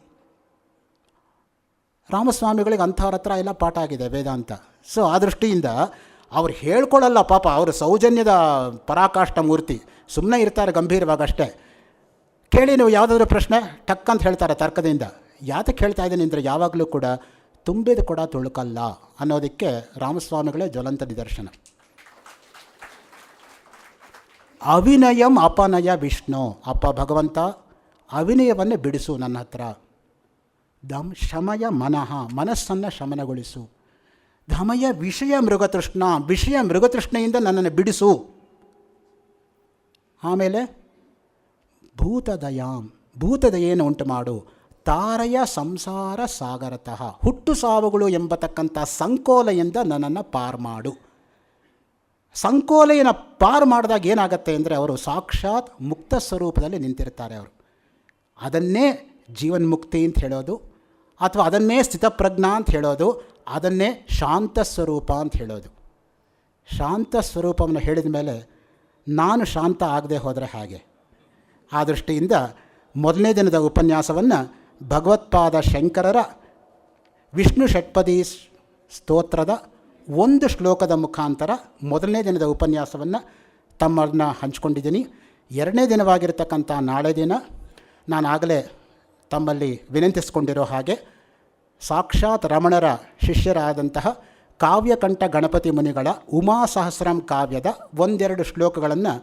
ರಾಮಸ್ವಾಮಿಗಳಿಗೆ ಅಂಥವ್ರ ಹತ್ರ ಎಲ್ಲ ಪಾಠ ಆಗಿದೆ ವೇದಾಂತ. ಸೊ ಆ ದೃಷ್ಟಿಯಿಂದ ಅವ್ರು ಹೇಳ್ಕೊಳ್ಳಲ್ಲ ಪಾಪ, ಅವರು ಸೌಜನ್ಯದ ಪರಾಕಾಷ್ಠ ಮೂರ್ತಿ, ಸುಮ್ಮನೆ ಇರ್ತಾರೆ ಗಂಭೀರವಾಗಷ್ಟೇ. ಕೇಳಿ ನೀವು ಯಾವುದಾದ್ರೂ ಪ್ರಶ್ನೆ ಟಕ್ ಅಂತ ಹೇಳ್ತಾರೆ ತರ್ಕದಿಂದ. ಯಾತಕ್ಕೆ ಹೇಳ್ತಾ ಇದ್ದೀನಿ ಅಂದರೆ ಯಾವಾಗಲೂ ಕೂಡ ತುಂಬಿದ ಕೊಡ ತುಳುಕಲ್ಲ ಅನ್ನೋದಕ್ಕೆ ರಾಮಸ್ವಾಮಿಗಳೇ ಜ್ವಲಂತ ನಿದರ್ಶನ. ಅವಿನಯಂ ಅಪನಯ ವಿಷ್ಣು, ಅಪ್ಪ ಭಗವಂತ ಅವಿನಯವನ್ನು ಬಿಡಿಸು ನನ್ನ ಹತ್ರ. ಶಮಯ ಮನಃ, ಮನಸ್ಸನ್ನು ಶಮನಗೊಳಿಸು. ಧಮಯ ವಿಷಯ ಮೃಗತೃಷ್ಣ, ವಿಷಯ ಮೃಗತೃಷ್ಣೆಯಿಂದ ನನ್ನನ್ನು ಬಿಡಿಸು. ಆಮೇಲೆ ಭೂತದಯಾಂ, ಭೂತದಯೇನು ಉಂಟು ಮಾಡು. ತಾರಯ ಸಂಸಾರ ಸಾಗರತಃ, ಹುಟ್ಟು ಸಾವುಗಳು ಎಂಬತಕ್ಕಂಥ ಸಂಕೋಲೆಯಿಂದ ನನ್ನನ್ನು ಪಾರು ಮಾಡು. ಸಂಕೋಲೆಯನ್ನು ಪಾರು ಮಾಡಿದಾಗ ಏನಾಗುತ್ತೆ ಅಂದರೆ ಅವರು ಸಾಕ್ಷಾತ್ ಮುಕ್ತ ಸ್ವರೂಪದಲ್ಲಿ ನಿಂತಿರ್ತಾರೆ. ಅವರು ಅದನ್ನೇ ಜೀವನ್ಮುಕ್ತಿ ಅಂತ ಹೇಳೋದು, ಅಥವಾ ಅದನ್ನೇ ಸ್ಥಿತಪ್ರಜ್ಞಾ ಅಂತ ಹೇಳೋದು, ಅದನ್ನೇ ಶಾಂತ ಸ್ವರೂಪ ಅಂತ ಹೇಳೋದು. ಶಾಂತ ಸ್ವರೂಪವನ್ನು ಹೇಳಿದ ಮೇಲೆ ನಾನು ಶಾಂತ ಆಗದೆ ಹೋದರೆ ಹಾಗೆ. ಆ ದೃಷ್ಟಿಯಿಂದ ಮೊದಲನೇ ದಿನದ ಉಪನ್ಯಾಸವನ್ನು ಭಗವತ್ಪಾದ ಶಂಕರರ ವಿಷ್ಣು ಷಟ್ಪದಿ ಸ್ತೋತ್ರದ ಒಂದು ಶ್ಲೋಕದ ಮುಖಾಂತರ ಮೊದಲನೇ ದಿನದ ಉಪನ್ಯಾಸವನ್ನು ತಮ್ಮನ್ನು ಹಂಚ್ಕೊಂಡಿದ್ದೀನಿ. ಎರಡನೇ ದಿನವಾಗಿರ್ತಕ್ಕಂಥ ನಾಳೆ ದಿನ ನಾನು ಆಗಲೇ ತಮ್ಮಲ್ಲಿ ವಿನಂತಿಸ್ಕೊಂಡಿರೋ ಹಾಗೆ ಸಾಕ್ಷಾತ್ ರಮಣರ ಶಿಷ್ಯರಾದಂತಹ ಕಾವ್ಯಕಂಠ ಗಣಪತಿ ಮುನಿಗಳ ಉಮಾಸಹಸ್ರಂ ಕಾವ್ಯದ ಒಂದೆರಡು ಶ್ಲೋಕಗಳನ್ನು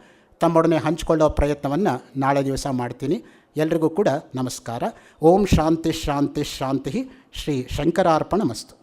ತಮ್ಮೊಡನೆ ಹಂಚಿಕೊಳ್ಳೋ ಪ್ರಯತ್ನವನ್ನು ನಾಳೆ ದಿವಸ ಮಾಡ್ತೀನಿ. ಎಲ್ರಿಗೂ ಕೂಡ ನಮಸ್ಕಾರ. ಓಂ ಶಾಂತಿ ಶಾಂತಿ ಶಾಂತಿ. ಶ್ರೀ ಶಂಕರಾರ್ಪಣಮಸ್ತು.